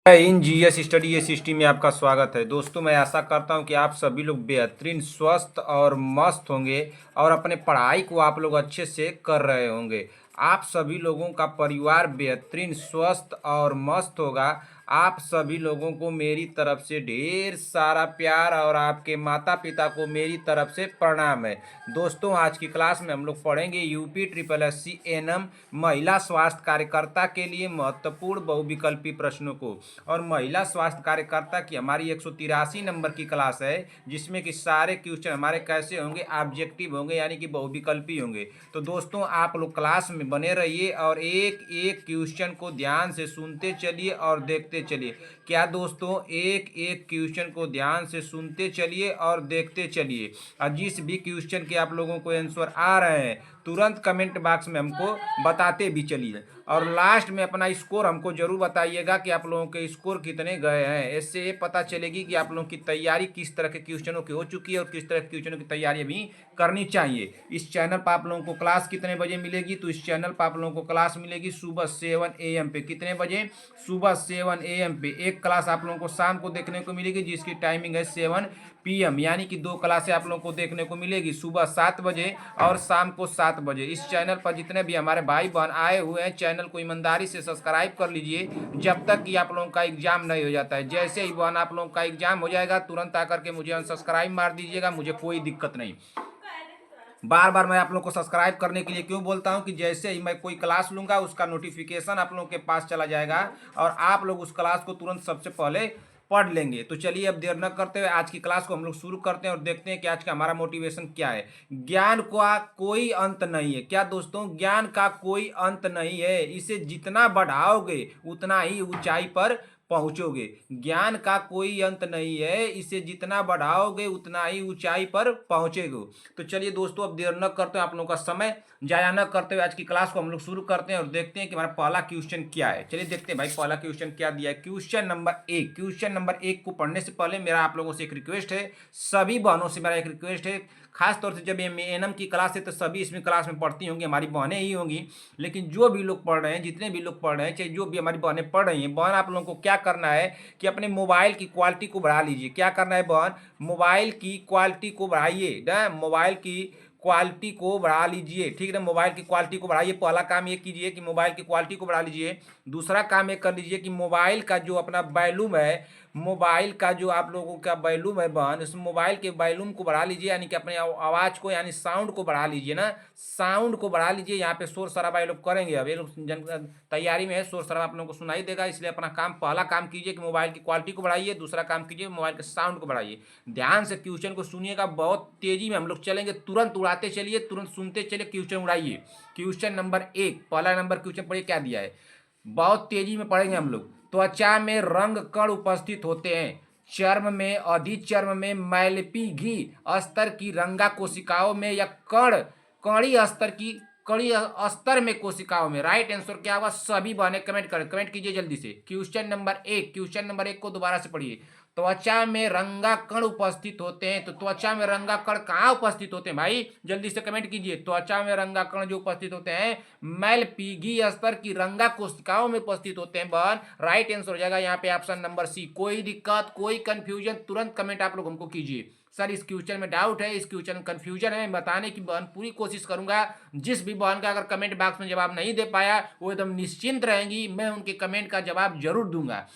In GS study ये system में आपका स्वागत है। दोस्तों, मैं आशा करता हूं कि आप सभी लोग बेहतरीन स्वस्थ और मस्त होंगे और अपने पढ़ाई को आप लोग अच्छे से कर रहे होंगे। आप सभी लोगों का परिवार बेहतरीन स्वस्थ और मस्त होगा। आप सभी लोगों को मेरी तरफ से ढेर सारा प्यार और आपके माता पिता को मेरी तरफ से प्रणाम है। दोस्तों, आज की क्लास में हम लोग पढ़ेंगे UP triple S C NM महिला स्वास्थ्य कार्यकर्ता के लिए महत्वपूर्ण बहुविकल्पी प्रश्नों को। और महिला स्वास्थ्य कार्यकर्ता की हमारी 183 नंबर की क्लास है, जिसमें कि सारे क्वेश्चन हमारे कैसे होंगे, ऑब्जेक्टिव होंगे, यानी कि बहुविकल्पी होंगे। तो दोस्तों, आप लोग क्लास में बने रहिए और एक एक क्वेश्चन को ध्यान से सुनते चलिए और देखते चलिए। क्या दोस्तों, एक एक क्वेश्चन को ध्यान से सुनते चलिए और देखते चलिए। और जिस भी क्वेश्चन के आप लोगों को आंसर आ रहे हैं, तुरंत कमेंट बॉक्स में हमको बताते भी चलिए। और लास्ट में अपना स्कोर हमको जरूर बताइएगा कि आप लोगों के स्कोर कितने गए हैं। इससे ये पता चलेगी कि आप लोगों की तैयारी किस तरह के क्वेश्चनों की हो चुकी है और किस तरह के क्वेश्चनों की तैयारी अभी करनी चाहिए। इस चैनल पर आप लोगों को क्लास कितने बजे मिलेगी? तो इस चैनल पर आप लोगों को क्लास मिलेगी सुबह 7 AM पे। कितने बजे? सुबह 7 AM पे। एक क्लास आप लोगों को शाम को देखने को मिलेगी, जिसकी टाइमिंग है 7 PM, यानी कि 2 क्लासें आप लोगों को देखने को मिलेगी, सुबह 7 बजे और शाम को 7 बजे। इस चैनल पर जितने भी हमारे भाई बहन आए हुए हैं, चैनल को ईमानदारी से सब्सक्राइब कर लीजिए, जब तक कि आप लोगों का एग्जाम नहीं हो जाता है। जैसे ही बहन आप लोगों का एग्जाम हो जाएगा, तुरंत आकर के मुझे अनसब्सक्राइब मार दीजिएगा, मुझे कोई दिक्कत नहीं। बार बार मैं आप लोगों को सब्सक्राइब करने के लिए क्यों बोलता हूं कि जैसे ही मैं कोई क्लास लूंगा, उसका नोटिफिकेशन आप लोगों के पास चला जाएगा और आप लोग उस क्लास को तुरंत सबसे पहले पढ़ लेंगे। तो चलिए, अब देर न करते हुए आज की क्लास को हम लोग शुरू करते हैं और देखते हैं कि आज का हमारा मोटिवेशन क्या है। ज्ञान का कोई अंत नहीं है। क्या दोस्तों? ज्ञान का कोई अंत नहीं है। इसे जितना बढ़ाओगे उतना ही ऊंचाई पर पहुंचोगे। ज्ञान का कोई अंत नहीं है। इसे जितना बढ़ाओगे उतना ही ऊंचाई पर पहुंचेगे। तो चलिए दोस्तों, अब देर न करते हैं, आप लोगों का समय जाया न करते हुए आज की क्लास को हम लोग शुरू करते हैं और देखते हैं कि हमारा पहला क्वेश्चन क्या है। चलिए देखते हैं भाई, पहला क्वेश्चन क्या दिया है। क्वेश्चन नंबर एक को पढ़ने से पहले मेरा आप लोगों से एक रिक्वेस्ट है, सभी बहनों से मेरा एक रिक्वेस्ट है। खास तौर से जब ये एनएम की क्लास है तो सभी इसमें क्लास में पढ़ती होंगी, हमारी बहनें ही होंगी। लेकिन जो भी लोग पढ़ रहे हैं, जितने भी लोग पढ़ रहे हैं, चाहे जो भी हमारी बहनें पढ़ रही हैं, बहन आप लोगों को क्या करना है कि अपने मोबाइल की क्वालिटी को बढ़ा लीजिए। क्या करना है बहन? मोबाइल की क्वालिटी को बढ़ाइए ना, मोबाइल की क्वालिटी को बढ़ा लीजिए। ठीक है, मोबाइल की क्वालिटी को बढ़ाइए। पहला काम ये कीजिए कि मोबाइल की क्वालिटी को बढ़ा लीजिए। दूसरा काम ये कर लीजिए कि मोबाइल का जो अपना वॉल्यूम है, मोबाइल का जो आप लोगों का वॉल्यूम है बहन, उस मोबाइल के वॉल्यूम को बढ़ा लीजिए, यानी कि अपने आवाज़ को, यानी साउंड को बढ़ा लीजिए ना, साउंड को बढ़ा लीजिए। यहाँ पे शोर शराबा ये लोग करेंगे, अब ये लोग तैयारी में है, शोर शराबा आप लोगों को सुनाई देगा। इसलिए अपना काम, पहला काम कीजिए कि मोबाइल की क्वालिटी को बढ़ाइए। दूसरा काम कीजिए मोबाइल के साउंड को बढ़ाइए। ध्यान से क्वेश्चन को सुनिएगा, बहुत तेजी में हम लोग चलेंगे, तुरंत उड़ाते चलिए, तुरंत सुनते चलिए, क्वेश्चन उड़ाइए। क्वेश्चन नंबर एक, पहला नंबर क्वेश्चन पढ़िए क्या दिया है। बहुत तेजी में पढ़ेंगे हम लोग। त्वचा में रंग कण उपस्थित होते हैं। चर्म में, अधिचर्म में, मैलपी स्तर की रंगा कोशिकाओं में, या कड़ी स्तर की, कड़ी स्तर में कोशिकाओं में। राइट आंसर क्या होगा? सभी बहने कमेंट करें, कमेंट कीजिए जल्दी से। क्वेश्चन नंबर एक को दोबारा से पढ़िए। त्वचा में रंगा कण उपस्थित होते हैं। तो त्वचा में रंगा कण कहाँ उपस्थित होते हैं भाई? जल्दी से कमेंट कीजिए। त्वचा में रंगा कण जो उपस्थित होते हैं, मैलपीगी स्तर की रंगा कोशिकाओं में उपस्थित होते हैं बहन। राइट आंसर हो जाएगा यहाँ पे ऑप्शन नंबर सी। कोई दिक्कत, कोई कंफ्यूजन, तुरंत कमेंट आप लोग हमको कीजिए। सर, इस क्वेश्चन में डाउट है, इस क्वेश्चन में कंफ्यूजन है, मैं बताने की बहन पूरी कोशिश करूंगा। जिस भी बहन का अगर कमेंट बॉक्स में जवाब नहीं दे पाया, वो एकदम निश्चिंत रहेंगी, मैं उनके कमेंट का जवाब जरूर दूंगा।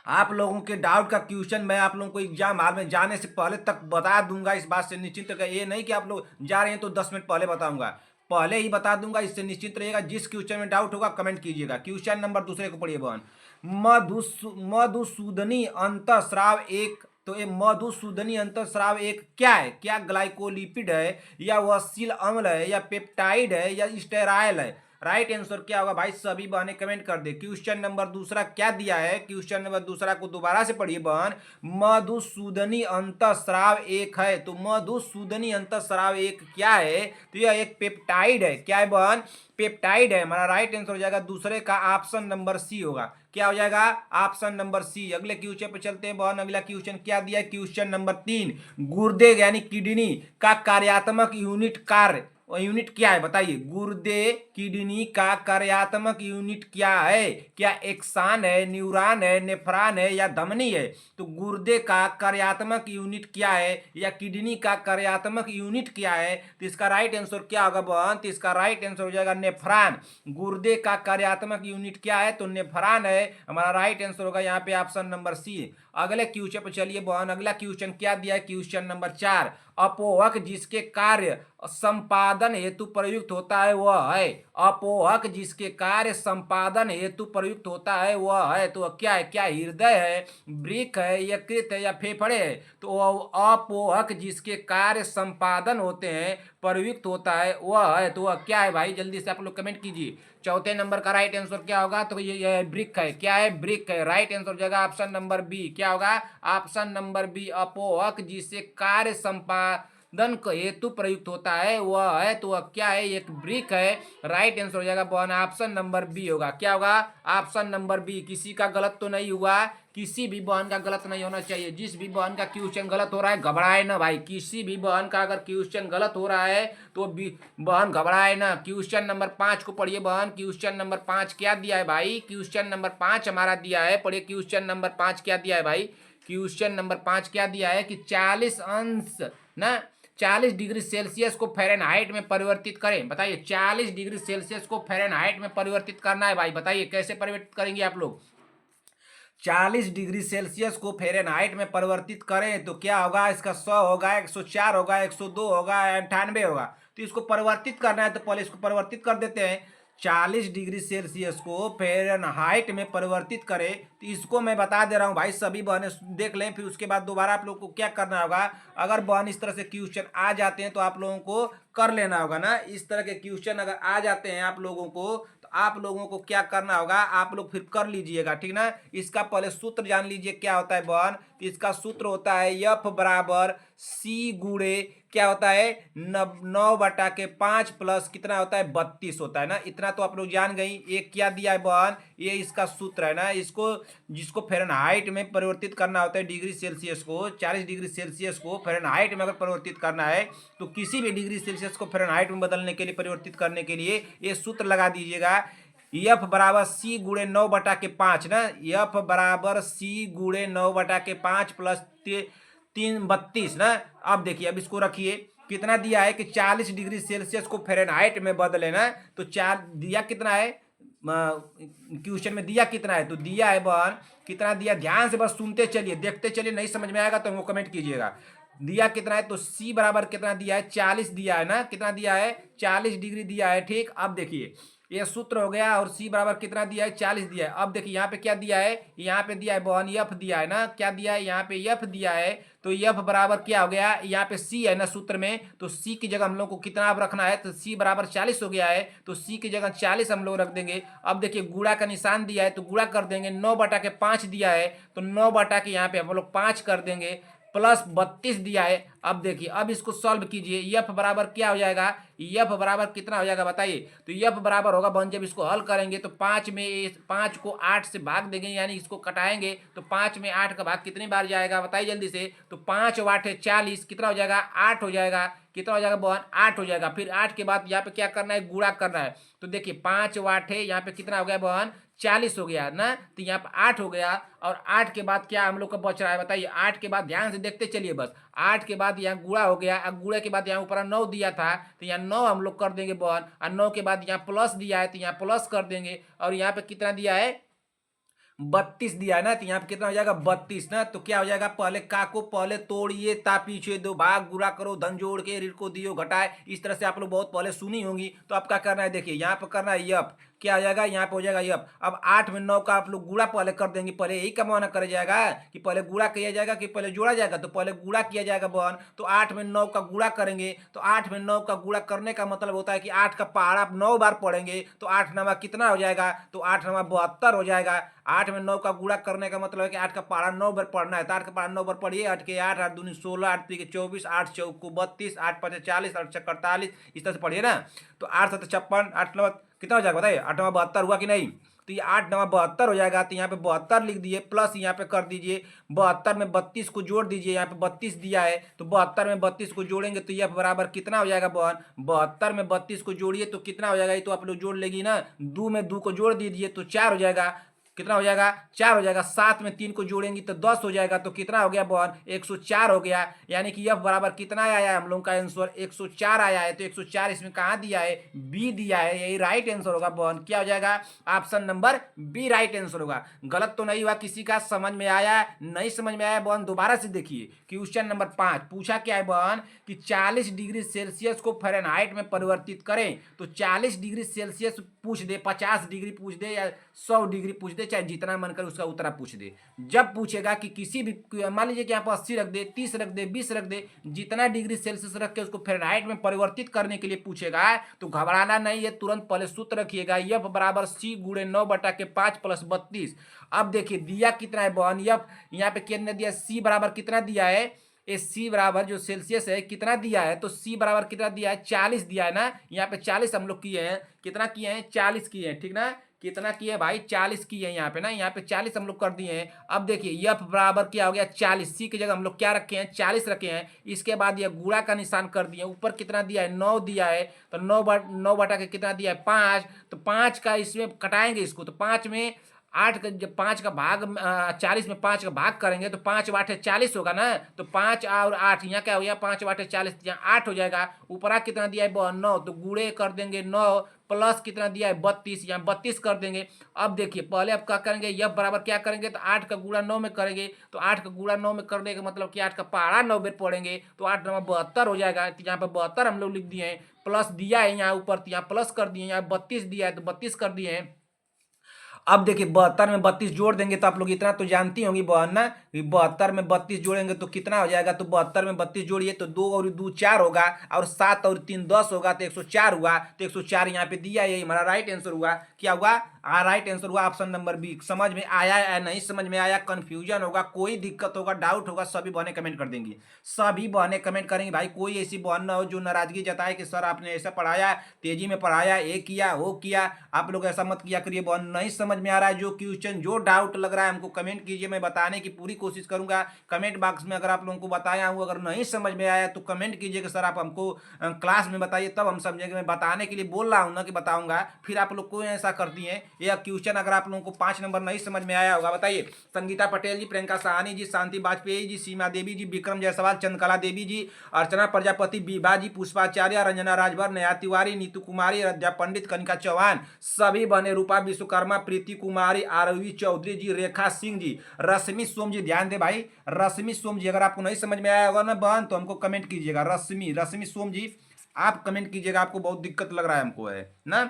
आप लोगों के डाउट का क्वेश्चन मैं आप लोगों को एग्जाम हॉल में जाने से पहले तक बता दूंगा। इस बात से निश्चिंत रहिए। ये नहीं कि आप लोग जा रहे हैं तो 10 मिनट पहले बताऊंगा, पहले ही बता दूंगा। इससे निश्चित रहिएगा। जिस क्वेश्चन में डाउट होगा कमेंट कीजिएगा। क्वेश्चन नंबर दूसरे को पढ़िए बहन। मधुसूदनी अंतःस्राव एक, तो ये मधुसूदनी अंतःस्राव एक क्या है? क्या ग्लाइकोलिपिड है, या वसील अम्ल है, या पेप्टाइड है, या स्टेरॉयल है? राइट आंसर क्या होगा भाई? सभी बहने कमेंट कर दे। क्वेश्चन नंबर दूसरा क्या दिया है? क्वेश्चन नंबर दूसरा को दोबारा से पढ़िए बहन। मधुसूदनी अंतःस्राव एक है। तो मधुसूदनी अंतःस्राव एक क्या है? तो यह एक पेप्टाइड है। क्या है बहन? पेप्टाइड है। हमारा राइट आंसर हो जाएगा दूसरे का ऑप्शन नंबर सी होगा। क्या हो जाएगा? Option number C. अगले क्वेश्चन पे चलते हैं बहन। अगला क्वेश्चन क्या दिया है? क्वेश्चन नंबर 3, गुर्दे यानी किडनी का कार्यात्मक यूनिट कार्य यूनिट क्या है बताइए। गुर्दे किडनी का कार्यात्मक यूनिट क्या है? क्या एक्सान है, न्यूरॉन है, नेफ्रॉन है या धमनी है? तो गुर्दे का कार्यात्मक यूनिट क्या है या किडनी का कार्यात्मक यूनिट क्या है? तो इसका राइट आंसर क्या होगा बहन? तो इसका राइट आंसर हो जाएगा नेफ्रॉन। गुर्दे का कार्यात्मक यूनिट क्या है? तो नेफ्रॉन है। हमारा राइट आंसर होगा यहाँ पे ऑप्शन नंबर सी। अगले क्वेश्चन पर चलिए बहन। अगला क्वेश्चन क्या दिया है? Question number 4। अपोहक जिसके कार्य संपादन हेतु प्रयुक्त होता है वह है। अपोहक जिसके कार्य संपादन हेतु प्रयुक्त होता है वह है। तो क्या है? क्या हृदय है, वृक्क है, यकृत है या फेफड़े है? तो अपोहक जिसके कार्य संपादन होते हैं, प्रयुक्त होता है वह है। तो वह क्या है भाई? जल्दी से आप लोग कमेंट कीजिए। चौथे नंबर का राइट आंसर क्या होगा? तो ये वृक्क है। क्या है? वृक्क है। राइट आंसर हो जाएगा ऑप्शन नंबर बी। क्या होगा? Option number B. अपोहक जिससे कार्य संपादन हेतु प्रयुक्त होता है वह है। तो वह क्या है? एक वृक्क है। राइट आंसर हो जाएगा वन ऑप्शन नंबर बी होगा। क्या होगा? Option number B. किसी का गलत तो नहीं हुआ, किसी भी बहन का गलत नहीं होना चाहिए। जिस भी बहन का क्वेश्चन गलत हो रहा है घबराए ना भाई। किसी भी बहन का अगर क्वेश्चन गलत हो रहा है तो बहन घबराए ना। क्वेश्चन नंबर 5 को पढ़िए बहन। क्वेश्चन नंबर 5 क्या दिया है भाई? क्वेश्चन नंबर 5 हमारा दिया है, पढ़िए। क्वेश्चन नंबर 5 क्या दिया है भाई? क्वेश्चन नंबर 5 क्या दिया है कि 40 अंश ना 40 डिग्री सेल्सियस को फ़ारेनहाइट में परिवर्तित करें। बताइए 40 डिग्री सेल्सियस को फ़ारेनहाइट में परिवर्तित करना है भाई। बताइए कैसे परिवर्तित करेंगे आप लोग? 40 डिग्री सेल्सियस को फ़ारेनहाइट में परिवर्तित करें तो क्या होगा? इसका 100 होगा, 104 होगा, 102 होगा, 98 होगा। तो इसको परिवर्तित करना है तो पहले इसको परिवर्तित कर देते हैं। 40 डिग्री सेल्सियस को फ़ारेनहाइट में परिवर्तित करें तो इसको मैं बता दे रहा हूँ भाई। सभी बहनें देख लें, फिर उसके बाद दोबारा आप लोग को क्या करना होगा। अगर बहन इस तरह से क्वेश्चन आ जाते हैं तो आप लोगों को कर लेना होगा ना। इस तरह के क्वेश्चन अगर आ जाते हैं आप लोगों को तो आप लोगों को क्या करना होगा, आप लोग फिर कर लीजिएगा, ठीक ना। इसका पहले सूत्र जान लीजिए क्या होता है बहन। इसका सूत्र होता है एफ बराबर सी गुणे क्या होता है 9/5 प्लस कितना होता है 32 होता है ना। इतना तो आप लोग जान गई। एक क्या दिया है बहन? ये इसका सूत्र है ना। इसको जिसको फ़ारेनहाइट में परिवर्तित करना होता है डिग्री सेल्सियस को, 40 डिग्री सेल्सियस को फ़ारेनहाइट में अगर परिवर्तित करना है तो किसी भी डिग्री सेल्सियस को फ़ारेनहाइट में बदलने के लिए, परिवर्तित करने के लिए ये सूत्र लगा दीजिएगा। एफ बराबर सी गुणे 9/5 ना। एफ बराबर सी गुणे 9/5 प्लस 32 ना। अब देखिए, अब इसको रखिए। कितना दिया है कि 40 डिग्री सेल्सियस को फ़ारेनहाइट में बदले ना। तो चार दिया कितना है क्वेश्चन में? दिया कितना है? तो दिया है बहन कितना दिया? ध्यान से बस सुनते चलिए, देखते चलिए। नहीं समझ में आएगा तो हमको कमेंट कीजिएगा। दिया कितना है? तो सी बराबर कितना दिया है? 40 दिया है ना। कितना दिया है? 40 डिग्री दिया है, ठीक। अब देखिए ये सूत्र हो गया और सी बराबर कितना दिया है? 40 दिया है। अब देखिए यहाँ पे क्या दिया है? यहाँ पे दिया है बहन एफ दिया है ना। क्या दिया है? यहाँ पे एफ दिया है। तो एफ बराबर क्या हो गया? यहाँ पे सी है ना सूत्र में, तो सी की जगह हम लोग को कितना अब रखना है? तो सी बराबर 40 हो गया है, तो सी की जगह 40 हम लोग रख देंगे। अब देखिए गुणा का निशान दिया है तो गुणा कर देंगे। 9/5 दिया है तो 9/, यहाँ पे हम लोग 5 कर देंगे, प्लस 32 दिया है। अब देखिए, अब इसको सॉल्व कीजिए। एफ बराबर क्या हो जाएगा? एफ बराबर कितना हो जाएगा बताइए? तो एफ बराबर होगा बन, जब इसको हल करेंगे तो 5 को 8 से भाग देंगे, यानी इसको कटाएंगे तो 5 में 8 का भाग कितनी बार जाएगा बताइए जल्दी से। तो 5 8 है 40, कितना हो जाएगा? 8 हो जाएगा। कितना हो जाएगा बहन? 8 हो जाएगा। फिर 8 के बाद यहाँ पे क्या करना है? गुणा करना है। तो देखिए 5 8 है, यहाँ पे कितना हो गया बहन? 40 हो गया ना। तो यहाँ पे 8 हो गया और 8 के बाद क्या हम लोग का बच रहा है बताइए? 8 के बाद ध्यान से देखते चलिए बस। 8 के बाद यहाँ गुणा हो गया, अब गुणा के बाद यहाँ ऊपर 9 दिया था तो यहाँ 9 हम लोग कर देंगे बहन, और 9 के बाद यहाँ प्लस दिया है तो यहाँ प्लस कर देंगे, और यहाँ पे कितना दिया है? 32 दिया है ना। तो यहाँ पे कितना हो जाएगा? 32 ना। तो क्या हो जाएगा? पहले का को पहले तोड़िए ता पीछे दो, भाग गुणा करो, धन जोड़ के ऋण को दियो घटाए। इस तरह से आप लोग बहुत पहले सुनी होंगी। तो अब क्या करना है? देखिए यहाँ पे करना है यप, क्या हो जाएगा? यहाँ पे हो जाएगा यप। अब 8 में 9 का आप लोग गुणा पहले कर देंगे। पहले यही का माना करे जाएगा कि पहले गुणा किया जाएगा कि पहले जोड़ा जाएगा? तो पहले गुणा किया जाएगा बहन। तो 8 में 9 का गुणा करेंगे तो 8 में 9 का गुणा करने का मतलब होता है कि 8 का पहाड़ा आप 9 बार पढ़ेंगे तो 8 9 कितना हो जाएगा? तो 8 9 72 हो जाएगा। 8 में 9 का गुणा करने का मतलब है कि 8 का पहाड़ा 9 बार पढ़ना है। तो 8 का पहाड़ा 9 बार पढ़िए। 8 के 8, 8 दूनी 16, 8 तीन के 24, 8 चौक को 32, 8 5 40, 8 6 48, इस तरह से पढ़िए ना। तो 8 7 56, 8 9 कितना हो जाएगा बताइए? 8 9 72 हुआ कि नहीं? तो ये 8 9 72 हो जाएगा। तो यहाँ पे 72 लिख दिए, प्लस यहाँ पे कर दीजिए 72 में 32 को जोड़ दीजिए, यहाँ पे 32 दिया है तो 72 में 32 को जोड़ेंगे तो यह बराबर कितना हो जाएगा बहन, 72 में 32 को जोड़िए तो कितना हो जाएगा, ये तो आप लोग जोड़ लेगी ना, 2 में 2 को जोड़ दीजिए तो 4 हो जाएगा। कितना हो जाएगा, 4 हो जाएगा। 7 में 3 को जोड़ेंगी तो 10 हो जाएगा। तो कितना हो गया बहन, 104 हो गया। यानी कि यह बराबर कितना आया है हम लोगों का आंसर, 104 आया है। तो 104 इसमें कहाँ दिया है, बी दिया है, यही राइट आंसर होगा बहन। क्या हो जाएगा, option number B right answer होगा। गलत तो नहीं हुआ, किसी का समझ में आया, नहीं समझ में आया बहन दोबारा से देखिए। क्वेश्चन नंबर 5 पूछा क्या है बहन कि 40 डिग्री सेल्सियस को फ़ारेनहाइट में परिवर्तित करें। तो 40 डिग्री सेल्सियस पूछ दे, 50 डिग्री पूछ दे या 100 डिग्री पूछ दे, चाहे जितना मन करे उसका उत्तर पूछ दे। जब पूछेगा कि किसी भी, मान लीजिए कि यहाँ पर 80 रख दे, 30 रख दे, 20 रख दे, जितना डिग्री सेल्सियस रख के उसको फ़ारेनहाइट में परिवर्तित करने के लिए पूछेगा तो घबराना नहीं है, तुरंत पहले सूत्र रखिएगा, एफ बराबर सी गुणे 9/5 प्लस 32। अब देखिए दिया कितना है बहन, एफ यहाँ पे कितना दिया, सी बराबर कितना दिया है, ये सी बराबर जो सेल्सियस है कितना दिया है, तो सी बराबर कितना दिया है, 40 दिया है ना। यहाँ पे 40 हम लोग किए हैं, कितना किए हैं, 40 किए हैं, ठीक ना। कितना किए भाई, 40 किए हैं यहाँ पे ना, यहाँ पे 40 हम लोग कर दिए हैं। अब देखिए एफ बराबर क्या हो गया 40, सी की जगह हम लोग क्या रखे हैं, 40 रखे हैं। इसके बाद ये गुणा का निशान कर दिए, ऊपर कितना दिया है, 9 दिया है। तो 9 बटा के कितना दिया है, 5। तो 5 का इसमें कटाएंगे इसको, तो 5 में 8 का, जब 5 का भाग 40 में 5 का भाग करेंगे तो 5 बाटे 40 होगा ना। तो 5 और 8 यहाँ क्या हो गया, 5 बाटे 40 यहाँ 8 हो जाएगा। ऊपरा कितना दिया है 9, तो गुणे कर देंगे 9 प्लस कितना दिया है 32, यहाँ 32 कर देंगे। अब देखिए पहले अब क्या करेंगे, यह बराबर क्या करेंगे, तो 8 का गुणा 9 में करेंगे। तो 8 का गुणा 9 में करने का मतलब कि 8 का पहाड़ा 9 बेर पढ़ेंगे तो 8 9 72 हो जाएगा। तो यहाँ पर 72 हम लोग लिख दिए हैं, प्लस दिया है यहाँ ऊपर, तो यहाँ प्लस कर दिए, यहाँ 32 दिया है तो 32 कर दिए हैं। अब देखिए 72 में 32 जोड़ देंगे तो आप लोग इतना तो जानती होंगी बहन ना, 72 में 32 जोड़ेंगे तो कितना हो जाएगा, तो 72 में 32 जोड़िए तो 2 और 2 4 होगा, और 7 और 3 10 होगा, तो 104 हुआ। तो 104 यहाँ पे दिया, यही हमारा राइट आंसर हुआ। क्या हुआ, राइट आंसर हुआ ऑप्शन नंबर बी। समझ में आया या नहीं समझ में आया, कंफ्यूजन होगा, कोई दिक्कत होगा, डाउट होगा, सभी बहनें कमेंट कर देंगी, सभी बहनें कमेंट करेंगी भाई। कोई ऐसी बहन ना हो जो नाराजगी जताए कि सर आपने ऐसा पढ़ाया, तेजी में पढ़ाया, ये किया वो किया। आप लोग ऐसा मत किया करिए बहन, नहीं समझ में आ रहा है जो क्वेश्चन, जो डाउट लग रहा है हमको कमेंट कीजिए, मैं बताने की पूरी कोशिश करूंगा। कमेंट बॉक्स में अगर आप लोगों को बताया हूँ, अगर नहीं समझ में आया तो कमेंट कीजिए कि सर आप हमको क्लास में बताइए, तब हम समझेंगे। मैं बताने के लिए बोल रहा हूँ ना कि बताऊंगा, फिर आप लोग कोई ऐसा करती हैं। यह क्वेश्चन अगर आप लोगों को 5 नंबर नहीं समझ में आया होगा, बताइए। संगीता पटेल जी, प्रियंका सहानी जी, शांति वाजपेयी जी, सीमा देवी जी, विक्रम जायसवाल, चंद्रकला देवी जी, अर्चना प्रजापति, बीबा जी, पुष्पाचार्य, रंजना राजभर, नया तिवारी, नीतू कुमारी, रज्जा पंडित, कनिका चौहान, सभी बने, रूपा विश्वकर्मा, प्रीति कुमारी, आरवी चौधरी जी, रेखा सिंह जी, रश्मि सोम जी। ध्यान दे भाई, रश्मि सोम जी, अगर आपको नहीं समझ में आया होगा ना बहन तो हमको कमेंट कीजिएगा। रश्मि सोम जी आप कमेंट कीजिएगा, आपको बहुत दिक्कत लग रहा है हमको है ना,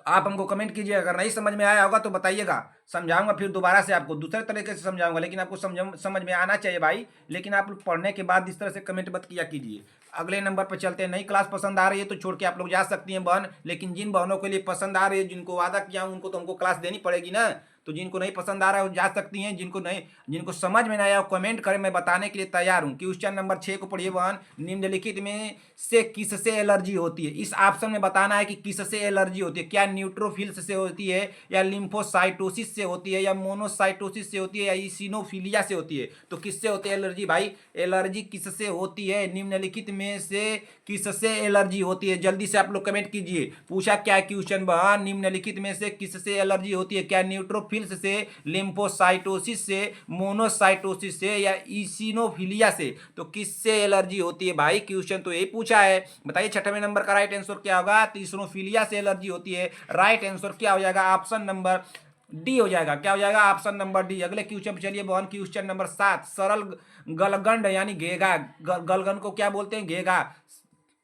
आप हमको कमेंट कीजिए। अगर नहीं समझ में आया होगा तो बताइएगा, समझाऊंगा फिर दोबारा से, आपको दूसरे तरीके से समझाऊंगा, लेकिन आपको समझ में आना चाहिए भाई। लेकिन आप पढ़ने के बाद इस तरह से कमेंट मत किया कीजिए। अगले नंबर पर चलते हैं। नई क्लास पसंद आ रही है तो छोड़ के आप लोग जा सकती हैं बहन, लेकिन जिन बहनों के लिए पसंद आ रही है, जिनको वादा किया हूं उनको तो हमको क्लास देनी पड़ेगी ना। तो जिनको नहीं पसंद आ रहा है वो जा सकती हैं, जिनको समझ में नहीं आया वो कमेंट करें, मैं बताने के लिए तैयार हूं। क्वेश्चन नंबर 6 को पढ़िए बहन। निम्नलिखित में से किससे एलर्जी होती है, इस ऑप्शन में बताना है कि किससे एलर्जी होती है। क्या न्यूट्रोफिल्स से होती है, या लिम्फोसाइटोसिस से होती है, या मोनोसाइटोसिस से होती है, या इसिनोफिलिया से होती है। तो किससे होती है एलर्जी भाई, एलर्जी किससे होती है, निम्नलिखित में से किससे एलर्जी होती है। जल्दी से आप लोग कमेंट कीजिए। पूछा क्या क्वेश्चन बहन, निम्नलिखित में से किससे एलर्जी होती है। क्या न्यूट्रोफिल्स से, लिम्फोसाइटोसिस से, मोनोसाइटोसिस से, या इसिनोफिलिया से। तो किससे एलर्जी होती है भाई, क्वेश्चन तो यही पूछा है। बताइए 6वें नंबर का राइट आंसर क्या होगा, तो इसिनोफिलिया से एलर्जी होती है। राइट आंसर क्या हो जाएगा, ऑप्शन नंबर डी हो जाएगा। क्या हो जाएगा, ऑप्शन नंबर डी। अगले क्वेश्चन पे चलिए बहन। क्वेश्चन नंबर 7, सरल गलगंड यानी घेगा, गलगंड को क्या बोलते हैं, घेगा।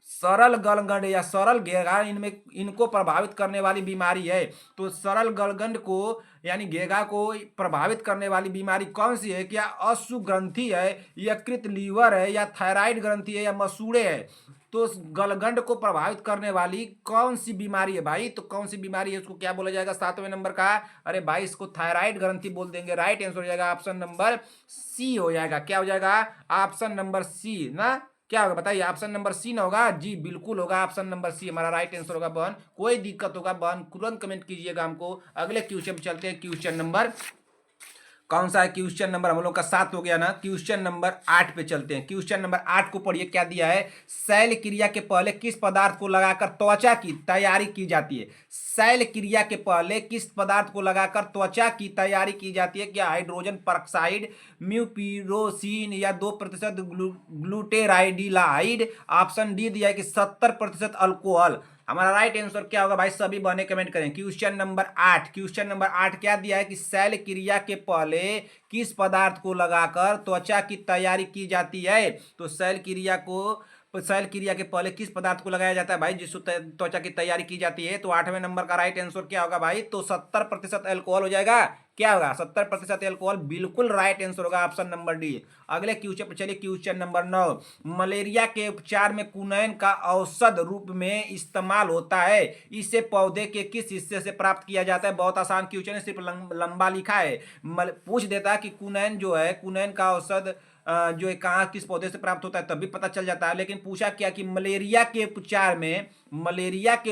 सरल गलगंड या सरल घेगा, इनमें इनको प्रभावित करने वाली बीमारी है। तो सरल गलगंड को यानी घेगा को प्रभावित करने वाली बीमारी कौन सी है। क्या अश्व ग्रंथि है, यकृत लीवर है, या थायराइड ग्रंथि है, या मसूड़े है। तो गलगंड को प्रभावित करने वाली कौन सी बीमारी है भाई, तो कौन सी बीमारी है उसको क्या बोला जाएगा 7वें नंबर का, अरे भाई इसको थायराइड ग्रंथि बोल देंगे। राइट आंसर हो जाएगा ऑप्शन नंबर सी हो जाएगा। क्या हो जाएगा, ऑप्शन नंबर सी ना, क्या होगा बताइए, ऑप्शन नंबर सी ना होगा? जी बिल्कुल होगा, ऑप्शन नंबर सी हमारा राइट आंसर होगा बहन। कोई दिक्कत होगा बहन तुरंत कमेंट कीजिएगा हमको। अगले क्वेश्चन पे चलते हैं। क्वेश्चन नंबर कौन सा है? क्वेश्चन नंबर हम लोग का 7 हो गया ना। क्वेश्चन नंबर 8 पे चलते हैं। क्वेश्चन नंबर 8 को पढ़िए, क्या दिया है? शैल क्रिया के पहले किस पदार्थ को लगाकर त्वचा की तैयारी की जाती है? शैल क्रिया के पहले किस पदार्थ को लगाकर त्वचा की तैयारी की जाती है? क्या हाइड्रोजन परऑक्साइड, म्यूपिरोसिन, या 2% ग्लूटेराइडिलाइड? ऑप्शन डी दिया है कि 70% अल्कोहल। हमारा राइट आंसर क्या होगा भाई? सभी बहने कमेंट करें। क्वेश्चन नंबर 8, क्वेश्चन नंबर 8 क्या दिया है कि शैल क्रिया के पहले किस पदार्थ को लगाकर त्वचा की तैयारी की जाती है? तो शैल क्रिया के पहले किस पदार्थ को लगाया जाता है भाई जिससे त्वचा की तैयारी की जाती है? तो 8वें नंबर का राइट आंसर क्या होगा भाई? तो 70% अल्कोहल हो जाएगा। क्या होगा? 70% अल्कोहल, बिल्कुल राइट आंसर होगा ऑप्शन नंबर डी। अगले क्वेश्चन पर चलिए। क्वेश्चन नंबर 9, मलेरिया के उपचार में कुनैन का औषध रूप में इस्तेमाल होता है, इसे पौधे के किस हिस्से से प्राप्त किया जाता है? बहुत आसान क्वेश्चन है, सिर्फ लंबा लिखा है। पूछ देता है कि कुनैन जो है, कुनैन का औषध जो है कहाँ किस पौधे से प्राप्त होता है, तब भी पता चल जाता है। लेकिन पूछा क्या कि मलेरिया के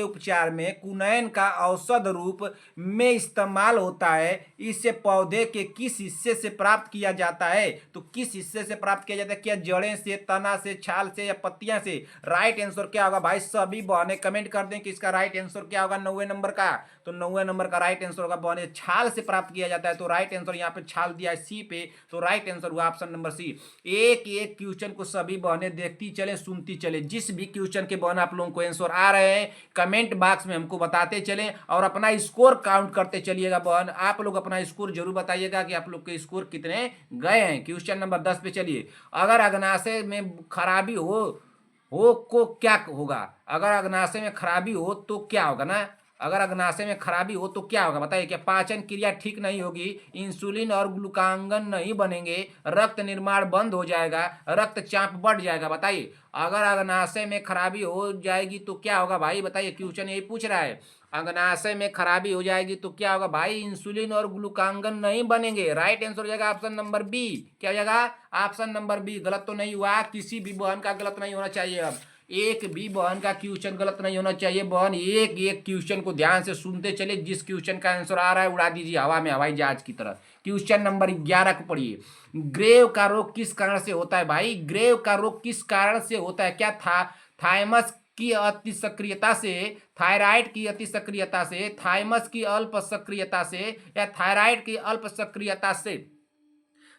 उपचार में कुनैन का औषध रूप में इस्तेमाल होता है, इसे पौधे के किस हिस्से से प्राप्त किया जाता है? तो किस हिस्से से प्राप्त किया जाता है? क्या जड़ें से, तना से, छाल से, या पत्तियां से? राइट आंसर क्या होगा भाई? सभी बहने कमेंट कर दें कि इसका राइट आंसर क्या होगा 9वें नंबर का। तो 9वें नंबर का राइट आंसर होगा बहने छाल से प्राप्त किया जाता है। तो राइट आंसर यहाँ पे छाल दिया है सी पे, तो राइट आंसर हुआ ऑप्शन नंबर सी। एक एक क्वेश्चन को सभी बहने देखती चले, सुनती चले। जिस भी क्वेश्चन के बहन आप लोगों को आंसर आ रहे हैं कमेंट बॉक्स में हमको बताते चले और अपना स्कोर काउंट करते चलिएगा बहन। आप लोग अपना स्कोर जरूर बताइएगा कि आप लोग के स्कोर कितने गए हैं। क्वेश्चन नंबर 10 पे चलिए। अगर अग्नाशय में खराबी हो को क्या होगा? अगर अग्नाशय में खराबी हो तो क्या होगा ना? अगर अग्नाशय में खराबी हो तो क्या होगा बताइए? क्या पाचन क्रिया ठीक नहीं होगी, इंसुलिन और ग्लूकागन नहीं बनेंगे, रक्त निर्माण बंद हो जाएगा, रक्तचाप बढ़ जाएगा? बताइए, अगर अग्नाशय में खराबी हो जाएगी तो क्या होगा भाई? बताइए, क्वेश्चन यही पूछ रहा है। अग्नाशय में खराबी हो जाएगी तो क्या होगा भाई? इंसुलिन और ग्लूकागन नहीं बनेंगे। राइट आंसर हो जाएगा ऑप्शन नंबर बी। क्या हो जाएगा? Option number B. गलत तो नहीं हुआ, किसी भी बहन का गलत नहीं होना चाहिए। अब एक भी बहन का क्वेश्चन गलत नहीं होना चाहिए। बहन एक एक क्वेश्चन को ध्यान से सुनते चले, जिस क्वेश्चन का आंसर आ रहा है उड़ा दीजिए हवा में, हवाई जहाज की तरह। क्वेश्चन नंबर 11 को पढ़िए। ग्रेव का रोग किस कारण से होता है भाई? ग्रेव का रोग किस कारण से होता है? क्या था थायमस की अति सक्रियता से, थायराइड की अति सक्रियता से, थाइमस की अल्प सक्रियता से, या थायराइड की अल्प सक्रियता से?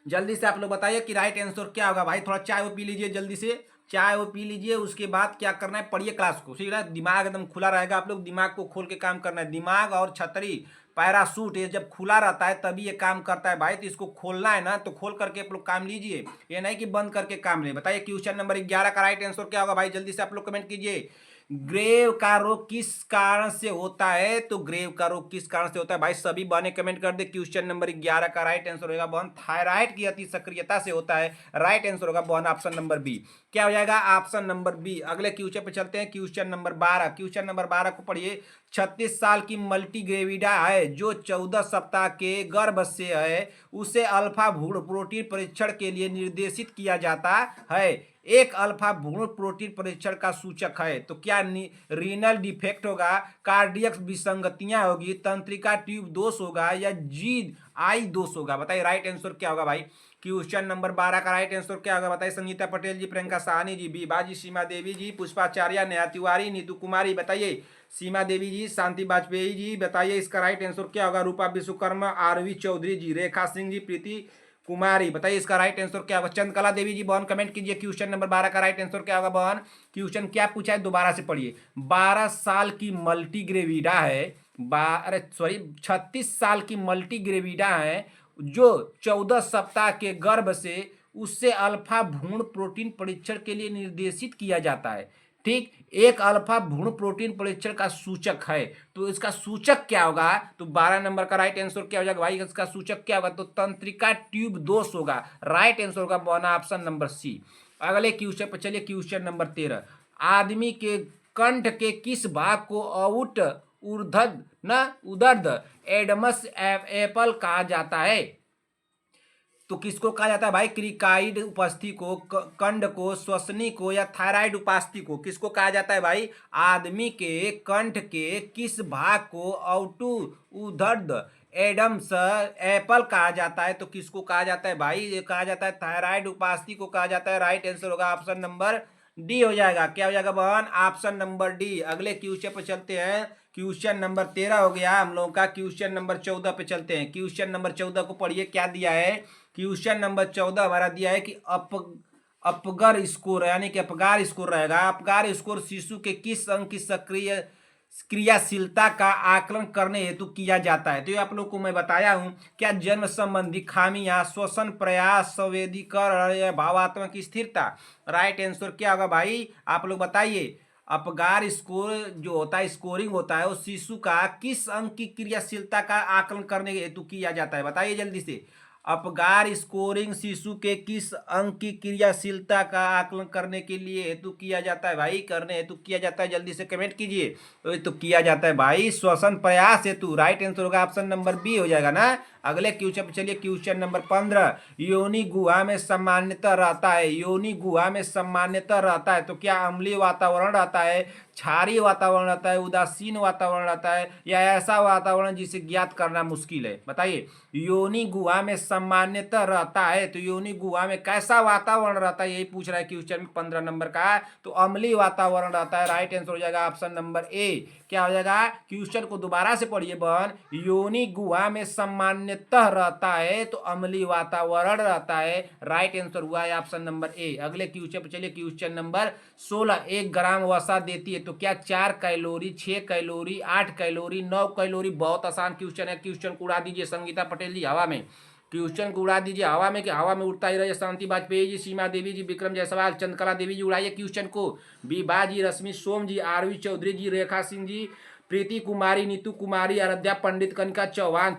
जल्दी से आप लोग बताइए कि राइट आंसर क्या होगा भाई। थोड़ा चाय वो पी लीजिए, जल्दी से चाय वो पी लीजिए। उसके बाद क्या करना है, पढ़िए क्लास को, ठीक है? दिमाग एकदम खुला रहेगा, आप लोग दिमाग को खोल के काम करना है। दिमाग और छतरी, पैरासूट, ये जब खुला रहता है तभी ये काम करता है भाई। तो इसको खोलना है ना, तो खोल करके आप लोग काम लीजिए, ये नहीं कि बंद करके काम ले। बताइए क्वेश्चन नंबर 11 का राइट आंसर क्या होगा भाई? जल्दी से आप लोग कमेंट कीजिए। ग्रेव का रोग किस कारण से होता है? तो ग्रेव का रोग किस कारण से होता है भाई? सभी बहने कमेंट कर दे। क्वेश्चन नंबर 11 का राइट आंसर होगा बहन थायराइड की अति सक्रियता से होता है। राइट आंसर होगा बहन ऑप्शन नंबर बी। क्या हो जाएगा? Option number B. अगले क्वेश्चन पे चलते हैं। क्वेश्चन नंबर 12, क्वेश्चन नंबर 12 को पढ़िए। 36 साल की मल्टीग्रेविडा है जो 14 सप्ताह के गर्भ से है, उसे अल्फा भ्रूण प्रोटीन परीक्षण के लिए निर्देशित किया जाता है। एक अल्फा भ्रूण प्रोटीन परीक्षण का सूचक है। तो क्या रीनल डिफेक्ट होगा, कार्डियक विसंगतियां होगी, तंत्रिका ट्यूब दोष होगा, या जी आई दोष होगा? बताइए राइट आंसर क्या होगा भाई? क्वेश्चन नंबर 12 का राइट आंसर क्या होगा बताइए? संगीता पटेल जी, प्रियंका साहनी जी, बीबा जी, सीमा देवी जी, पुष्पाचार्य, नेहा तिवारी, नीतू कुमारी। बताइए सीमा देवी जी, शांति वाजपेयी जी। बताइए इसका राइट आंसर क्या होगा? रूपा विश्वकर्मा, आरवी चौधरी जी, रेखा सिंह जी, प्रीति कुमारी। बताइए इसका राइट आंसर क्या होगा? चंद्रकला देवी जी बहन कमेंट कीजिए। क्वेश्चन नंबर 12 का राइट आंसर क्या होगा बहन? क्वेश्चन क्या पूछा है दोबारा से पढ़िए। 12 साल की मल्टीग्रेविडा है, 36 साल की मल्टीग्रेविडा है जो 14 सप्ताह के गर्भ से, उससे अल्फा भ्रूण प्रोटीन परीक्षण के लिए निर्देशित किया जाता है। ठीक, एक अल्फा भ्रूण प्रोटीन परीक्षण का सूचक है। तो इसका सूचक क्या होगा? तो 12 नंबर का राइट आंसर क्या हो जाएगा भाई? इसका सूचक क्या होगा? तो तंत्रिका ट्यूब दोष होगा। राइट आंसर होगा बना ऑप्शन नंबर सी। अगले क्वेश्चन पर चलिए। क्वेश्चन नंबर 13, आदमी के कंठ के किस भाग को आउट ऊर्ध्व न उदर्ध एडमस एपल कहा जाता है? तो किसको कहा जाता है भाई? क्रिकाइड उपस्थि को, कंड को, श्वसनी को या थायराइड उपास्थि को किसको कहा जाता है भाई? आदमी के कंठ के किस भाग को औटू उदर्द एडम्स एप्पल कहा जाता है? तो किसको कहा जाता है भाई? ये कहा जाता है थायराइड उपास्थि को कहा जाता है। राइट आंसर होगा ऑप्शन नंबर डी हो जाएगा। क्या हो जाएगा बहन? Option number D. अगले क्वेश्चन पे चलते हैं। क्वेश्चन नंबर 13 हो गया हम लोगों का। क्वेश्चन नंबर 14 पे चलते हैं। क्वेश्चन नंबर 14 को पढ़िए, क्या दिया है? क्वेश्चन नंबर 14 हमारा दिया है कि अपगर स्कोर यानी कि अपगार स्कोर रहेगा। अपगार स्कोर शिशु के किस अंग की सक्रिय क्रियाशीलता का आकलन करने हेतु किया जाता है? तो ये आप लोग को मैं बताया हूं। क्या जन्म संबंधी खामियां, श्वसन प्रयास, संवेदीकरण या भावात्मक स्थिरता? राइट आंसर क्या होगा भाई? आप लोग बताइए। अपगार स्कोर जो होता है, स्कोरिंग होता है, वो शिशु का किस अंग की क्रियाशीलता का आकलन करने हेतु किया जाता है? बताइए जल्दी से। अपगार स्कोरिंग शिशु के किस अंग की क्रियाशीलता का आकलन करने के लिए हेतु किया जाता है भाई? करने हेतु किया जाता है, जल्दी से कमेंट कीजिए। तो किया जाता है भाई श्वसन प्रयास हेतु। राइट आंसर होगा ऑप्शन नंबर बी हो जाएगा ना। अगले क्वेश्चन पे चलिए। क्वेश्चन नंबर 15, योनि गुहा में सामान्यतः रहता है। योनि गुहा में सामान्यतः रहता है तो क्या अम्लीय वातावरण रहता है, क्षारीय वातावरण रहता है, उदासीन वातावरण रहता है, या ऐसा वातावरण जिसे ज्ञात करना मुश्किल है? बताइए। योनि गुहा में सामान्यतः रहता है तो योनि गुहा में कैसा वातावरण रहता है, यही पूछ रहा है क्वेश्चन में 15 नंबर का। तो अम्लीय वातावरण रहता है। राइट आंसर हो जाएगा ऑप्शन नंबर ए। क्या हो जाएगा? क्वेश्चन को दोबारा से पढ़िए बहन। योनि गुहा में सामान्यतः रहता है तो अम्लीय वातावरण रहता है। राइट आंसर हुआ है ऑप्शन नंबर ए। अगले क्वेश्चन पे चलिए। क्वेश्चन नंबर 16, 1 ग्राम वसा देती है तो क्या 4 कैलोरी, 6 कैलोरी, 8 कैलोरी, 9 कैलोरी? बहुत आसान क्वेश्चन है। क्वेश्चन को उड़ा दीजिए संगीता पटेल जी हवा में। क्वेश्चन को उड़ा दीजिए हवा में, कि हवा में उड़ता ही रहे। शांति वाजपेयी जी, सीमा देवी जी, विक्रम जायसवाल, चंद्रकला देवी जी, उड़ाइए क्वेश्चन को। विभा जी, रश्मि सोम जी, आरवी चौधरी जी, रेखा सिंह जी, प्रीति कुमारी, नीतू कुमारी, आराध्या पंडित, कनिका चौहान,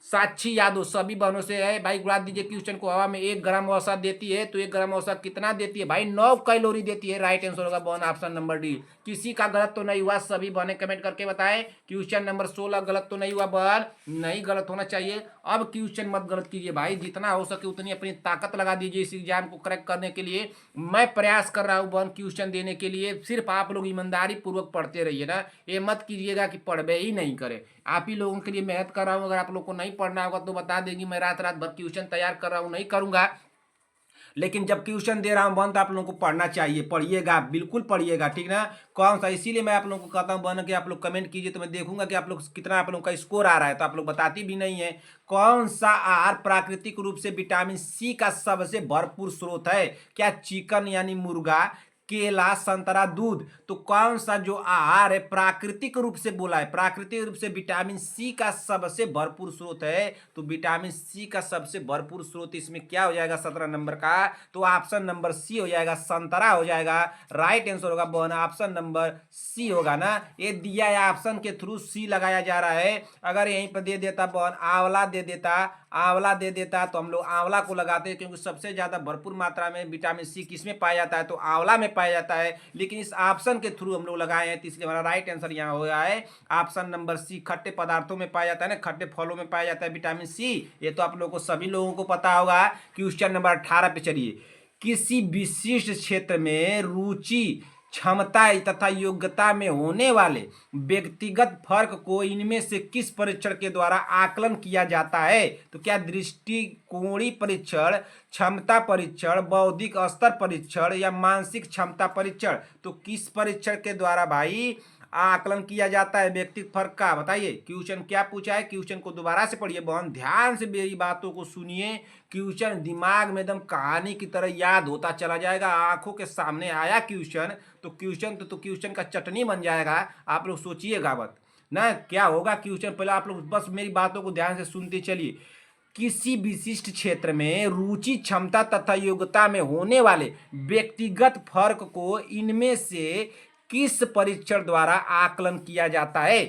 साक्षी यादव, सभी बहनों से है भाई। उड़ा दीजिए क्वेश्चन को हवा में। 1 ग्राम वसा देती है तो 1 ग्राम वसा कितना देती है भाई? 9 कैलोरी देती है। राइट आंसर होगा बहन ऑप्शन नंबर डी। किसी का गलत तो नहीं हुआ? सभी बहने कमेंट करके बताएं। क्वेश्चन नंबर 16 गलत तो नहीं हुआ बहन? नहीं गलत होना चाहिए। अब क्वेश्चन मत गलत कीजिए भाई, जितना हो सके उतनी अपनी ताकत लगा दीजिए इस एग्जाम को करेक्ट करने के लिए। मैं प्रयास कर रहा हूँ बहन क्वेश्चन देने के लिए। सिर्फ आप लोग ईमानदारी पूर्वक पढ़ते रहिए ना, ये मत कीजिएगा कि पढ़वे ही नहीं करें। आप ही लोगों के लिए मेहनत कर रहा हूँ। अगर आप लोग को नहीं पढ़ना होगा तो बता देंगी, मैं रात रात भर क्वेश्चन तैयार कर रहा हूँ, नहीं करूंगा। लेकिन जब ट्यूशन दे रहा हूं बन तो आप लोगों को पढ़ना चाहिए। पढ़िएगा, बिल्कुल पढ़िएगा, ठीक ना? कौन सा? इसीलिए मैं आप लोगों को कहता हूं बन के आप लोग कमेंट कीजिए तो मैं देखूंगा कि आप लोग कितना आप लोगों का स्कोर आ रहा है। तो आप लोग बताती भी नहीं है। कौन सा आहार प्राकृतिक रूप से विटामिन सी का सबसे भरपूर स्रोत है? क्या चिकन यानी मुर्गा, केला, संतरा, दूध? तो कौन सा जो आहार है प्राकृतिक रूप से बोला है, प्राकृतिक रूप से विटामिन सी का सबसे भरपूर स्रोत है? तो विटामिन सी का सबसे भरपूर स्रोत इसमें क्या हो जाएगा 17 नंबर का? तो ऑप्शन नंबर सी हो जाएगा, संतरा हो जाएगा। राइट आंसर होगा बहन ऑप्शन नंबर सी होगा ना। ये दिया है ऑप्शन के थ्रू सी लगाया जा रहा है। अगर यहीं पर दे देता बहन आंवला दे देता, आंवला दे देता तो हम लोग आंवला को लगाते हैं, क्योंकि सबसे ज्यादा भरपूर मात्रा में विटामिन सी किसमें पाया जाता है? तो आंवला में पाया जाता है। लेकिन इस ऑप्शन के थ्रू हम लोग लगाए हैं तो इसलिए हमारा राइट आंसर यहाँ हो गया है ऑप्शन नंबर सी। खट्टे पदार्थों में पाया जाता है ना, खट्टे फलों में पाया जाता है विटामिन सी। ये तो आप लोगों को सभी लोगों को पता होगा। क्वेश्चन नंबर 18 पे चलिए। किसी विशिष्ट क्षेत्र में रुचि, क्षमता तथा योग्यता में होने वाले व्यक्तिगत फर्क को इनमें से किस परीक्षण के द्वारा आकलन किया जाता है? तो क्या दृष्टिकोणीय परीक्षण, क्षमता परीक्षण, बौद्धिक स्तर परीक्षण या मानसिक क्षमता परीक्षण? तो किस परीक्षण के द्वारा भाई आकलन किया जाता है व्यक्तिगत फर्क का? बताइए। क्वेश्चन क्या पूछा है? क्वेश्चन को दोबारा से पढ़िए बहन, ध्यान से मेरी बातों को सुनिए। क्वेश्चन दिमाग में एकदम कहानी की तरह याद होता चला जाएगा। आंखों के सामने आया क्वेश्चन तो क्वेश्चन तो क्वेश्चन का चटनी बन जाएगा। आप लोग सोचिएगा मत ना क्या होगा क्वेश्चन। पहले आप लोग बस मेरी बातों को ध्यान से सुनते चलिए। किसी विशिष्ट क्षेत्र में रुचि, क्षमता तथा योग्यता में होने वाले व्यक्तिगत फर्क को इनमें से किस परीक्षण द्वारा आकलन किया जाता है?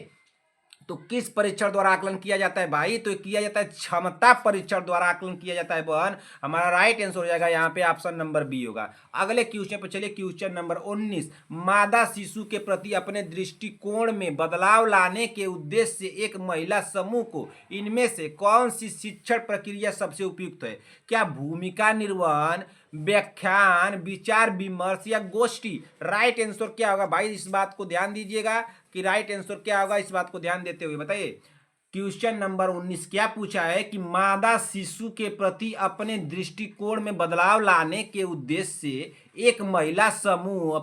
तो किस परीक्षण द्वारा आकलन किया जाता है भाई? तो किया जाता है क्षमता परीक्षण द्वारा आकलन किया जाता है बहन। हमारा राइट आंसर हो जाएगा यहाँ पे ऑप्शन नंबर बी होगा। अगले क्वेश्चन पे चलिए, क्वेश्चन नंबर 19। मादा शिशु के प्रति अपने दृष्टिकोण में बदलाव लाने के उद्देश्य से एक महिला समूह को इनमें से कौन सी शिक्षण प्रक्रिया सबसे उपयुक्त है? क्या भूमिका निर्वहन, व्याख्यान, विचार विमर्श या गोष्ठी? राइट आंसर क्या होगा भाई? इस बात को ध्यान दीजिएगा कि राइट आंसर क्या होगा, इस बात को ध्यान देते हुए बताइए। क्वेश्चन नंबर 19 क्या पूछा है कि मादा शिशु के प्रति अपने दृष्टिकोण में बदलाव लाने के उद्देश्य से एक महिला समूह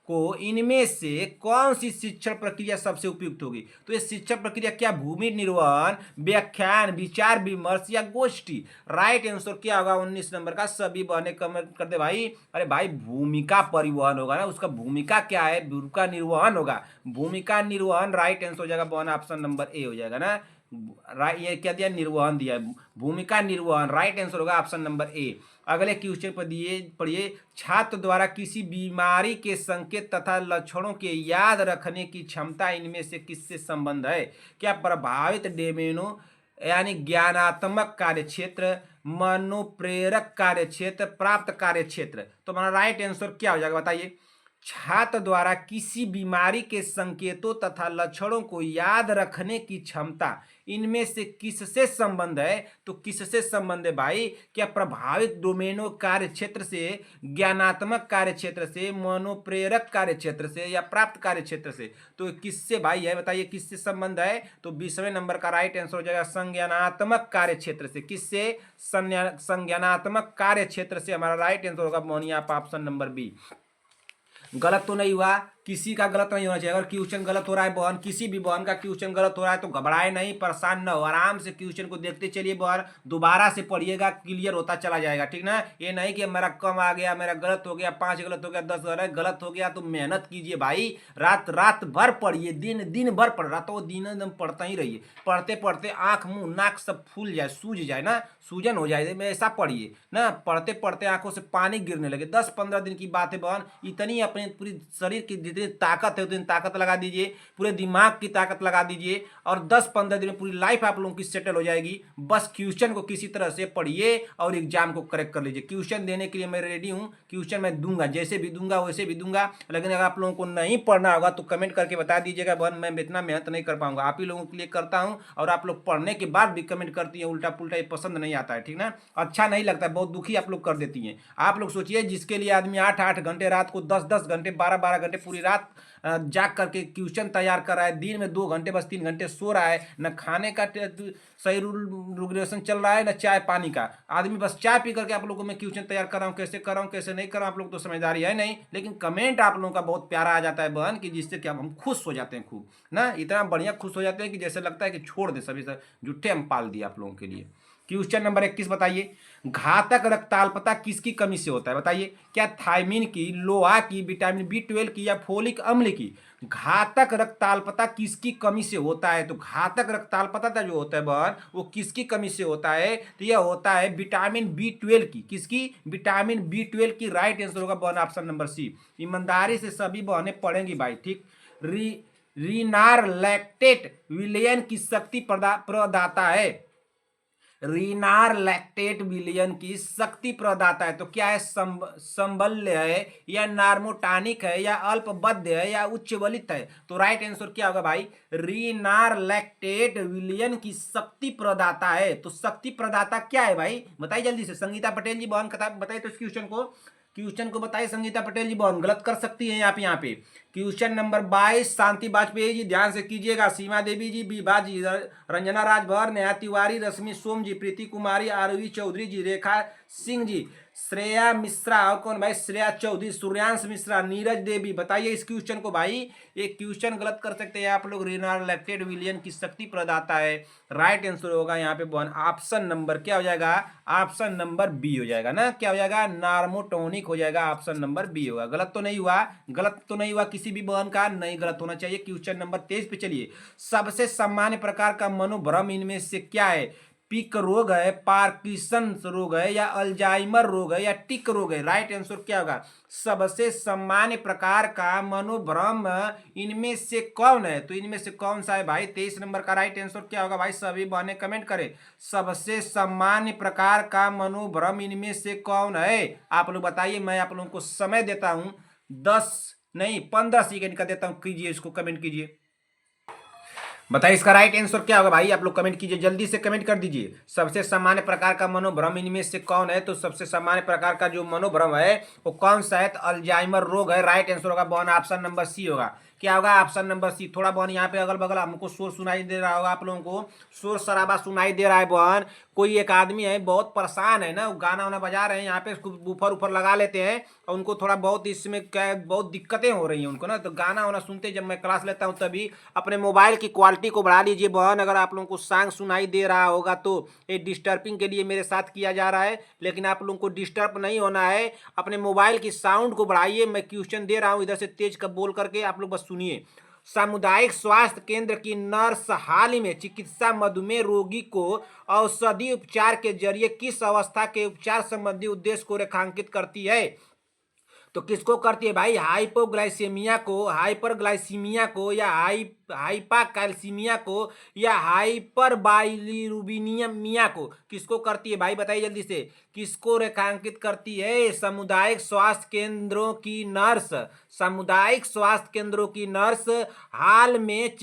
को इनमें से कौन सी शिक्षण प्रक्रिया सबसे उपयुक्त होगी? तो ये शिक्षण प्रक्रिया क्या भूमि निर्वहन, व्याख्यान, विचार विमर्श या गोष्ठी? राइट आंसर क्या होगा 19 नंबर का? सभी बहने कमेंट कर दे भाई। अरे भाई भूमिका परिवहन होगा ना, उसका भूमिका क्या है? भूमिका निर्वहन होगा। भूमिका निर्वहन राइट आंसर हो जाएगा बहन, ऑप्शन नंबर ए हो जाएगा ना। ये क्या दिया? निर्वहन दिया है, भूमिका निर्वहन। राइट आंसर होगा ऑप्शन नंबर ए। अगले क्वेश्चन पर दिए पढ़िए, छात्र द्वारा किसी बीमारी के संकेत तथा लक्षणों के याद रखने की क्षमता इनमें से किससे संबंध है? क्या प्रभावित डोमेनों यानी ज्ञानात्मक कार्य क्षेत्र, मनोप्रेरक कार्य क्षेत्र, प्राप्त कार्य क्षेत्र? तो हमारा राइट आंसर क्या हो जाएगा बताइए? छात्र द्वारा किसी बीमारी के संकेतों तथा लक्षणों को याद रखने की क्षमता इनमें से किससे संबंध है? तो किससे संबंध है भाई? क्या प्रभावित डोमेनों कार्य क्षेत्र से, ज्ञानात्मक कार्य क्षेत्र से, मनोप्रेरक कार्य क्षेत्र से या प्राप्त कार्य क्षेत्र से? तो किससे भाई है बताइए, किससे संबंध है? तो 20वें नंबर का राइट आंसर हो जाएगा संज्ञानात्मक कार्य क्षेत्र से। किससे? संज्ञानात्मक कार्य क्षेत्र से हमारा राइट आंसर होगा मोहनिया ऑप्शन नंबर बी। गलत तो नहीं हुआ, किसी का गलत नहीं होना चाहिए। अगर क्वेश्चन गलत हो रहा है बहन, किसी भी बहन का क्वेश्चन गलत हो रहा है तो घबराए नहीं, परेशान न हो, आराम से क्वेश्चन को देखते चलिए बहन, दोबारा से पढ़िएगा, क्लियर होता चला जाएगा, ठीक ना। ये नहीं कि मेरा कम आ गया, मेरा गलत हो गया, 5 गलत हो गया, 10 गलत हो गया। तो मेहनत कीजिए भाई, रात भर पढ़िए, दिन भर पढ़ रहा तो दिन एकदम पढ़ता ही रहिए। पढ़ते पढ़ते आँख मुँह नाक सब फूल जाए, सूज जाए ना, सूजन हो जाए, ऐसा पढ़िए ना। पढ़ते पढ़ते आंखों से पानी गिरने लगे, 10-15 दिन की बात है बहन। इतनी अपने पूरी शरीर की जितनी ताकत है उतनी ताकत लगा दीजिए, पूरे दिमाग की ताकत लगा दीजिए, और 10-15 दिन में पूरी लाइफ आप लोगों की सेटल हो जाएगी। बस क्वेश्चन को किसी तरह से पढ़िए और एग्जाम को करेक्ट कर लीजिए। क्वेश्चन देने के लिए मैं रेडी हूँ, क्वेश्चन मैं दूंगा, जैसे भी दूंगा वैसे भी दूंगा। लेकिन अगर आप लोगों को नहीं पढ़ना होगा तो कमेंट करके बता दीजिएगा बहन, मैं इतना मेहनत नहीं कर पाऊंगा, आप ही लोगों के लिए करता हूँ। और आप लोग पढ़ने के बाद भी कमेंट करती हैं उल्टा पुल्टा, ये पसंद नहीं आता है, ठीक ना, अच्छा नहीं लगता है, बहुत दुखी आप लोग कर देती हैं। आप लोग सोचिए, जिसके लिए आदमी 8-8 घंटे, रात को 10-10 घंटे, 12-12 घंटे पूरी रात जाग करके क्वेश्चन तैयार कर रहा है, दिन में 2 घंटे बस 3 घंटे सो रहा है, न खाने का सही रूल रेगुलेशन चल रहा है, न चाय पानी का। आदमी बस चाय पी करके आप लोगों को मैं क्वेश्चन तैयार कर रहा हूँ, कैसे कर रहा हूँ कैसे नहीं कर रहा हूँ, आप लोग तो समझदारी है नहीं। लेकिन कमेंट आप लोगों का बहुत प्यारा आ जाता है बहन, कि जिससे कि हम खुश हो जाते हैं खूब ना, इतना बढ़िया खुश हो जाते हैं कि जैसे लगता है कि छोड़ दे सभी सब झूठे हम पाल दिए आप लोगों के लिए। क्वेश्चन नंबर 21 बताइए, घातक रक्ताल्पता किसकी कमी से होता है बताइए? क्या थायमिन की, लोहा की, विटामिन B12 की या फोलिक अम्ल की? घातक रक्ताल्पता किसकी कमी से होता है? तो घातक रक्ताल्पता जो होता है बहन, वो किसकी कमी से होता है? तो यह होता है विटामिन B12 की। किसकी? विटामिन B12 की। राइट आंसर होगा बहन ऑप्शन नंबर सी। ईमानदारी से सभी बहनें पढ़ेंगी भाई, ठीक। रीनार लैक्टेट विलयन की शक्ति प्रदाता है। रीनार लैक्टेट विलयन की शक्ति प्रदाता है। तो क्या है? संबल्य है या नार्मोटानिक है या अल्पबद्ध है या उच्चवलित है? तो राइट आंसर क्या होगा भाई? रीनार लैक्टेट विलयन की शक्ति प्रदाता है। तो शक्ति प्रदाता क्या है भाई बताइए जल्दी से। संगीता पटेल जी बहन बताइए तो इस क्वेश्चन को बताइए। संगीता पटेल जी बहन गलत कर सकती हैं यहाँ पे। क्वेश्चन नंबर 22, शांति वाजपेयी जी ध्यान से कीजिएगा, सीमा देवी जी, विभा जी, रंजना राजभर, नेहा तिवारी, रश्मि सोम जी, प्रीति कुमारी, आरवी चौधरी जी, रेखा सिंह जी, श्रेया मिश्रा, और कौन भाई? श्रेया चौधरी, सूर्यांश मिश्रा, नीरज देवी। बताइए इस क्वेश्चन को भाई, ये क्वेश्चन गलत कर सकते हैं आप लोग। रीनार लैक्टेट विलयन की शक्ति प्रदाता है। राइट आंसर होगा यहाँ पे वन ऑप्शन नंबर क्या हो जाएगा? ऑप्शन नंबर बी हो जाएगा ना। क्या हो जाएगा? नार्मोटोनिक हो जाएगा, ऑप्शन नंबर बी होगा। गलत तो नहीं हुआ, किसी भी बहन का नहीं गलत होना चाहिए। क्वेश्चन नंबर 23 पे चलिए, सबसे सामान्य प्रकार का मनोभ्रम इनमें से क्या है? पिक रोग है, पार्किंसन रोग है, या अल्जाइमर रोग है, या टिक रोग है? राइट आंसर क्या होगा? सबसे सामान्य प्रकार का मनोभ्रम इनमें से कौन है? तो इनमें से कौन सा है भाई? 23 नंबर का राइट आंसर क्या होगा भाई? सभी बहने कमेंट करें। सबसे सामान्य प्रकार का मनोभ्रम इनमें से कौन है? आप लोग बताइए। मैं आप लोगों को समय देता हूं, 10 नहीं 15 सेकेंड का देता हूं, कीजिए इसको, कमेंट कीजिए, बताइए इसका राइट आंसर क्या होगा भाई? आप लोग कमेंट कीजिए, जल्दी से कमेंट कर दीजिए। सबसे सामान्य प्रकार का मनोभ्रम इनमें से कौन है? तो सबसे सामान्य प्रकार का जो मनोभ्रम है वो कौन सा है? तो अल्जाइमर रोग है। राइट आंसर होगा बॉन ऑप्शन नंबर सी होगा। क्या होगा? Option number C. थोड़ा बहन यहाँ पे अगल बगल हमको शोर सुनाई दे रहा होगा, आप लोगों को शोर शराबा सुनाई दे रहा है बहन। कोई एक आदमी है बहुत परेशान है ना, वो गाना वाना बजा रहे हैं, यहाँ पे बूफर उफर लगा लेते हैं और उनको थोड़ा बहुत इसमें क्या बहुत दिक्कतें हो रही हैं उनको ना। तो गाना वाना सुनते जब मैं क्लास लेता हूँ तभी अपने मोबाइल की क्वालिटी को बढ़ा लीजिए बहन। अगर आप लोगों को सॉन्ग सुनाई दे रहा होगा तो ये डिस्टर्बिंग के लिए मेरे साथ किया जा रहा है, लेकिन आप लोगों को डिस्टर्ब नहीं होना है। अपने मोबाइल की साउंड को बढ़ाइए। मैं क्वेश्चन दे रहा हूँ इधर से तेज कर बोल करके, आप लोग बस सुनिए। सामुदायिक स्वास्थ्य केंद्र की नर्स हाल ही में चिकित्सा मधुमेह रोगी को औषधि उपचार के जरिए किस अवस्था के उपचार संबंधी उद्देश्य को रेखांकित करती है? तो किसको करती है भाई? हाइपोग्लाइसेमिया को, हाइपरग्लाइसीमिया को, या हाइपाकैल्सीमिया को, या हाइपरबाइलिरुबिनियमिया को? किसको करती है भाई? बताइए जल्दी से, किसको रेखांकित करती है? सामुदायिक स्वास्थ्य केंद्रों की नर्स, सामुदायिक स्वास्थ्य केंद्रों की नर्स हाल में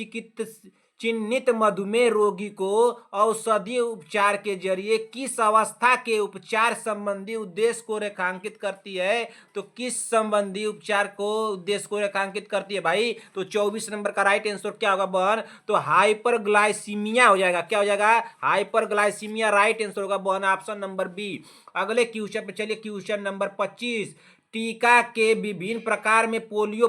चिन्हित मधुमेह रोगी को औषधीय उपचार के जरिए किस अवस्था के उपचार संबंधी उद्देश्य को रेखांकित करती है? तो किस संबंधी उपचार को उद्देश्य को रेखांकित करती है भाई? तो 24 नंबर का राइट आंसर क्या होगा बहन? तो हाइपरग्लाइसीमिया हो जाएगा। क्या हो जाएगा? हाइपरग्लाइसीमिया राइट आंसर होगा बहन, ऑप्शन नंबर बी। अगले क्वेश्चन पे चलिए, क्वेश्चन नंबर 25। टीका के विभिन्न प्रकार में पोलियो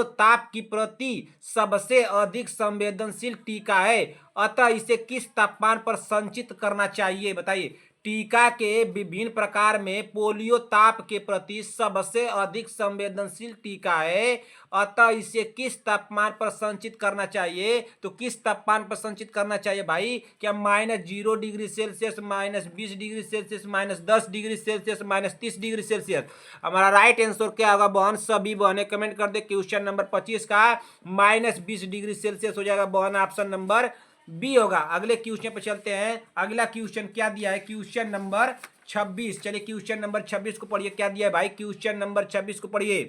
ताप की प्रति सबसे अधिक संवेदनशील टीका है, अतः इसे किस तापमान पर संचित करना चाहिए? बताइए। टीका के विभिन्न प्रकार में पोलियो ताप के प्रति सबसे अधिक संवेदनशील टीका है, अतः इसे किस तापमान पर संचित करना चाहिए? तो किस तापमान पर संचित करना चाहिए भाई? क्या -0 degree Celsius, -20 degree Celsius, -10 degree Celsius, -30 degree Celsius? हमारा राइट आंसर क्या होगा बहन? सभी बहने कमेंट कर दे। क्वेश्चन नंबर 25 का -20 डिग्री सेल्सियस हो जाएगा बहन, ऑप्शन नंबर बी होगा। अगले क्वेश्चन पे चलते हैं। अगला क्वेश्चन क्या दिया है? Question number 26। चलिए क्वेश्चन नंबर 26 को पढ़िए। क्या दिया है भाई? क्वेश्चन नंबर 26 को पढ़िए।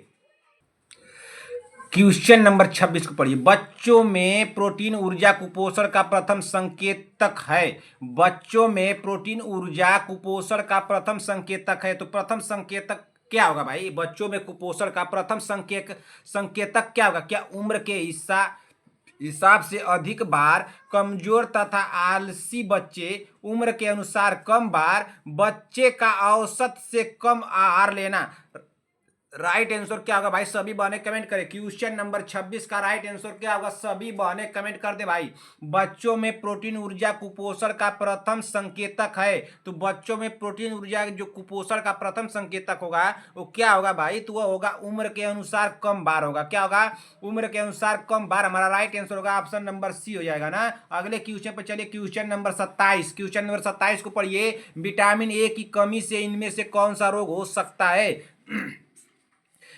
क्वेश्चन नंबर 26 को पढ़िए। बच्चों में प्रोटीन ऊर्जा कुपोषण का प्रथम संकेतक है। बच्चों में प्रोटीन ऊर्जा कुपोषण का प्रथम संकेतक है। तो प्रथम संकेतक क्या होगा भाई? बच्चों में कुपोषण का प्रथम संकेतक क्या होगा? क्या उम्र के हिसाब से अधिक बार, कमजोर तथा आलसी बच्चे, उम्र के अनुसार कम बार, बच्चे का औसत से कम आहार लेना? राइट आंसर क्या होगा भाई? सभी बहने कमेंट करें। क्वेश्चन नंबर 26 का राइट आंसर क्या होगा? सभी बहने कमेंट कर दे भाई। बच्चों में प्रोटीन ऊर्जा कुपोषण का प्रथम संकेतक है। तो बच्चों में प्रोटीन ऊर्जा जो कुपोषण का प्रथम संकेतक होगा वो क्या होगा भाई? तो वह होगा उम्र के अनुसार कम बार होगा। क्या होगा? उम्र के अनुसार कम बार। हमारा राइट आंसर होगा ऑप्शन नंबर सी हो जाएगा ना। अगले क्वेश्चन पर चलिए, क्वेश्चन नंबर 27। क्वेश्चन नंबर 27 को पढ़िए। विटामिन ए की कमी से इनमें से कौन सा रोग हो सकता है?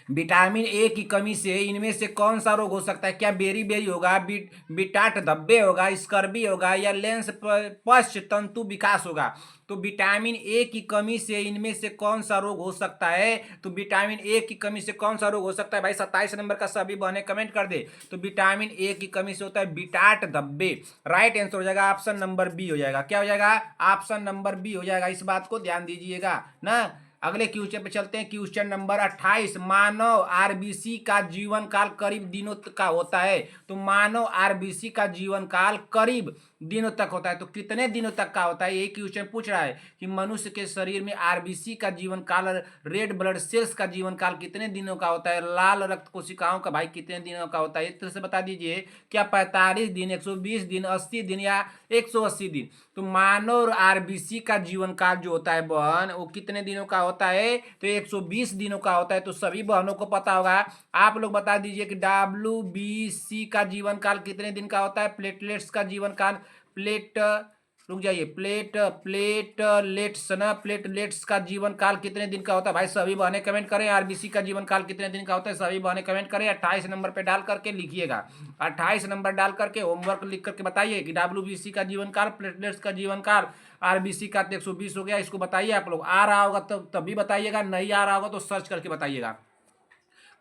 विटामिन ए की कमी से इनमें से कौन सा रोग हो सकता है? क्या बेरी होगा, बिटाट धब्बे होगा, स्कर्बी होगा, या लेंस पश्च तंतु विकास होगा? तो विटामिन ए की कमी से इनमें से कौन सा रोग हो सकता है? तो विटामिन ए की कमी से कौन सा रोग हो सकता है भाई? 27 नंबर का सभी बहने कमेंट कर दे। तो विटामिन ए की कमी से होता है बिटाट धब्बे। राइट आंसर हो जाएगा ऑप्शन नंबर बी हो जाएगा। क्या हो जाएगा? ऑप्शन नंबर बी हो जाएगा। इस बात को ध्यान दीजिएगा ना। अगले क्वेश्चन पे चलते हैं। Question number 28। मानव आरबीसी का जीवन काल करीब दिनों का होता है। तो मानव आरबीसी का जीवन काल करीब दिनों तक होता है। तो कितने दिनों तक का होता है? ये क्वेश्चन पूछ रहा है कि मनुष्य के शरीर में आरबीसी का जीवन काल, रेड ब्लड सेल्स का जीवन काल कितने दिनों का होता है? लाल रक्त कोशिकाओं का भाई कितने दिनों का होता है? एक तरह से बता दीजिए। क्या 45 दिन, 120 दिन, 80 दिन, या 180 दिन? तो मानव आरबीसी का जीवन काल जो होता है बहन वो कितने दिनों का होता है? तो 120 दिनों का होता है। तो सभी बहनों को पता होगा। आप लोग बता दीजिए कि WBC का जीवन काल कितने दिन का होता है? प्लेटलेट्स का जीवन काल, रुक जाइए, प्लेटलेट्स ना, प्लेटलेट्स का जीवन काल कितने दिन का होता है भाई? सभी बहने कमेंट करें। आरबीसी का जीवन काल कितने दिन का होता है? सभी बहने कमेंट करें। 28 नंबर पे डाल करके लिखिएगा, 28 नंबर डाल करके होमवर्क लिख करके बताइए कि डब्ल्यूबीसी का जीवन काल, प्लेटलेट्स का जीवन काल, आरबीसी का 120 हो गया। इसको बताइए आप लोग। आ रहा होगा तो तभी बताइएगा, नहीं आ रहा होगा तो सर्च करके बताइएगा,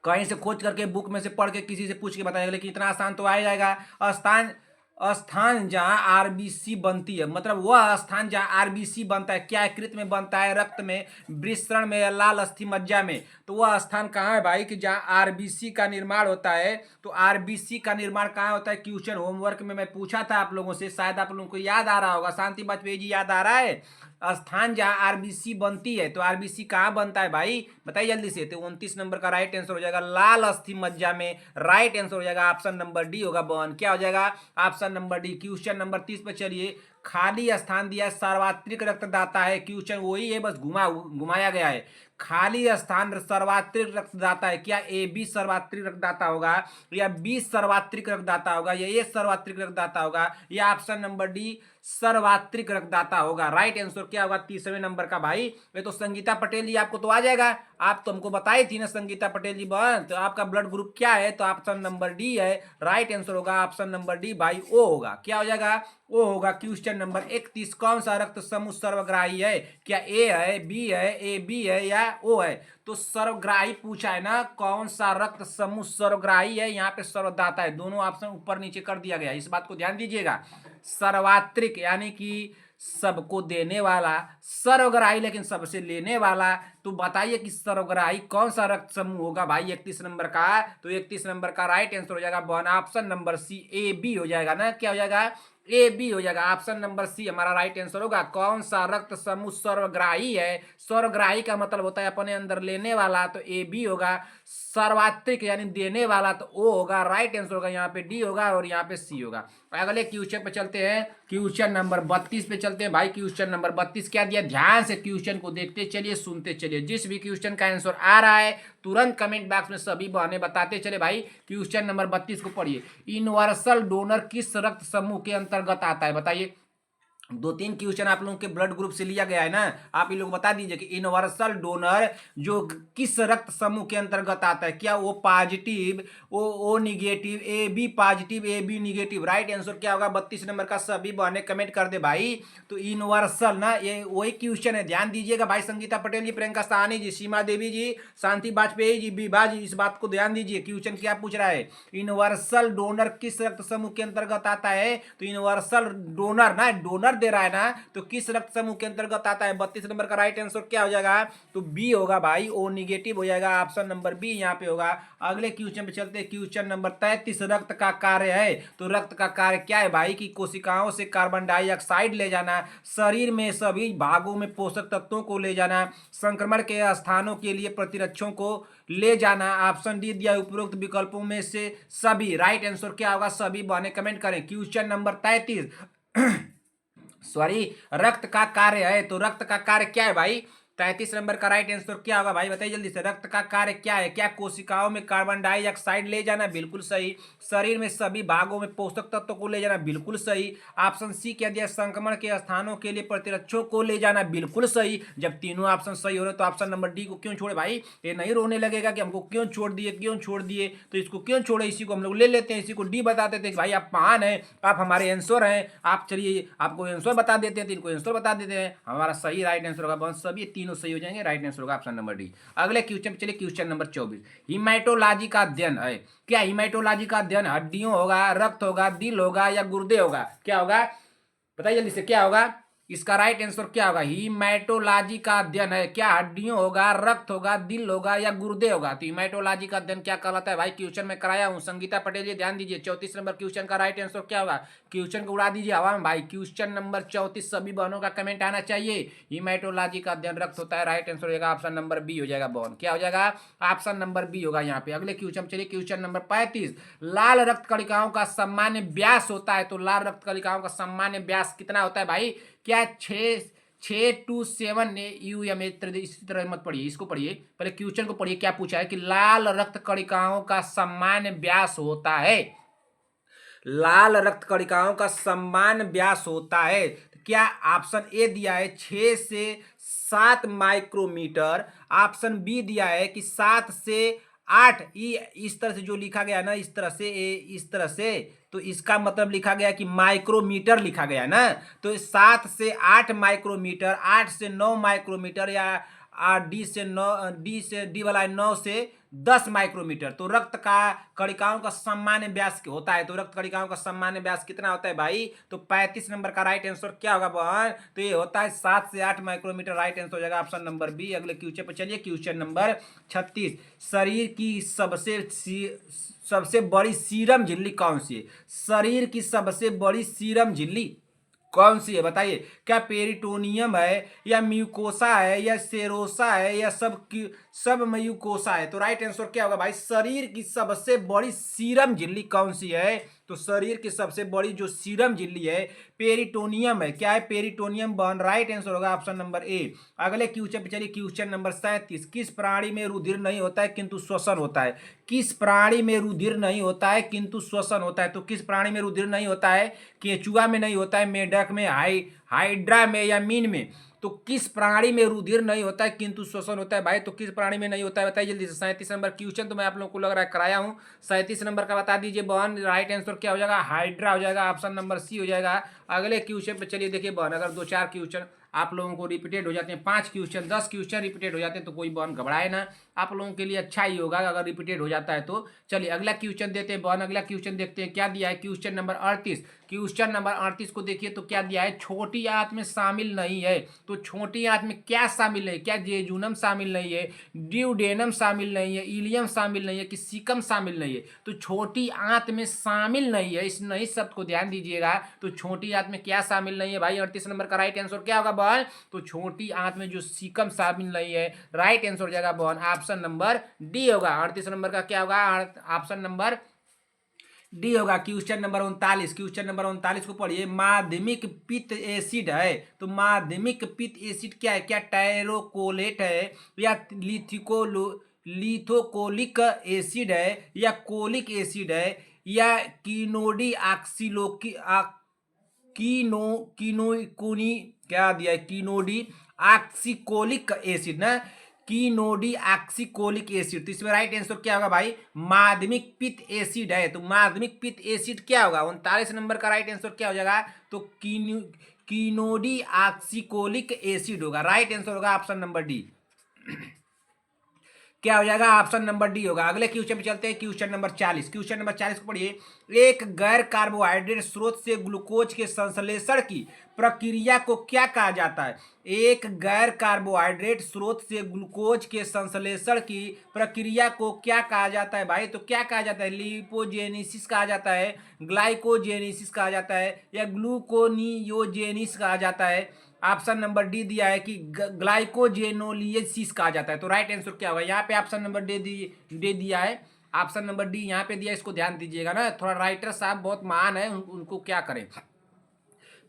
कहीं से खोज करके बुक में से पढ़ के किसी से पूछ के बताइएगा। लेकिन इतना आसान तो आ जाएगा। स्थान, स्थान जहाँ आरबीसी बनती है, मतलब वह स्थान जहाँ आरबीसी बनता है, क्या कृत में बनता है? रक्त में, वृषण में या लाल अस्थि मज्जा में। तो वह स्थान कहाँ है भाई कि जहाँ आरबीसी का निर्माण होता है? तो आरबीसी का निर्माण कहाँ होता है? क्वेश्चन होमवर्क में मैं पूछा था आप लोगों से, शायद आप लोगों को याद आ रहा होगा। शांति वाजपेयी जी, याद आ रहा है? स्थान जहाँ आरबीसी बनती है, तो आरबीसी कहाँ बनता है भाई? बताइए जल्दी से। तो 29 नंबर का राइट आंसर हो जाएगा लाल अस्थि मज्जा में। राइट आंसर हो जाएगा ऑप्शन नंबर डी होगा बहन। क्या हो जाएगा? Option number D. Question number 30 पे चलिए। खाली स्थान दिया सर्वात्रिक रक्तदाता है। क्वेश्चन वही है, बस घुमाया गया है। खाली स्थान सर्वात्रिक रक्तदाता है। क्या ए बी सर्वात्रिक रक्तदाता होगा, या बी सर्वात्रिक रक्तदाता होगा, या ए सर्वात्रिक रक्तदाता होगा, या ऑप्शन नंबर डी सर्वात्रिक रक्तदाता होगा? राइट आंसर क्या होगा 30वें नंबर का भाई? ये तो संगीता पटेल जी, आपको तो आ जाएगा। आप तो हमको बताई थी ना संगीता पटेल जी बहन। तो आपका ब्लड ग्रुप क्या है? तो ऑप्शन नंबर डी है। राइट आंसर होगा ऑप्शन नंबर डी भाई, ओ होगा। क्या हो जाएगा? ओ होगा। क्वेश्चन नंबर 31, कौन सा रक्त समूह सर्वग्राही है? क्या ए है, बी है, ए बी है, या ओ है? तो सर्वग्राही पूछा है ना, कौन सा रक्त समूह सर्वग्राही है? यहाँ पे सर्वदाता है। दोनों ऑप्शन ऊपर नीचे कर दिया गया, इस बात को ध्यान दीजिएगा। सर्वात्रिक यानी कि सबको देने वाला, सर्वग्राही लेकिन सबसे लेने वाला। तो बताइए कि सर्वग्राही कौन सा रक्त समूह होगा भाई 31 नंबर का? तो 31 नंबर का राइट आंसर हो जाएगा one option number C, A B हो जाएगा ना। क्या हो जाएगा? ए बी हो जाएगा। ऑप्शन नंबर सी हमारा राइट आंसर होगा। कौन सा रक्त समूह सर्वग्राही है? सर्वग्राही का मतलब होता है अपने अंदर लेने वाला, तो ए बी होगा। सर्वात्रिक यानी देने वाला, तो ओ होगा। राइट आंसर होगा यहाँ पे डी होगा, और यहाँ पे सी होगा। अगले क्वेश्चन पे चलते हैं। क्वेश्चन नंबर 32 पे चलते हैं भाई। क्वेश्चन नंबर 32 क्या दिया? ध्यान से क्वेश्चन को देखते चलिए, सुनते चलिए। जिस भी क्वेश्चन का आंसर आ रहा है तुरंत कमेंट बॉक्स में सभी बहने बताते चले भाई। क्वेश्चन नंबर 32 को पढ़िए। यूनिवर्सल डोनर किस रक्त समूह के अंतर्गत आता है? बताइए। 2-3 क्वेश्चन आप लोगों के ब्लड ग्रुप से लिया गया है ना। आप ये लोग बता दीजिए कि यूनिवर्सल डोनर जो किस रक्त समूह के अंतर्गत आता है? क्या वो positive, O negative, A B positive, A B negative? Right answer क्या होगा 32 नंबर का? सभी बहने कमेंट कर दे भाई। तो यूनिवर्सल ना, ये वही क्वेश्चन है, ध्यान दीजिएगा भाई। संगीता पटेल जी, प्रियंका साहनी जी, सीमा देवी जी, शांति वाजपेयी जी, विभा जी, इस बात को ध्यान दीजिए। क्वेश्चन क्या पूछ रहा है? यूनिवर्सल डोनर किस रक्त समूह के अंतर्गत आता है? तो यूनिवर्सल डोनर ना, डोनर दे रहा है ना, तो किस रक्त समूह के अंतर्गत आता है? 32 नंबर का राइट आंसर क्या हो जाएगा? तो बी होगा भाई, ओ निगेटिव हो जाएगा। ऑप्शन नंबर बी यहाँ पे होगा। अगले क्वेश्चन पे चलते हैं। क्वेश्चन नंबर 33, रक्त का कार्य है। तो रक्त का कार्य क्या है भाई? कि कोशिकाओं से कार्बन डाइऑक्साइड ले जाना, शरीर में सभी भागों में पोषक तत्वों को ले जाना, संक्रमण के स्थानों के लिए प्रतिरक्षों को ले जाना। ऑप्शन डी दिया उपरोक्त विकल्पों में से सभी। राइट आंसर क्या होगा? सभी बहने कमेंट करें। क्वेश्चन नंबर 33 सॉरी, रक्त का कार्य है। तो रक्त का कार्य क्या है भाई? 33 नंबर का राइट आंसर क्या होगा भाई? बताइए जल्दी से। रक्त का कार्य क्या है? क्या कोशिकाओं में कार्बन डाइऑक्साइड ले जाना? बिल्कुल सही। शरीर में सभी भागों में पोषक तत्वों को ले जाना? बिल्कुल सही। ऑप्शन सी क्या दिया? संक्रमण के स्थानों के लिए प्रतिरक्षों को ले जाना? बिल्कुल सही। जब तीनों ऑप्शन सही हो रहे तो ऑप्शन नंबर डी को क्यों छोड़े भाई? ये नहीं रोने लगेगा कि हमको क्यों छोड़ दिए, क्यों छोड़ दिए। तो इसको क्यों छोड़े? इसी को हम लोग ले लेते हैं, इसी को डी बता देते हैं। भाई आप महान हैं, आप हमारे आंसर हैं। आप चलिए आपको आंसर बता देते हैं, तो इनको आंसर बता देते हैं। हमारा सही राइट आंसर होगा सभी तीनों सही हो जाएंगे। राइट आंसर होगा ऑप्शन नंबर डी। अगले क्वेश्चन पे चलिए। क्वेश्चन नंबर 24, हिमेटोलॉजी का अध्ययन है। क्या हिमेटोलॉजी का अध्ययन हड्डियों होगा, रक्त होगा, दिल होगा, या गुर्दे होगा? क्या होगा? बताइए जल्दी से, क्या होगा? इसका राइट आंसर क्या होगा? हीमेटोलॉजी का अध्ययन है। क्या हड्डियों होगा, रक्त होगा, दिल होगा, या गुर्दे होगा? तो हीमेटोलॉजी का अध्ययन क्या कहलाता है भाई? क्वेश्चन में कराया हूं। संगीता पटेल जी ध्यान दीजिए। 34 नंबर क्वेश्चन का राइट आंसर क्या होगा? क्वेश्चन को उड़ा दीजिए हवा में भाई। क्वेश्चन नंबर 34 सभी बहनों का कमेंट आना चाहिए। हीमेटोलॉजी का अध्ययन रक्त होता है। राइट आंसर हो जाएगा ऑप्शन नंबर बी हो जाएगा बहन। क्या हो जाएगा? ऑप्शन नंबर बी होगा यहाँ पे। अगले क्वेश्चन चलिए। क्वेश्चन नंबर 35, लाल रक्त कणिकाओं का सामान्य व्यास होता है। तो लाल रक्त कणिकाओं का सामान्य व्यास कितना होता है भाई? क्या 6 to 7 UM? इसी तरह मत पढ़िए, इसको पढ़िए पहले। क्वेश्चन को पढ़िए क्या पूछा है कि लाल रक्त कणिकाओं का सामान्य व्यास होता है। लाल रक्त कणिकाओं का समान व्यास होता है। क्या ऑप्शन ए दिया है 6 से 7 माइक्रोमीटर, ऑप्शन बी दिया है कि 7 से 8, इस तरह से जो लिखा गया ना, इस तरह से इस तरह से, तो इसका मतलब लिखा गया कि माइक्रोमीटर लिखा गया ना, तो 7 से 8 माइक्रोमीटर, 8 से 9 माइक्रोमीटर, या डी वाला है 9 से 10 माइक्रोमीटर। तो रक्त का कणिकाओं का सामान्य व्यास होता है, तो रक्त कणिकाओं का सामान्य व्यास कितना होता है भाई? तो 35 नंबर का राइट आंसर क्या होगा बहन? तो ये होता है 7 से 8 माइक्रोमीटर। राइट आंसर हो जाएगा ऑप्शन नंबर बी। अगले क्वेश्चन पर चलिए, क्वेश्चन नंबर 36। शरीर की सबसे बड़ी सीरम झिल्ली कौन सी है? शरीर की सबसे बड़ी सीरम झिल्ली कौन सी है बताइए? क्या पेरिटोनियम है, या म्यूकोसा है, या सेरोसा है, या सब म्यूकोसा है? तो राइट आंसर क्या होगा भाई? शरीर की सबसे बड़ी सीरम झिल्ली कौन सी है? तो शरीर की सबसे बड़ी जो सीरम झिल्ली है पेरिटोनियम है। क्या है? पेरिटोनियम बन। राइट आंसर होगा ऑप्शन नंबर ए। अगले क्वेश्चन पे चलिए, क्वेश्चन नंबर 37। किस प्राणी में रुधिर नहीं होता है किंतु श्वसन होता है? किस प्राणी में रुधिर नहीं होता है किंतु श्वसन होता है? तो किस प्राणी में रुधिर नहीं होता है? केचुआ में नहीं होता है, मेढक में, हाइड्रा में, या मीन में? तो किस प्राणी में रुधिर नहीं होता है किंतु श्वसन होता है भाई? तो किस प्राणी में नहीं होता है बताइए जल्दी से। 37 नंबर क्वेश्चन तो मैं आप लोगों को लग रहा है कराया हूं। 37 नंबर का बता दीजिए बहन। राइट आंसर क्या हो जाएगा? हाइड्रा हो जाएगा, ऑप्शन नंबर सी हो जाएगा। अगले क्वेश्चन पे चलिए देखिए बहन, अगर 2-4 क्वेश्चन आप लोगों को रिपीटेड हो जाते हैं, 5 क्वेश्चन 10 क्वेश्चन रिपीटेड हो जाते हैं, तो कोई बहन घबराए ना, आप लोगों के लिए अच्छा ही होगा अगर रिपीटेड हो जाता है तो। चलिए अगला क्वेश्चन देते हैं बहन। अगला क्वेश्चन देखते हैं क्या दिया है। Question number 38। क्वेश्चन नंबर 38 को देखिए तो क्या दिया है? छोटी आंत में शामिल नहीं है। तो छोटी आंत में क्या शामिल है? क्या जेजुनम शामिल नहीं है, ड्यूडेनम शामिल नहीं है, इलियम शामिल नहीं है, कि सीकम शामिल नहीं है? तो छोटी आंत में शामिल नहीं है, इस नहीं शब्द को ध्यान दीजिएगा। तो छोटी आंत में क्या शामिल नहीं है भाई? 38 नंबर का राइट आंसर क्या होगा बहन? तो छोटी आंत में जो सीकम शामिल नहीं है, राइट आंसर हो जाएगा बहन ऑप्शन नंबर डी होगा। 38 नंबर का क्या होगा? ऑप्शन नंबर डी होगा। Question number 39। क्वेश्चन नंबर 39 को पढ़िए। माध्यमिक पित्त एसिड है, तो माध्यमिक पित्त एसिड क्या है? क्या टायरोकोलेट है, या लिथोकोलिक एसिड है, या कोलिक एसिड है, या कीनोडी ऑक्सीलोकी कीनोकुनी क्या दिया है? कीनोडी ऑक्सीकोलिक एसिड ना, कीनोडी ऑक्सीकोलिक एसिड। तो इसमें राइट आंसर क्या होगा भाई? माध्यमिक पित्त एसिड है, तो माध्यमिक पित्त एसिड क्या होगा? 39 नंबर का राइट आंसर क्या हो जाएगा? तो कीनोडी ऑक्सीकोलिक एसिड होगा। राइट आंसर होगा ऑप्शन नंबर डी। क्या हो जाएगा? ऑप्शन नंबर डी होगा। अगले क्वेश्चन पे चलते हैं, क्वेश्चन नंबर 40। क्वेश्चन नंबर 40 को पढ़िए। एक गैर कार्बोहाइड्रेट स्रोत से ग्लूकोज के संश्लेषण की प्रक्रिया को क्या कहा जाता है? एक गैर कार्बोहाइड्रेट स्रोत से ग्लूकोज के संश्लेषण की प्रक्रिया को क्या कहा जाता है भाई? तो क्या कहा जाता है? लिपोजेनेसिस कहा जाता है, ग्लाइकोजेनेसिस कहा जाता है, या ग्लूकोनियोजेनिस कहा जाता है? ऑप्शन नंबर डी दिया है कि ग्लाइकोजेनोलिसिस कहा जाता है। तो राइट आंसर क्या होगा? यहाँ पे ऑप्शन नंबर दे दिया है, ऑप्शन नंबर डी यहाँ पे दिया, इसको ध्यान दीजिएगा ना, थोड़ा राइटर साहब बहुत महान है, उनको क्या करें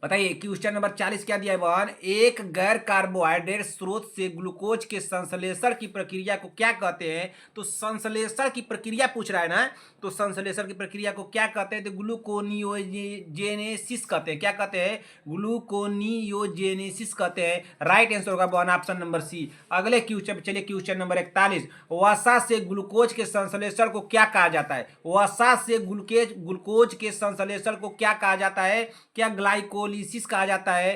बताइए। क्वेश्चन नंबर 40 क्या दिया है बहन? एक गैर कार्बोहाइड्रेट स्रोत से ग्लूकोज के संश्लेषण की प्रक्रिया को क्या कहते हैं? तो संश्लेषण की प्रक्रिया पूछ रहा है ना, तो संश्लेषण की प्रक्रिया को क्या कहते हैं? तो ग्लूकोनियोजेनेसिस कहते हैं। क्या कहते हैं? ग्लूकोनियोजेनेसिस कहते हैं। राइट आंसर होगा बहन ऑप्शन नंबर सी। अगले क्वेश्चन चलिए, क्वेश्चन नंबर 41। वसा से ग्लूकोज के संश्लेषण को क्या कहा जाता है? वसा से ग्लूकोज के संश्लेषण को क्या कहा जाता है? क्या ग्लाइकोलिसिस कहा जाता है,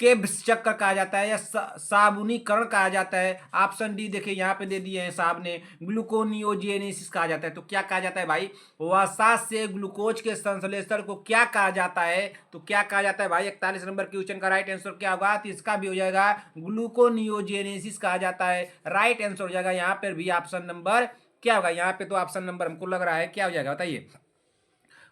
केब्स चक्र कहा जाता है, या साबुनीकरण कहा जाता है? ऑप्शन डी देखिए यहाँ पे दे दिए हैं साहब ने, ग्लूकोनियोजेनेसिस कहा जाता है। तो क्या कहा जाता है भाई? वसा से ग्लूकोज के संश्लेषण को क्या कहा जाता है? तो क्या कहा जाता है भाई? 41 नंबर क्वेश्चन का राइट आंसर क्या होगा? तो इसका भी हो जाएगा ग्लूकोनियोजेनेसिस कहा जाता है। राइट आंसर हो जाएगा यहाँ पर भी ऑप्शन नंबर क्या होगा? यहाँ पे तो ऑप्शन नंबर हमको लग रहा है क्या हो जाएगा बताइए?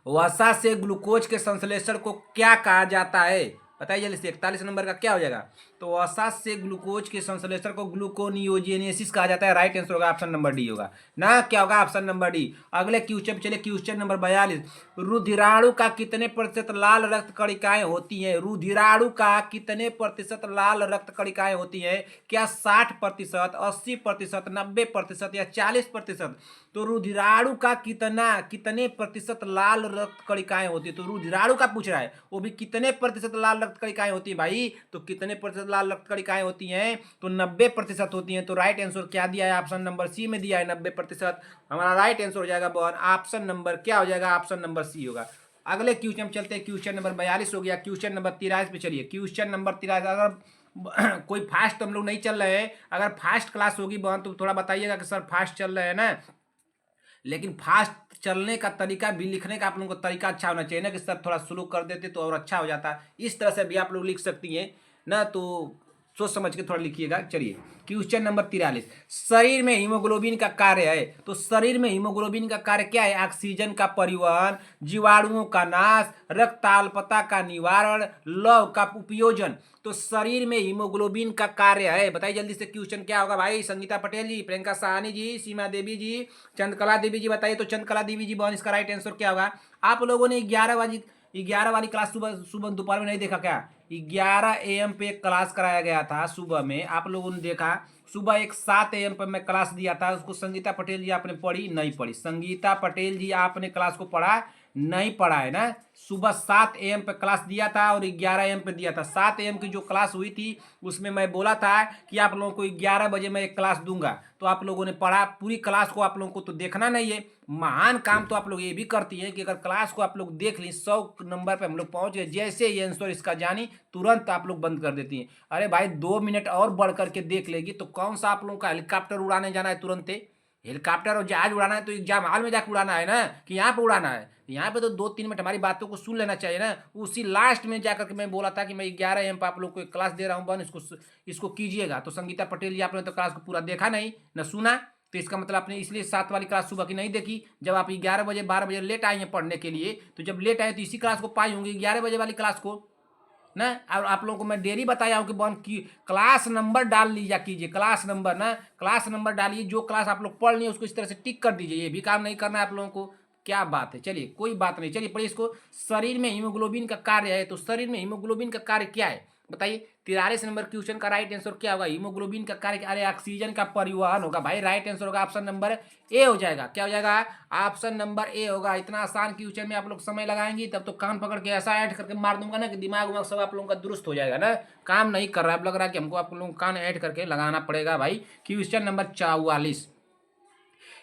वसा से ग्लूकोज के संश्लेषण को क्या कहा जाता है? बताइए जल्दी से। 41 नंबर का क्या हो जाएगा? तो वसा से ग्लूकोज के संश्लेषण को ग्लूकोनियोजेनेसिस कहा जाता है। राइट आंसर होगा ऑप्शन नंबर डी होगा ना। क्या होगा ऑप्शन नंबर डी। अगले क्वेश्चन चलिए, क्वेश्चन नंबर 42। रुधिराणु का कितने प्रतिशत लाल रक्त कणिकाएं होती हैं? रुधिराणु का कितने प्रतिशत लाल रक्त कणिकाएं होती हैं? क्या 60%, 80%, 90% या 40%? तो रुधिराणु का कितने प्रतिशत लाल रक्त कणिकाएं होती है? तो रुधिराणु का पूछ रहा है, वो भी कितने प्रतिशत लाल रक्त कणिकाएं होती है भाई? तो कितने प्रतिशत लाल रक्त कणिकाएं होती हैं? तो 90% होती हैं। तो राइट आंसर क्या दिया है? ऑप्शन नंबर सी में दिया है 90%। हमारा राइट आंसर हो जाएगा ऑप्शन नंबर क्या हो जाएगा? ऑप्शन नंबर सी होगा। अगले क्वेश्चन में चलते हैं। क्वेश्चन नंबर 42 हो गया। क्वेश्चन नंबर 43 पे चलिए। क्वेश्चन नंबर 43, अगर कोई फास्ट हम लोग नहीं चल रहे हैं, अगर फास्ट क्लास होगी बहन तो थोड़ा बताइएगा कि सर फास्ट चल रहे हैं ना, लेकिन फास्ट चलने का तरीका भी, लिखने का आप लोगों को तरीका अच्छा होना चाहिए ना, कि सर थोड़ा स्लो कर देते तो और अच्छा हो जाता। इस तरह से भी आप लोग लिख सकती हैं ना, तो सोच समझ के थोड़ा लिखिएगा। चलिए क्वेश्चन नंबर 43। शरीर में हीमोग्लोबिन का कार्य है, तो शरीर में हीमोग्लोबिन का कार्य क्या है? ऑक्सीजन का परिवहन, जीवाणुओं का नाश, रक्ताल्पता का निवारण, लव का उपयोजन। तो शरीर में हीमोग्लोबिन का कार्य है, बताइए जल्दी से क्वेश्चन क्या होगा भाई? संगीता पटेल जी, प्रियंका साहनी जी, सीमा देवी जी, चंद्रकला देवी जी, बताइए। तो चंद्रकला देवी जी बहन, इसका राइट आंसर क्या होगा? आप लोगों ने 11 वाली क्लास सुबह सुबह दोपहर में नहीं देखा क्या? 11 AM पे एक क्लास कराया गया था सुबह में, आप लोगों ने देखा? सुबह एक 7 AM पर मैं क्लास दिया था, उसको संगीता पटेल जी आपने पढ़ी नहीं पढ़ी? संगीता पटेल जी आपने क्लास को पढ़ा नहीं पढ़ा है ना? सुबह 7 AM पे क्लास दिया था और 11 AM पे दिया था। 7 AM की जो क्लास हुई थी उसमें मैं बोला था कि आप लोगों को 11 बजे मैं एक क्लास दूंगा, तो आप लोगों ने पढ़ा। पूरी क्लास को आप लोगों को तो देखना नहीं है। महान काम तो आप लोग ये भी करती हैं कि अगर क्लास को आप लोग देख ली, 100 नंबर पे हम लोग पहुंच गए, जैसे ये आंसर इसका जानी तुरंत आप लोग बंद कर देती हैं। अरे भाई 2 मिनट और बढ़ करके देख लेगी तो कौन सा आप लोगों का हेलीकॉप्टर उड़ाने जाना है तुरंत? हेलीकॉप्टर और जहाज उड़ाना है तो एग्जाम हॉल में जाकर उड़ाना है ना, कि यहाँ पे उड़ाना है? यहाँ पे तो 2-3 मिनट हमारी बातों को सुन लेना चाहिए ना। उसी लास्ट में जाकर के मैं बोला था कि मैं 11 AM पे आप लोग को एक क्लास दे रहा हूँ बन, इसको कीजिएगा। तो संगीता पटेल जी आपने तो क्लास को पूरा देखा नहीं न सुना, तो इसका मतलब आपने इसलिए 7 वाली क्लास सुबह की नहीं देखी। जब आप 11 बजे 12 बजे लेट आई हैं पढ़ने के लिए, तो जब लेट आए तो इसी क्लास को पाई होंगी, 11 बजे वाली क्लास को ना। और आप लोगों को मैं डेली बताया हूँ कि बन की क्लास नंबर डाल लीजिए, कीजिए क्लास नंबर ना, क्लास नंबर डालिए। जो क्लास आप लोग पढ़ लिए उसको इस तरह से टिक कर दीजिए। ये भी काम नहीं करना है आप लोगों को। क्या बात है, चलिए कोई बात नहीं, चलिए पढ़िए इसको। शरीर में हीमोग्लोबिन का कार्य है, तो शरीर में हीमोग्लोबिन का कार्य क्या है बताइए? 43 नंबर क्वेश्चन का राइट आंसर क्या होगा? हीमोग्लोबिन का कार्य, अरे ऑक्सीजन का परिवहन होगा भाई। राइट आंसर होगा ऑप्शन नंबर ए हो जाएगा। क्या हो जाएगा? ऑप्शन नंबर ए होगा। इतना आसान क्वेश्चन में आप लोग समय लगाएंगे तब तो कान पकड़ के ऐसा ऐड करके मार दूंगा ना कि दिमाग उमाग सब आप लोगों का दुरुस्त हो जाएगा ना। काम नहीं कर रहा है, अब लग रहा है कि हमको आप लोगों को कान ऐड करके लगाना पड़ेगा भाई। Question number 44।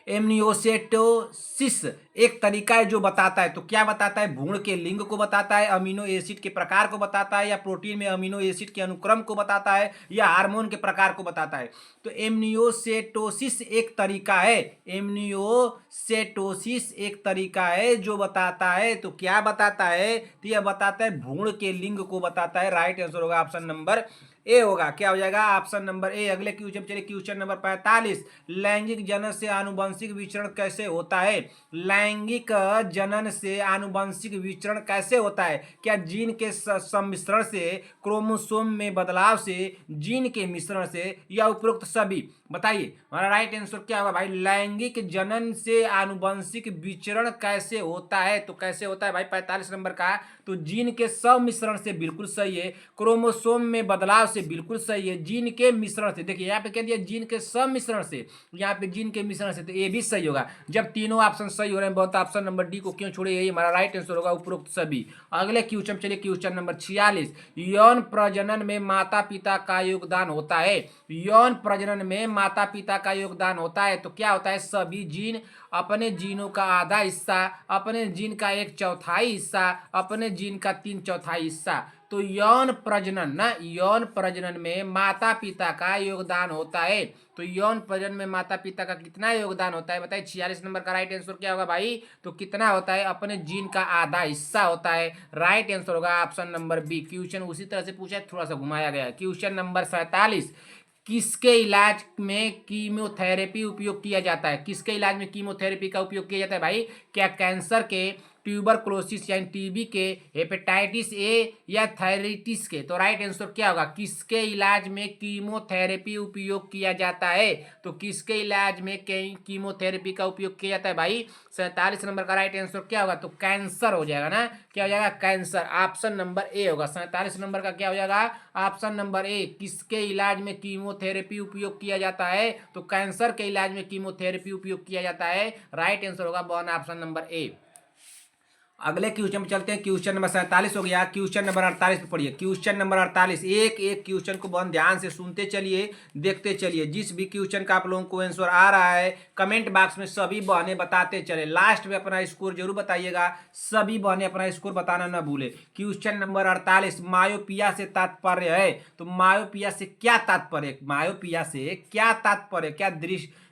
एमनियोसेटोसिस एक तरीका है जो बताता है, तो क्या बताता है? भ्रूण के लिंग को बताता है, अमीनो एसिड के प्रकार को बताता है, या प्रोटीन में अमीनो एसिड के अनुक्रम को बताता है, या हार्मोन के प्रकार को बताता है? तो एमनियोसेटोसिस एक तरीका है, एमनियोसेटोसिस एक तरीका है जो बताता है। तो क्या बताता है? तो यह बताता है भ्रूण के लिंग को बताता है। राइट आंसर होगा ऑप्शन नंबर ए होगा। क्या हो जाएगा? Option number A. अगले क्वेश्चन चलिए, क्वेश्चन नंबर 45। लैंगिक जनन से आनुवंशिक विचरण कैसे होता है? लैंगिक जनन से आनुवंशिक विचरण कैसे होता है? क्या जीन के सम्मिश्रण से, क्रोमोसोम में बदलाव से, जीन के मिश्रण से, या उपरोक्त सभी? बताइए हमारा राइट आंसर क्या होगा भाई? लैंगिक जनन से आनुवंशिक विचरण कैसे होता है? तो कैसे होता है भाई 45 नंबर का? तो जीन के सम्मिश्रण से, बिल्कुल सही है। क्रोमोसोम में बदलाव से, बिल्कुल सही है। जीन के मिश्रण से, देखिए यहाँ पे कह दिया जीन के सम्मिश्रण से, यहाँ पे जीन के मिश्रण से, तो ये भी सही होगा। जब तीनों ऑप्शन सही हो रहे हैं बहुत, ऑप्शन नंबर डी को क्यों छोड़े? यही हमारा राइट आंसर होगा, उपरोक्त सभी। अगले क्वेश्चन चलिए, क्वेश्चन नंबर 46। यौन प्रजनन में माता पिता का योगदान होता है। यौन प्रजनन में माता पिता का योगदान होता है, तो क्या होता है? सभी जीन, अपने जीनों का आधा हिस्सा, अपने जीन का 1/4 हिस्सा, अपने जीन का 3/4 हिस्सा। तो यौन प्रजनन ना, यौन प्रजनन में माता पिता का योगदान होता है। तो यौन प्रजनन में माता पिता का कितना योगदान होता है बताइए? 46 नंबर का राइट आंसर क्या होगा भाई? तो कितना होता है? अपने जीन का आधा हिस्सा होता है। राइट आंसर होगा ऑप्शन नंबर बी। क्वेश्चन उसी तरह से पूछा है, थोड़ा सा घुमाया गया है। Question number 47। किसके इलाज में कीमोथेरेपी उपयोग किया जाता है? किसके इलाज में कीमोथेरेपी का उपयोग किया जाता है भाई? क्या कैंसर के, ट्यूबरकुलोसिस यानी टीबी के, हेपेटाइटिस ए या थायराइटिस के। तो राइट आंसर क्या होगा? किसके इलाज में कीमोथेरेपी उपयोग किया जाता है? तो किसके इलाज में कीमोथेरेपी का उपयोग किया जाता है भाई? 47 नंबर का राइट आंसर क्या होगा? तो कैंसर हो जाएगा ना। क्या हो जाएगा? कैंसर। ऑप्शन नंबर ए होगा। 47 नंबर का क्या हो जाएगा? Option number A. किसके इलाज में कीमोथेरेपी उपयोग किया जाता है? तो कैंसर के इलाज में कीमोथेरेपी उपयोग किया जाता है। राइट आंसर होगा वन, ऑप्शन नंबर ए। अगले क्वेश्चन में चलते हैं। क्वेश्चन नंबर 47 हो गया। क्वेश्चन नंबर 48 पे पढ़िए। क्वेश्चन नंबर 48, एक एक क्वेश्चन को बहुत ध्यान से सुनते चलिए, देखते चलिए। जिस भी क्वेश्चन का आप लोगों को आंसर आ रहा है कमेंट बॉक्स में सभी बहने बताते चले। लास्ट में अपना स्कोर जरूर बताइएगा। सभी बहने अपना स्कोर बताना न भूले। क्वेश्चन नंबर 48, मायोपिया से तात्पर्य है। तो मायोपिया से क्या तात्पर्य? मायोपिया से क्या तात्पर्य? क्या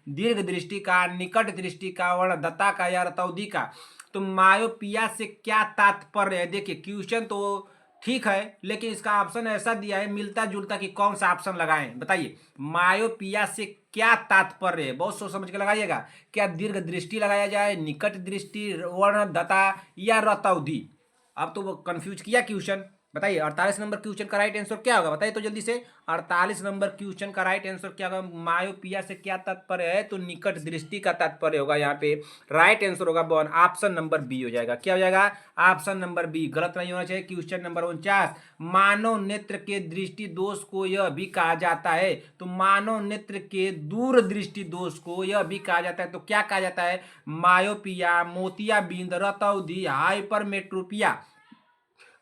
दीर्घ दृष्टि का, निकट दृष्टि का, वर्णदता का या रतौंधी का? तो मायोपिया से क्या तात्पर्य है? देखिए क्वेश्चन तो ठीक है, लेकिन इसका ऑप्शन ऐसा दिया है मिलता जुलता कि कौन सा ऑप्शन लगाएं? बताइए। मायोपिया से क्या तात्पर्य है? बहुत सोच समझ के लगाइएगा। क्या दीर्घ दृष्टि लगाया जाए, निकट दृष्टि, वर्णदता या रतौंधी? अब तो कंफ्यूज किया क्वेश्चन। बताइए 48 नंबर क्वेश्चन का राइट आंसर क्या होगा? बताइए तो जल्दी से। 48 नंबर क्वेश्चन का राइट आंसर क्या होगा? मायोपिया से क्या तात्पर्य है? तो निकट दृष्टि का तात्पर्य होगा यहाँ पे। राइट आंसर होगा वन, ऑप्शन नंबर बी हो जाएगा। क्या हो जाएगा? Option number B. गलत नहीं होना चाहिए। क्वेश्चन नंबर 49, मानव नेत्र के दृष्टि दोष को यह भी कहा जाता है। तो मानव नेत्र के दूर दृष्टि दोष को यह भी कहा जाता है। तो क्या कहा जाता है? मायोपिया, मोतियाबिंद, रतौंधी, हाइपरमेट्रोपिया।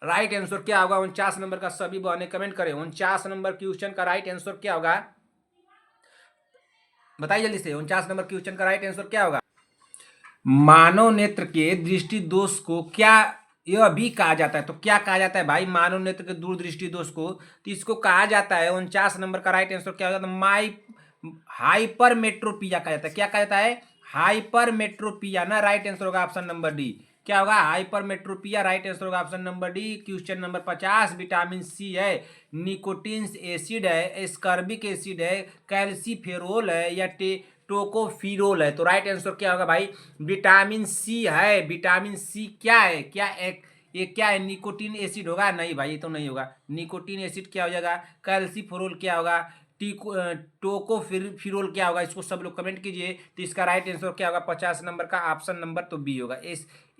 राइट आंसर क्या होगा? 49 नंबर का सभी बहने कमेंट करें। 49 नंबर क्वेश्चन का राइट आंसर क्या होगा? बताइए जल्दी से। 49 नंबर क्वेश्चन का राइट आंसर क्या होगा? मानव नेत्र के दृष्टि दोष को क्या यह भी कहा जाता है? तो क्या कहा जाता है भाई मानव नेत्र के दूरदृष्टि दोष को? तो इसको कहा जाता है, 49 नंबर का राइट आंसर क्या होगा? माई हाइपरमेट्रोपिया कहा जाता है। क्या कहा जाता है? हाइपरमेट्रोपिया ना। राइट आंसर होगा ऑप्शन नंबर डी। क्या होगा? हाइपरमेट्रोपिया। राइट आंसर होगा option number D. Question number 50, vitamin C है, निकोटीन एसिड है, एस्कॉर्बिक एसिड है, कैल्सीफेरोल है या टोकोफिरोल है? तो राइट आंसर क्या होगा भाई? विटामिन सी है। विटामिन सी क्या है? क्या एक ये क्या है? निकोटीन एसिड होगा? नहीं भाई, ये तो नहीं होगा। निकोटीन एसिड क्या हो जाएगा? कैल्सीफेरोल क्या होगा? टोकोफिरोल क्या होगा? इसको सब लोग कमेंट कीजिए। तो इसका राइट आंसर क्या होगा? 50 नंबर का ऑप्शन नंबर तो बी होगा।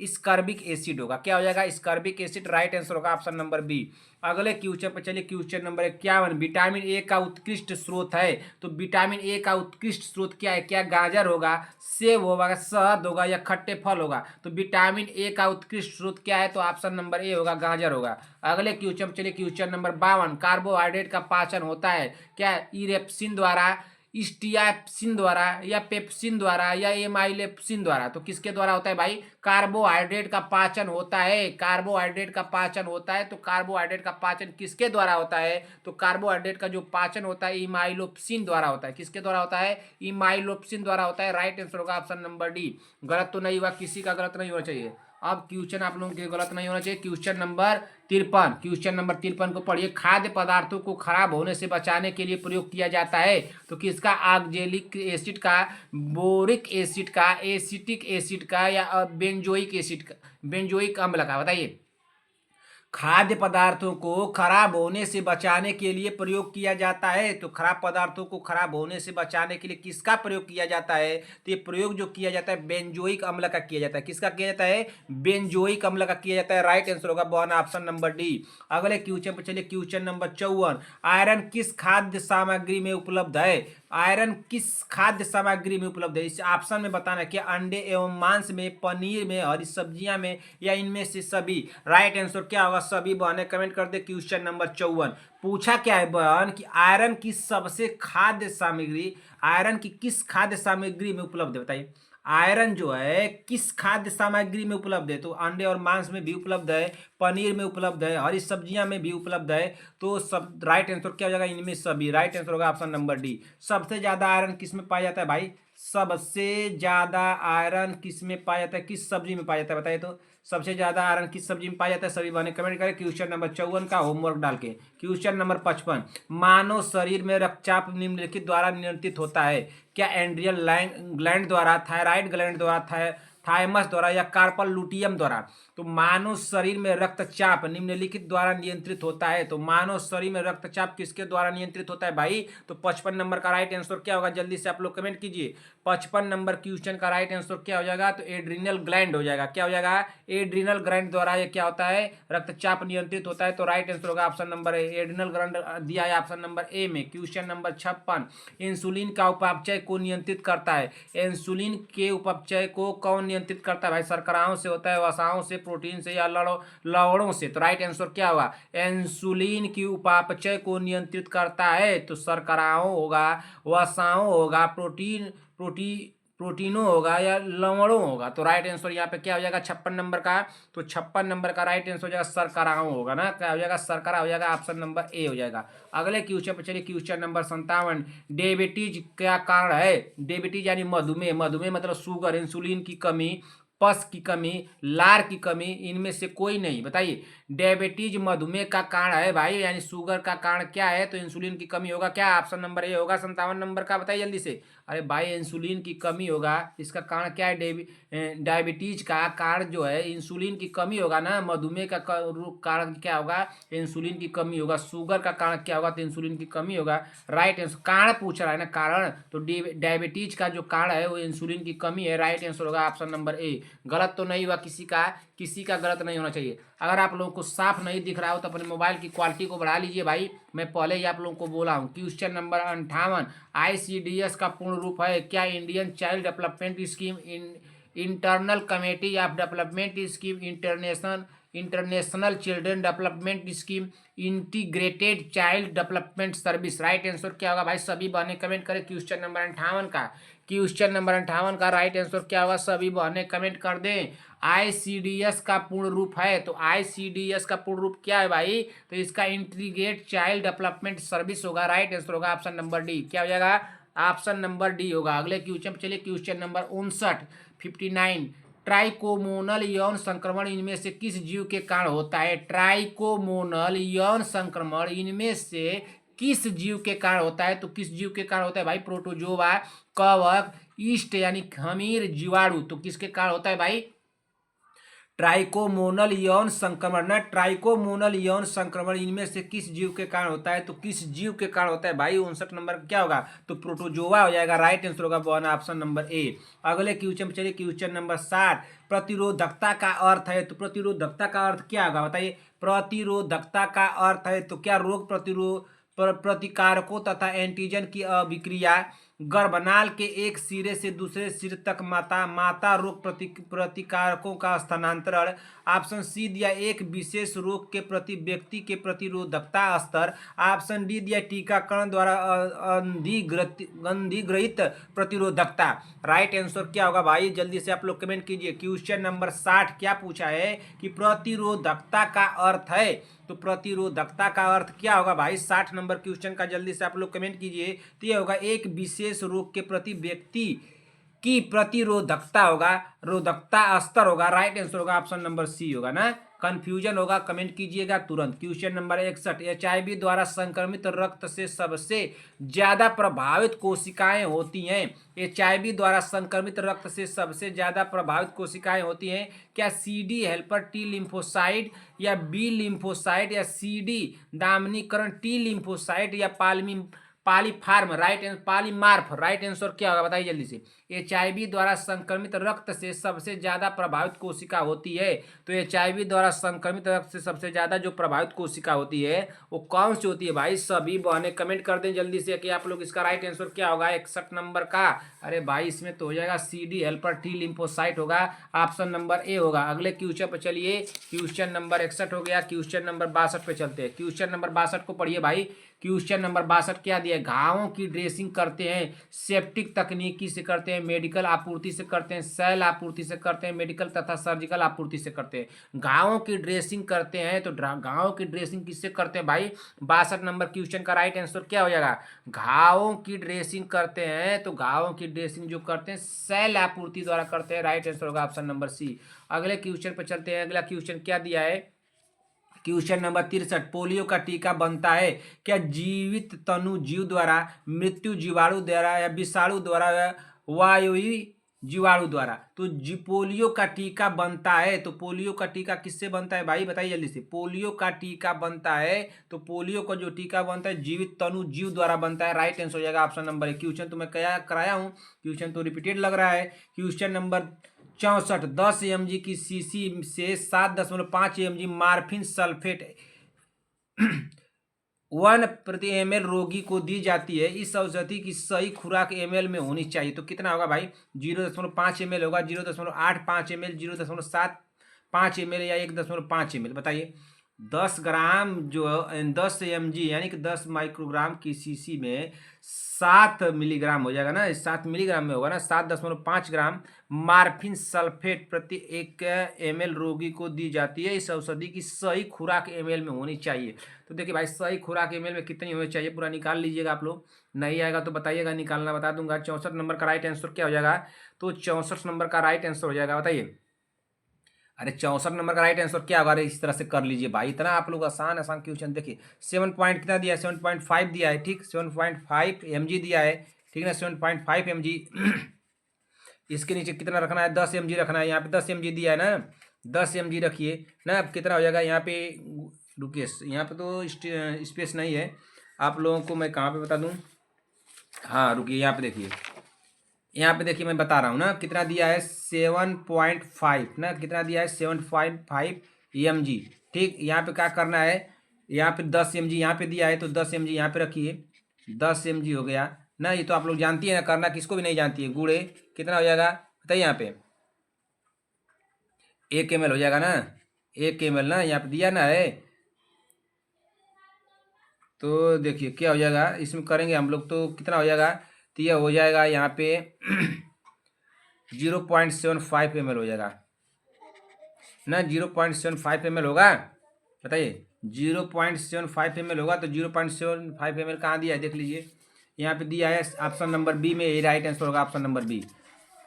स्कॉर्बिक एसिड होगा। क्या हो जाएगा? Ascorbic acid. राइट आंसर होगा ऑप्शन नंबर बी। अगले क्वेश्चन पर चलिए। क्वेश्चन नंबर 51, विटामिन ए का उत्कृष्ट स्रोत है। तो विटामिन ए का उत्कृष्ट स्रोत क्या है? क्या गाजर होगा, सेब होगा, शहद होगा या खट्टे फल होगा? तो विटामिन ए का उत्कृष्ट स्रोत क्या है? तो ऑप्शन नंबर ए होगा, गाजर होगा। अगले क्वेश्चन पर चलिए। क्वेश्चन नंबर 52, कार्बोहाइड्रेट का पाचन होता है क्या? इरेप्सिन द्वारा, स्टियाप्सिन द्वारा या पेप्सिन द्वारा या एमाइलेप्सिन द्वारा? तो किसके द्वारा होता है भाई? कार्बोहाइड्रेट का पाचन होता है। कार्बोहाइड्रेट का पाचन होता है। तो कार्बोहाइड्रेट का पाचन किसके द्वारा होता है? तो कार्बोहाइड्रेट का जो पाचन होता है इमाइलोप्सिन द्वारा होता है। किसके द्वारा होता है? इमाइलोप्सिन द्वारा होता है। राइट आंसर होगा ऑप्शन नंबर डी। गलत तो नहीं हुआ, किसी का गलत नहीं होना चाहिए। अब क्वेश्चन आप लोगों के गलत नहीं होना चाहिए। क्वेश्चन नंबर 53, क्वेश्चन नंबर 53 को पढ़िए। खाद्य पदार्थों को खराब होने से बचाने के लिए प्रयोग किया जाता है। तो किसका? ऑक्जेलिक एसिड का, बोरिक एसिड का, एसिटिक एसिड का या बेंजोइक एसिड का, बेंजोइक अम्ल का? बताइए। खाद्य पदार्थों को खराब होने से बचाने के लिए प्रयोग किया जाता है। तो खराब पदार्थों को खराब होने से बचाने के लिए किसका प्रयोग किया जाता है? तो ये प्रयोग जो किया जाता है बेंजोइक अम्ल का किया जाता है। किसका किया जाता है? बेंजोइक अम्ल का किया जाता है। राइट आंसर होगा वन, ऑप्शन नंबर डी। अगले क्वेश्चन पर चलिए। क्वेश्चन नंबर 54, आयरन किस खाद्य सामग्री में उपलब्ध है? आयरन किस खाद्य सामग्री में उपलब्ध है? इस ऑप्शन में बताना कि अंडे एवं मांस में, पनीर में, हरी सब्जियां में या इनमें से सभी? राइट आंसर क्या होगा? सभी बहने कमेंट कर दे। क्वेश्चन नंबर 54 पूछा क्या है बहन कि आयरन की सबसे खाद्य सामग्री, आयरन की किस खाद्य सामग्री में उपलब्ध है? बताइए। आयरन जो है किस खाद्य सामग्री में उपलब्ध है? तो अंडे और मांस में भी उपलब्ध है, पनीर में उपलब्ध है, हरी सब्जियां में भी उपलब्ध है। तो सब राइट आंसर क्या हो जाएगा? इनमें सभी। राइट आंसर होगा ऑप्शन नंबर डी। सबसे ज्यादा आयरन किस में पाया जाता है भाई? सबसे ज्यादा आयरन किस में पाया जाता है? किस सब्जी में पाया जाता है? बताइए तो। सबसे ज्यादा आयरन किस सब्जी में पाया जाता है? सभी बहने कमेंट करें क्वेश्चन नंबर 54 का होमवर्क डाल के। क्वेश्चन नंबर 55, मानव शरीर में रक्तचाप निम्नलिखित द्वारा नियंत्रित होता है। क्या एंड्रियल ग्लैंड द्वारा, थायराइड ग्लैंड द्वारा, थायमस द्वारा या कार्पल लुटियम द्वारा। तो मानव शरीर में रक्तचाप निम्नलिखित द्वारा नियंत्रित होता है। तो मानव शरीर में रक्तचाप किसके द्वारा नियंत्रित होता है भाई? तो 55 नंबर का राइट आंसर क्या होगा? जल्दी से आप लोग कमेंट कीजिए। 55 नंबर क्वेश्चन का राइट आंसर क्या हो जाएगा? तो एड्रिनल ग्लैंड हो जाएगा। क्या हो जाएगा? एड्रिनल ग्लैंड द्वारा ये क्या होता है? रक्तचाप नियंत्रित होता है। तो राइट आंसर होगा option number A, adrenal gland दिया है ऑप्शन नंबर ए में। क्वेश्चन नंबर 56, इंसुलिन का उपापचय को नियंत्रित करता है। इंसुलिन के उपापचय को कौन नियंत्रित करता है भाई? शर्कराओं से होता है, वसाओं से, प्रोटीन से या लवणों से? तो राइट आंसर क्या होगा? इंसुलिन की उपापचय को नियंत्रित करता है तो शर्कराओं होगा, वसाओं होगा, प्रोटीनों होगा या लवणों होगा। तो राइट आंसर यहाँ पे क्या हो जाएगा 56 नंबर का? तो 56 नंबर का राइट आंसर हो जाएगा शर्कराओं होगा ना। क्या हो जाएगा? शर्करा हो जाएगा, ऑप्शन नंबर ए हो जाएगा। अगले क्वेश्चन पे चलिए, क्वेश्चन नंबर 57, डायबिटीज क्या कारण है? डायबिटीज यानी मधुमेह, मधुमेह मतलब शुगर, इंसुलिन की कमी, पस की कमी, लार की कमी, इनमें से कोई नहीं। बताइए, डायबिटीज मधुमेह का कारण है भाई, यानी शुगर का कारण क्या है? तो इंसुलिन की कमी होगा। क्या ऑप्शन नंबर ए होगा 57 नंबर का? बताइए जल्दी से। अरे भाई इंसुलिन की कमी होगा, इसका कारण क्या है? डायबिटीज का कारण जो है इंसुलिन की कमी होगा ना। मधुमेह का कारण क्या होगा? इंसुलिन की कमी होगा। शुगर का कारण क्या होगा? तो इंसुलिन की कमी होगा। राइट आंसर, कारण पूछ रहा है ना, कारण। तो डायबिटीज का जो कारण है वो इंसुलिन की कमी है। राइट आंसर होगा ऑप्शन नंबर ए। गलत तो नहीं हुआ किसी का गलत नहीं होना चाहिए। अगर आप लोगों को साफ नहीं दिख रहा हो तो अपने मोबाइल की क्वालिटी को बढ़ा लीजिए भाई। मैं पहले ही आप लोगों को बोला हूँ। क्वेश्चन नंबर 58, ICDS का पूर्ण रूप है क्या? Indian child development scheme, internal committee of development scheme, international children development scheme, integrated child development service. Right answer क्या होगा भाई? सभी बहनें कमेंट करें क्वेश्चन नंबर 58 का। क्वेश्चन नंबर 58 का राइट आंसर क्या होगा? सभी बहनें कमेंट कर दें। ICDS का पूर्ण रूप है, तो ICDS का पूर्ण रूप क्या है भाई? तो इसका इंटीग्रेट चाइल्ड डेवलपमेंट सर्विस होगा। राइट आंसर होगा ऑप्शन नंबर डी। क्या हो जाएगा? ऑप्शन नंबर डी होगा। अगले क्वेश्चन चलिए, क्वेश्चन नंबर 59, ट्राइकोमोनल यौन संक्रमण इनमें से किस जीव के कारण होता है? ट्राइकोमोनल यौन संक्रमण इनमें से किस जीव के कारण होता है? तो किस जीव के कारण होता है भाई? प्रोटोजोआ, कवक, ईस्ट यानी खमीर, जीवाणु। तो किसके कारण होता है भाई? ट्राइकोमोनल यौन संक्रमण ना, ट्राइकोमोनल यौन संक्रमण इनमें से किस जीव के कारण होता है? तो किस जीव के कारण होता है भाई? 59 नंबर क्या होगा? तो प्रोटोजोआ हो जाएगा। राइट आंसर होगा वन ऑप्शन नंबर ए। अगले क्वेश्चन पे चलिए, क्वेश्चन नंबर 60, प्रतिरोधकता का अर्थ है। तो प्रतिरोधकता का अर्थ क्या होगा? बताइए। प्रतिरोधकता का अर्थ है तो क्या? रोग प्रतिकारकों तथा एंटीजन की अभिक्रिया, गर्भनाल के एक सिरे से दूसरे सिरे तक माता रोग प्रतिकारकों का स्थानांतरण। ऑप्शन सी दिया एक विशेष रोग के प्रति व्यक्ति के प्रतिरोधकता स्तर। ऑप्शन डी दिया टीकाकरण द्वारा अधिग्रहित प्रतिरोधकता। राइट आंसर क्या होगा भाई? जल्दी से आप लोग कमेंट कीजिए। क्वेश्चन नंबर 60 क्या पूछा है कि प्रतिरोधकता का अर्थ है। तो प्रतिरोधकता का अर्थ क्या होगा भाई? 60 नंबर क्वेश्चन का जल्दी से आप लोग कमेंट कीजिए। तो ये होगा एक विशेष रोग के प्रति व्यक्ति की प्रतिरोधकता होगा, रोधकता स्तर होगा। राइट आंसर होगा ऑप्शन नंबर सी होगा ना। कंफ्यूजन होगा कमेंट कीजिएगा तुरंत। क्वेश्चन नंबर 61, HIV द्वारा संक्रमित रक्त से सबसे ज्यादा प्रभावित कोशिकाएं होती हैं। HIV द्वारा संक्रमित रक्त से सबसे ज्यादा प्रभावित कोशिकाएं होती हैं। क्या CD हेल्पर टी लिम्फोसाइट या B लिम्फोसाइट या CD दामनीकरण टी लिम्फोसाइट या पॉलीफार्म पॉलीमार्फ। राइट आंसर क्या होगा बताइए जल्दी से। HIV द्वारा संक्रमित रक्त से सबसे ज्यादा प्रभावित कोशिका होती है। तो HIV द्वारा संक्रमित रक्त से सबसे ज्यादा जो प्रभावित कोशिका होती है वो कौन सी होती है भाई? सभी बहनें कमेंट कर दें जल्दी से कि आप लोग इसका राइट आंसर क्या होगा 61 नंबर का। अरे भाई इसमें तो हो जाएगा CD हेल्पर टी लिम्फोसाइट होगा, ऑप्शन नंबर ए होगा। अगले क्वेश्चन पर चलिए, क्वेश्चन नंबर 61 हो गया। क्वेश्चन नंबर 62 पे चलते हैं। क्वेश्चन नंबर 62 को पढ़िए भाई। क्वेश्चन नंबर 62 क्या दिया है? घावों की ड्रेसिंग करते हैं, सेप्टिक तकनीकी से करते हैं, मेडिकल आपूर्ति से करते हैं, सेल आपूर्ति से करते हैं, मेडिकल तथा सर्जिकल आपूर्ति से करते हैं। घावों की ड्रेसिंग करते हैं तो घावों की ड्रेसिंग किससे करते हैं भाई? 62 नंबर क्वेश्चन का राइट आंसर क्या हो जाएगा? घावों की ड्रेसिंग करते हैं तो घावों की ड्रेसिंग जो करते हैं सेल आपूर्ति द्वारा करते हैं। राइट आंसर होगा ऑप्शन नंबर सी। अगले क्वेश्चन पर चलते हैं। अगला क्वेश्चन क्या दिया है? क्वेश्चन नंबर 63, पोलियो का टीका बनता है क्या जीवित तनु जीव द्वारा, मृत्यु जीवाणु द्वारा या विषाणु द्वारा, वायवीय जीवाणु द्वारा। तो पोलियो का टीका बनता है, तो पोलियो का टीका किससे बनता है भाई बताइए जल्दी से। पोलियो का टीका बनता है, तो पोलियो का जो टीका बनता है जीवित तनु जीव द्वारा बनता है। राइट आंसर हो जाएगा ऑप्शन नंबर 1। क्वेश्चन तो मैं कराया हूँ, क्वेश्चन तो रिपीटेड लग रहा है। क्वेश्चन नंबर 64, 10 mg की शीशी से 7.5 mg मार्फिन सल्फेट 1 प्रति ml रोगी को दी जाती है। इस औषधि की सही खुराक ml में होनी चाहिए, तो कितना होगा भाई 0.5 ml होगा, 0.85 ml, 0.75 ml या 1.5 ml बताइए। 10 ग्राम जो 10 mg यानी कि 10 माइक्रोग्राम की शीशी में 7 मिलीग्राम हो जाएगा ना, 7 मिलीग्राम में होगा ना। 7.5 ग्राम मार्फिन सल्फेट प्रति 1 ml रोगी को दी जाती है। इस औषधि की सही खुराक ml में होनी चाहिए। तो देखिए भाई सही खुराक ml में कितनी होनी चाहिए पूरा निकाल लीजिएगा आप लोग, नहीं आएगा तो बताइएगा, निकालना बता दूंगा। 64 नंबर का राइट आंसर क्या हो जाएगा, तो 64 नंबर का राइट आंसर हो जाएगा बताइए। अरे 64 नंबर का राइट आंसर क्या होगा, अरे इस तरह से कर लीजिए भाई, इतना आप लोग आसान आसान क्वेश्चन देखिए। 7 पॉइंट कितना दिया है, 7.5 दिया है, ठीक 7.5 mg दिया है, ठीक ना 7.5 mg। इसके नीचे कितना रखना है, 10 mg रखना है, यहाँ पे 10 mg दिया है ना, 10 mg रखिए ना। अब कितना हो जाएगा यहाँ पे, रुकिए यहाँ पे तो स्पेस नहीं है, आप लोगों को मैं कहाँ पे बता दूँ, हाँ रुकिए यहाँ पे देखिए, यहाँ पे देखिए मैं बता रहा हूँ ना कितना दिया है 7.5 ना, कितना दिया है 7.5 mg, ठीक। यहाँ पे क्या करना है, यहाँ पे 10 mg यहाँ पे दिया है, तो 10 mg यहाँ पे रखिए, 10 mg हो गया ना। ये तो आप लोग जानती है ना, करना किसको भी नहीं जानती है, गुड़े कितना हो जाएगा बताइए, यहाँ पे 1 ml हो जाएगा ना, 1 ml ना यहाँ पे दिया ना है। तो देखिए क्या हो जाएगा, इसमें करेंगे हम लोग तो कितना हो जाएगा, तो यह हो जाएगा यहाँ पे 0.75 ml हो जाएगा ना, 0.75 ml होगा बताइए, 0.75 ml होगा। तो 0.75 ml कहाँ दिया है देख लीजिए, यहाँ पे दिया है ऑप्शन नंबर बी में, ये राइट आंसर होगा ऑप्शन नंबर बी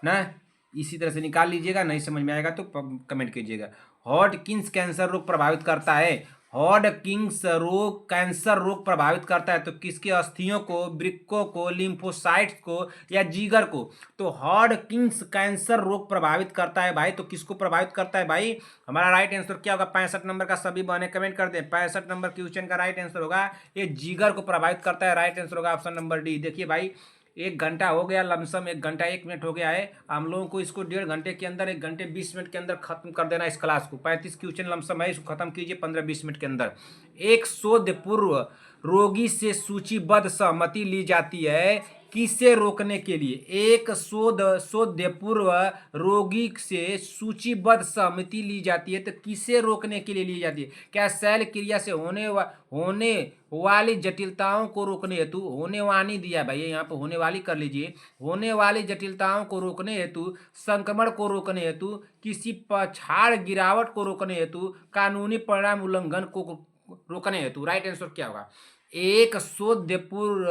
ना। इसी तरह से निकाल लीजिएगा, नहीं समझ में आएगा तो कमेंट कीजिएगा। हॉडकिंस कैंसर रोग प्रभावित करता है, हॉडकिंस रोग कैंसर रोग प्रभावित करता है, तो किसके अस्थियों को, वृक्कों को, लिम्फोसाइट्स को या जिगर को। तो हॉडकिंस कैंसर रोग प्रभावित करता है भाई, तो किसको प्रभावित करता है भाई, हमारा राइट आंसर क्या होगा 65 नंबर का, सभी बहने कमेंट कर दें। 65 नंबर क्वेश्चन का राइट आंसर होगा ये जिगर को प्रभावित करता है, राइट आंसर होगा ऑप्शन नंबर डी। देखिए भाई 1 घंटा हो गया, लमसम 1 घंटा 1 मिनट हो गया है, हम लोगों को इसको 1.5 घंटे के अंदर, 1 घंटे 20 मिनट के अंदर खत्म कर देना इस क्लास को। 35 क्वेश्चन लमसम है, इसको खत्म कीजिए 15-20 मिनट के अंदर। एक शोध पूर्व रोगी से सूचीबद्ध सहमति ली जाती है किसे रोकने के लिए, एक शोध पूर्व रोगी से सूचीबद्ध सहमति ली जाती है, तो किसे रोकने के लिए ली जाती है, क्या शैल क्रिया से होने वाली जटिलताओं को रोकने हेतु, होने वाली दिया भाई यहाँ पे होने वाली कर लीजिए, होने वाली जटिलताओं को रोकने हेतु, संक्रमण को रोकने हेतु, किसी पछाड़ गिरावट को रोकने हेतु, कानूनी परिणाम उल्लंघन को रोकने हेतु। राइट आंसर क्या होगा, एक शोध पूर्व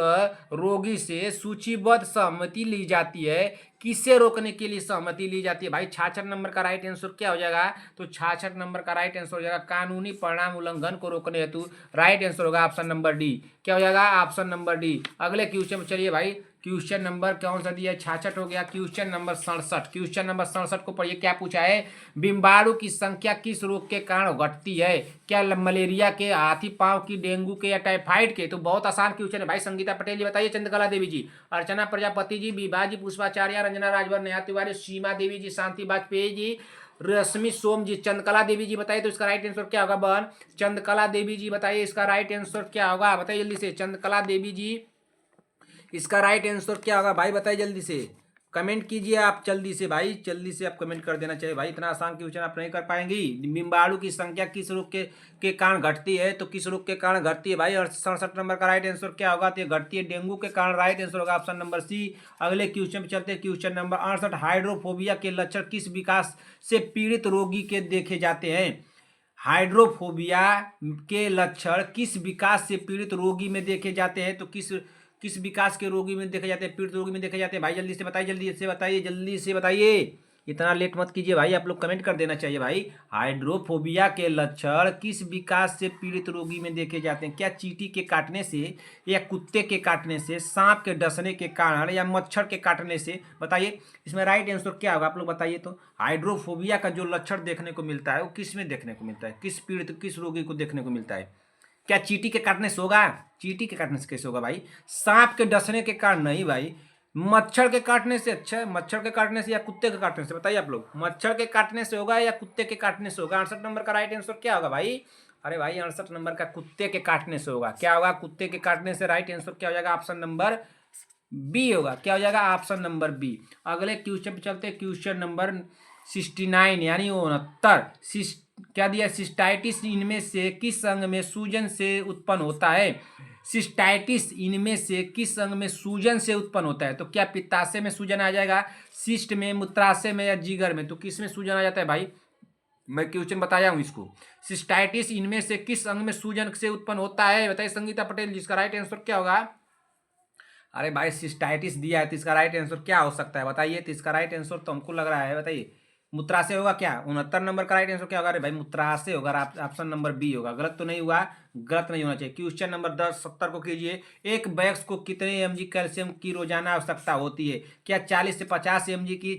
रोगी से सूचीबद्ध सहमति ली जाती है, किसे रोकने के लिए सहमति ली जाती है भाई। 66 नंबर का राइट आंसर क्या हो जाएगा, तो 66 नंबर का राइट आंसर हो जाएगा कानूनी परिणाम उल्लंघन को रोकने हेतु, राइट आंसर होगा ऑप्शन नंबर डी। क्या हो जाएगा ऑप्शन नंबर डी। अगले क्वेश्चन में चलिए भाई, क्वेश्चन नंबर कौन सा दिया है, 66 हो गया। क्वेश्चन नंबर 67, क्वेश्चन नंबर 67 को पढ़िए क्या पूछा है, बिम्बाणु की संख्या किस रोग के कारण घटती है, क्या मलेरिया के, हाथी पांव की, डेंगू के या टाइफाइड के। तो बहुत आसान क्वेश्चन है भाई। संगीता पटेल जी बताइए, चंद्रकला देवी जी, अर्चना प्रजापति जी, विभा जी, पुष्पाचार्य, रंजना राजभर, नेहा तिवारी, सीमा देवी जी, शांति वाजपेयी जी, रश्मि सोम जी, चंद्रकला देवी जी बताइए तो इसका राइट आंसर क्या होगा बहन, चंद्रकला देवी जी बताइए इसका राइट आंसर क्या होगा, बताइए जल्दी से चंद्रकला देवी जी इसका राइट आंसर क्या होगा भाई, बताइए जल्दी से, कमेंट कीजिए आप जल्दी से भाई, जल्दी से आप कमेंट कर देना चाहिए भाई, इतना आसान क्वेश्चन आप नहीं कर पाएंगी। बिम्बाणु की संख्या किस रोग के कारण घटती है, तो किस रोग के कारण घटती है भाई, और 67 नंबर का राइट आंसर क्या होगा, तो घटती है डेंगू के कारण, राइट आंसर होगा ऑप्शन नंबर सी। अगले क्वेश्चन पे चलते हैं, क्वेश्चन नंबर 68, हाइड्रोफोबिया के लक्षण किस विकास से पीड़ित रोगी के देखे जाते हैं, हाइड्रोफोबिया के लक्षण किस विकास से पीड़ित रोगी में देखे जाते हैं, तो किस विकास के रोगी में देखे जाते हैं, पीड़ित रोगी में देखे जाते हैं भाई, जल्दी से बताइए, जल्दी से बताइए, जल्दी से बताइए, इतना लेट मत कीजिए भाई, आप लोग कमेंट कर देना चाहिए भाई। हाइड्रोफोबिया के लक्षण किस विकास से पीड़ित रोगी में देखे जाते हैं? क्या चींटी के काटने से, या कुत्ते के काटने से, सांप के डसने के कारण, या मच्छर के काटने से? बताइए इसमें राइट आंसर क्या होगा, आप लोग बताइए तो। हाइड्रोफोबिया का जो लक्षण देखने को मिलता है वो किस में देखने को मिलता है, किस पीड़ित किस रोगी को देखने को मिलता है? क्या चींटी के काटने से होगा? चींटी के काटने से कैसे होगा भाई? सांप के डसने के कारण नहीं भाई, मच्छर के काटने से। अच्छा, मच्छर के काटने से या कुत्ते के काटने से? बताइए आप लोग, मच्छर के काटने से होगा या कुत्ते के काटने से होगा? 68 नंबर का राइट आंसर क्या होगा भाई? अरे भाई 68 नंबर का कुत्ते के काटने से होगा। क्या होगा? कुत्ते के काटने से। राइट आंसर क्या हो जाएगा? ऑप्शन नंबर बी होगा। क्या हो जाएगा? Option number B. अगले क्वेश्चन पे चलते हैं, क्वेश्चन नंबर 69 यानी 69। क्या दिया? सिस्टाइटिस इनमें से किस अंग में सूजन से उत्पन्न होता है? सिस्टाइटिस इनमें से किस अंग में सूजन से उत्पन्न होता है? तो क्या पित्ताशय में सूजन आ जाएगा, सिस्ट में, मूत्राशय में, या जिगर में? तो किस में सूजन आ जाता है भाई? मैं क्वेश्चन बताया हूं इसको। सिस्टाइटिस इनमें से किस अंग में सूजन से उत्पन्न होता है? बताइए संगीता पटेल, जिसका राइट आंसर क्या होगा? अरे भाई सिस्टाइटिस दिया है तो इसका राइट आंसर क्या हो सकता है बताइए? तो इसका राइट आंसर तो हमको लग रहा है, बताइए, मूत्राशय होगा क्या? 69 नंबर का राइट आंसर क्या होगा? अरे भाई मूत्राशय होगा, ऑप्शन नंबर बी होगा। गलत तो नहीं हुआ, गलत नहीं होना चाहिए। क्वेश्चन नंबर 10-70 को कीजिए। एक वयस्क को कितने एमजी कैल्शियम की रोजाना आवश्यकता होती है? क्या 40 से 50 एमजी की,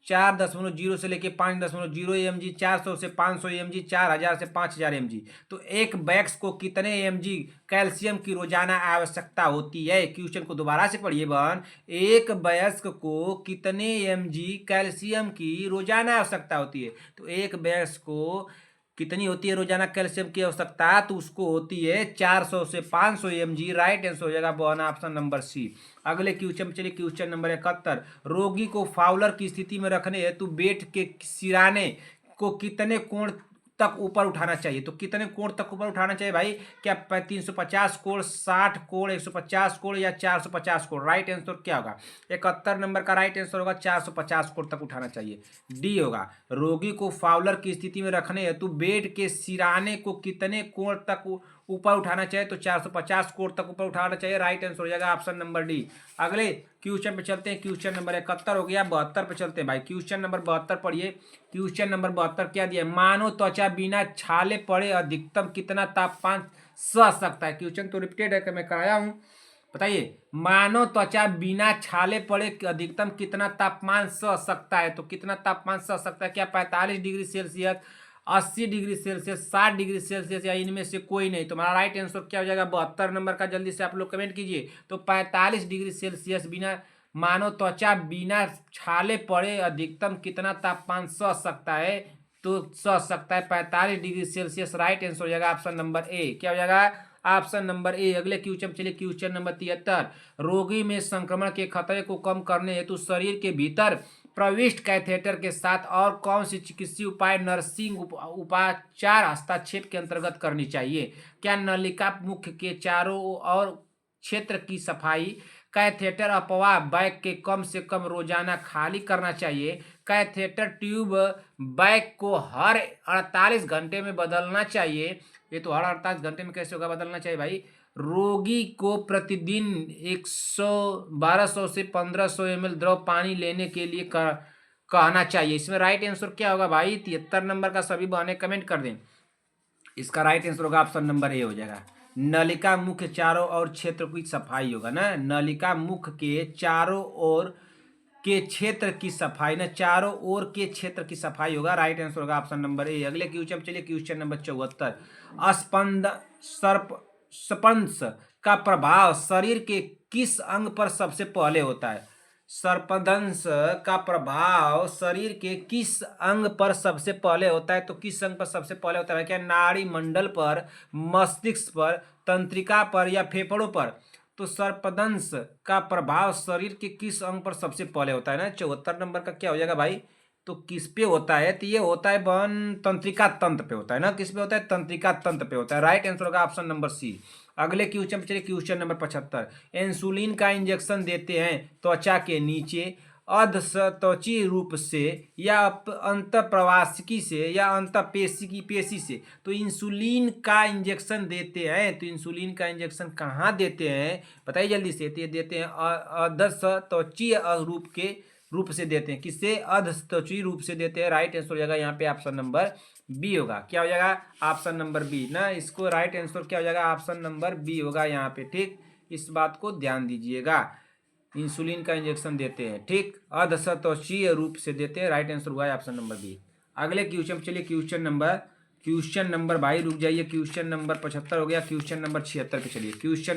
4.0 से लेके 5.0 एमजी, 400 से 500 एमजी, 4000 से 5000 एमजी? तो एक वयस्क को कितने एमजी कैल्शियम की रोजाना आवश्यकता होती है? क्वेश्चन को दोबारा से पढ़िए बहन। एक वयस्क को कितने एमजी कैल्शियम की रोजाना आवश्यकता होती है? तो एक वयस्क को कितनी होती है रोजाना कैल्शियम की आवश्यकता? तो उसको होती है 400 से 500 एमजी। राइट आंसर हो जाएगा बहन ऑप्शन नंबर सी। अगले क्वेश्चन चलिए, क्वेश्चन नंबर 71। रोगी को फाउलर की स्थिति में रखने हेतु बेड के सिराने को कितने कोण तक ऊपर उठाना चाहिए? तो कितने कोण तक ऊपर उठाना चाहिए भाई? क्या 350 कोण, 60 कोण, 150 कोण, या 450 कोण? राइट आंसर क्या होगा? 71 नंबर का राइट आंसर होगा 450 कोण तक उठाना चाहिए, डी होगा। रोगी को फाउलर की स्थिति में रखने हेतु बेड के सिराने को कितने कोण तक ऊपर उठाना चाहिए? तो 450 कोण तक ऊपर उठाना चाहिए। राइट आंसर हो जाएगा ऑप्शन नंबर डी। अगले क्वेश्चन पे चलते हैं, क्वेश्चन नंबर 71 हो गया, 72 पे चलते हैं भाई। क्वेश्चन नंबर 72 पढ़िए। क्वेश्चन नंबर 72 क्या दिया? मानव त्वचा बिना छाले पड़े अधिकतम कितना तापमान सह सकता है? क्वेश्चन तो रिपीटेड है कि मैं कराया हूं, बताइए। मानव त्वचा बिना छाले पड़े अधिकतम कितना तापमान सह सकता है? तो कितना तापमान सह सकता है? क्या 45 degree Celsius, 80 degree Celsius, 60 degree Celsius, या इनमें से कोई नहीं? तो हमारा राइट आंसर क्या हो जाएगा? 72 नंबर का। जल्दी से आप लोग कमेंट कीजिए। तो 45 डिग्री सेल्सियस बिना, मानव त्वचा बिना छाले पड़े अधिकतम कितना तापमान सह सकता है? तो सह सकता है 45 डिग्री सेल्सियस। राइट आंसर हो जाएगा ऑप्शन नंबर ए। क्या हो जाएगा? Option number A. अगले क्वेश्चन चलिए, क्वेश्चन नंबर 73। रोगी में संक्रमण के खतरे को कम करने हेतु शरीर के भीतर प्रविष्ट कैथेटर के साथ और कौन सी चिकित्सीय उपाय, नर्सिंग उपचार हस्तक्षेप के अंतर्गत करनी चाहिए? क्या नलिका मुख के चारों और क्षेत्र की सफाई, कैथेटर अपवाह बैग के कम से कम रोजाना खाली करना चाहिए, कैथेटर ट्यूब बैग को हर 48 घंटे में बदलना चाहिए? ये तो हर 48 घंटे में कैसे होगा बदलना चाहिए भाई? रोगी को प्रतिदिन 1200 से 1500 ml द्रव पानी लेने के लिए कहना चाहिए। इसमें राइट आंसर क्या होगा भाई? 73 नंबर का सभी बहने कमेंट कर दें। इसका राइट आंसर होगा ऑप्शन नंबर ए हो जाएगा। नलिका मुख चारों ओर क्षेत्र की सफाई होगा ना, नलिका मुख के चारों ओर के क्षेत्र की सफाई, ना चारों ओर के क्षेत्र की सफाई होगा। राइट आंसर होगा ऑप्शन नंबर ए। अगले क्वेश्चन चलिए, क्वेश्चन नंबर 74। स्पंद सर्प स्पंश का प्रभाव शरीर के किस अंग पर सबसे पहले होता है? सर्पदंश का प्रभाव शरीर के किस अंग पर सबसे पहले होता है? तो किस अंग पर सबसे पहले होता है? क्या नाड़ी मंडल पर, मस्तिष्क पर, तंत्रिका पर, या फेफड़ों पर? तो सर्पदंश का प्रभाव शरीर के किस अंग पर सबसे पहले होता है ना? 74 नंबर का क्या हो जाएगा भाई? तो किस पे होता है? तो ये होता है बहन तंत्रिका तंत्र पे होता है ना। किस पे होता है? तंत्रिका तंत्र पे होता है। राइट आंसर होगा ऑप्शन नंबर सी। अगले क्वेश्चन पे चलिए, क्वेश्चन नंबर 75। इंसुलिन का इंजेक्शन देते हैं त्वचा के नीचे अधस्त्वची रूप से, या अंतःप्रवासिकी से, या पेशी से? तो इंसुलिन का इंजेक्शन देते हैं, तो इंसुलिन का इंजेक्शन कहाँ देते हैं बताइए जल्दी से? तो ये देते हैं अधस्त्वची रूप के रूप से देते हैं। किससे? अधस्वचीय रूप से देते हैं। राइट आंसर हो जाएगा यहाँ पे ऑप्शन नंबर बी होगा। क्या हो जाएगा? ऑप्शन नंबर बी ना। इसको राइट आंसर क्या हो जाएगा? ऑप्शन नंबर बी होगा यहाँ पे। ठीक, इस बात को ध्यान दीजिएगा। इंसुलिन का इंजेक्शन देते हैं, ठीक, अधस्वचीय रूप से देते हैं। राइट आंसर हुआ है ऑप्शन नंबर बी। अगले क्वेश्चन चलिए, क्वेश्चन नंबर भाई रुक जाइए, क्वेश्चन नंबर 75 हो गया। क्वेश्चन नंबर 76 पे चलिए। क्वेश्चन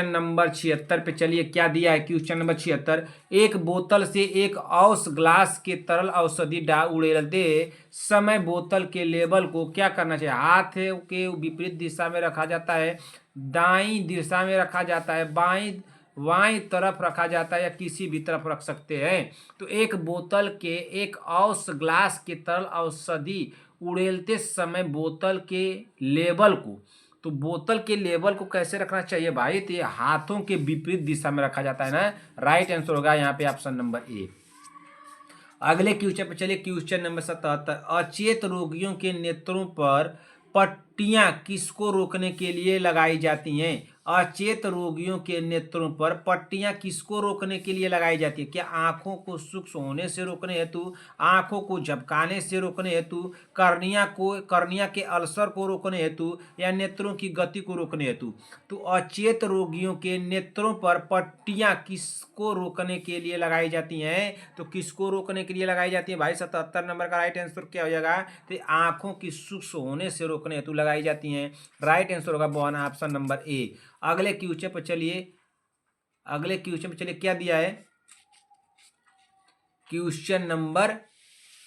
नंबर 76 पे चलिए। क्या दिया है क्वेश्चन नंबर 76? एक बोतल से एक औंस ग्लास के तरल औषधि उड़ेलते समय बोतल के लेबल को क्या करना चाहिए? हाथ के विपरीत दिशा में रखा जाता है, दाईं दिशा में रखा जाता है, बाईं तरफ रखा जाता है, या किसी भी तरफ रख सकते हैं। तो एक बोतल के एक औंस ग्लास के तरल औषधि उड़ेलते समय बोतल के लेबल को, तो बोतल के लेबल को कैसे रखना चाहिए भाई? तो ये हाथों के विपरीत दिशा में रखा जाता है ना। राइट आंसर होगा यहाँ पे ऑप्शन नंबर ए। अगले क्वेश्चन पे चलिए। क्वेश्चन नंबर 77, अचेत रोगियों के नेत्रों पर पट्टियां किसको रोकने के लिए लगाई जाती हैं? अचेत रोगियों के नेत्रों पर पट्टियां किसको रोकने के लिए लगाई जाती है? क्या आंखों को सूक्ष्म होने से रोकने हेतु, आंखों को झपकाने से रोकने हेतु, कर्निया के अल्सर को रोकने हेतु, या नेत्रों की गति को रोकने हेतु? तो अचेत रोगियों के नेत्रों पर पट्टियां किसको रोकने के लिए लगाई जाती हैं? तो किसको रोकने के लिए लगाई जाती है भाई? 77 नंबर का राइट आंसर क्या हो जाएगा? तो आंखों की सूक्ष्म होने से रोकने हेतु लगाई जाती हैं। राइट आंसर होगा वन ऑप्शन नंबर ए। अगले क्वेश्चन पर चलिए। क्या दिया है? क्वेश्चन नंबर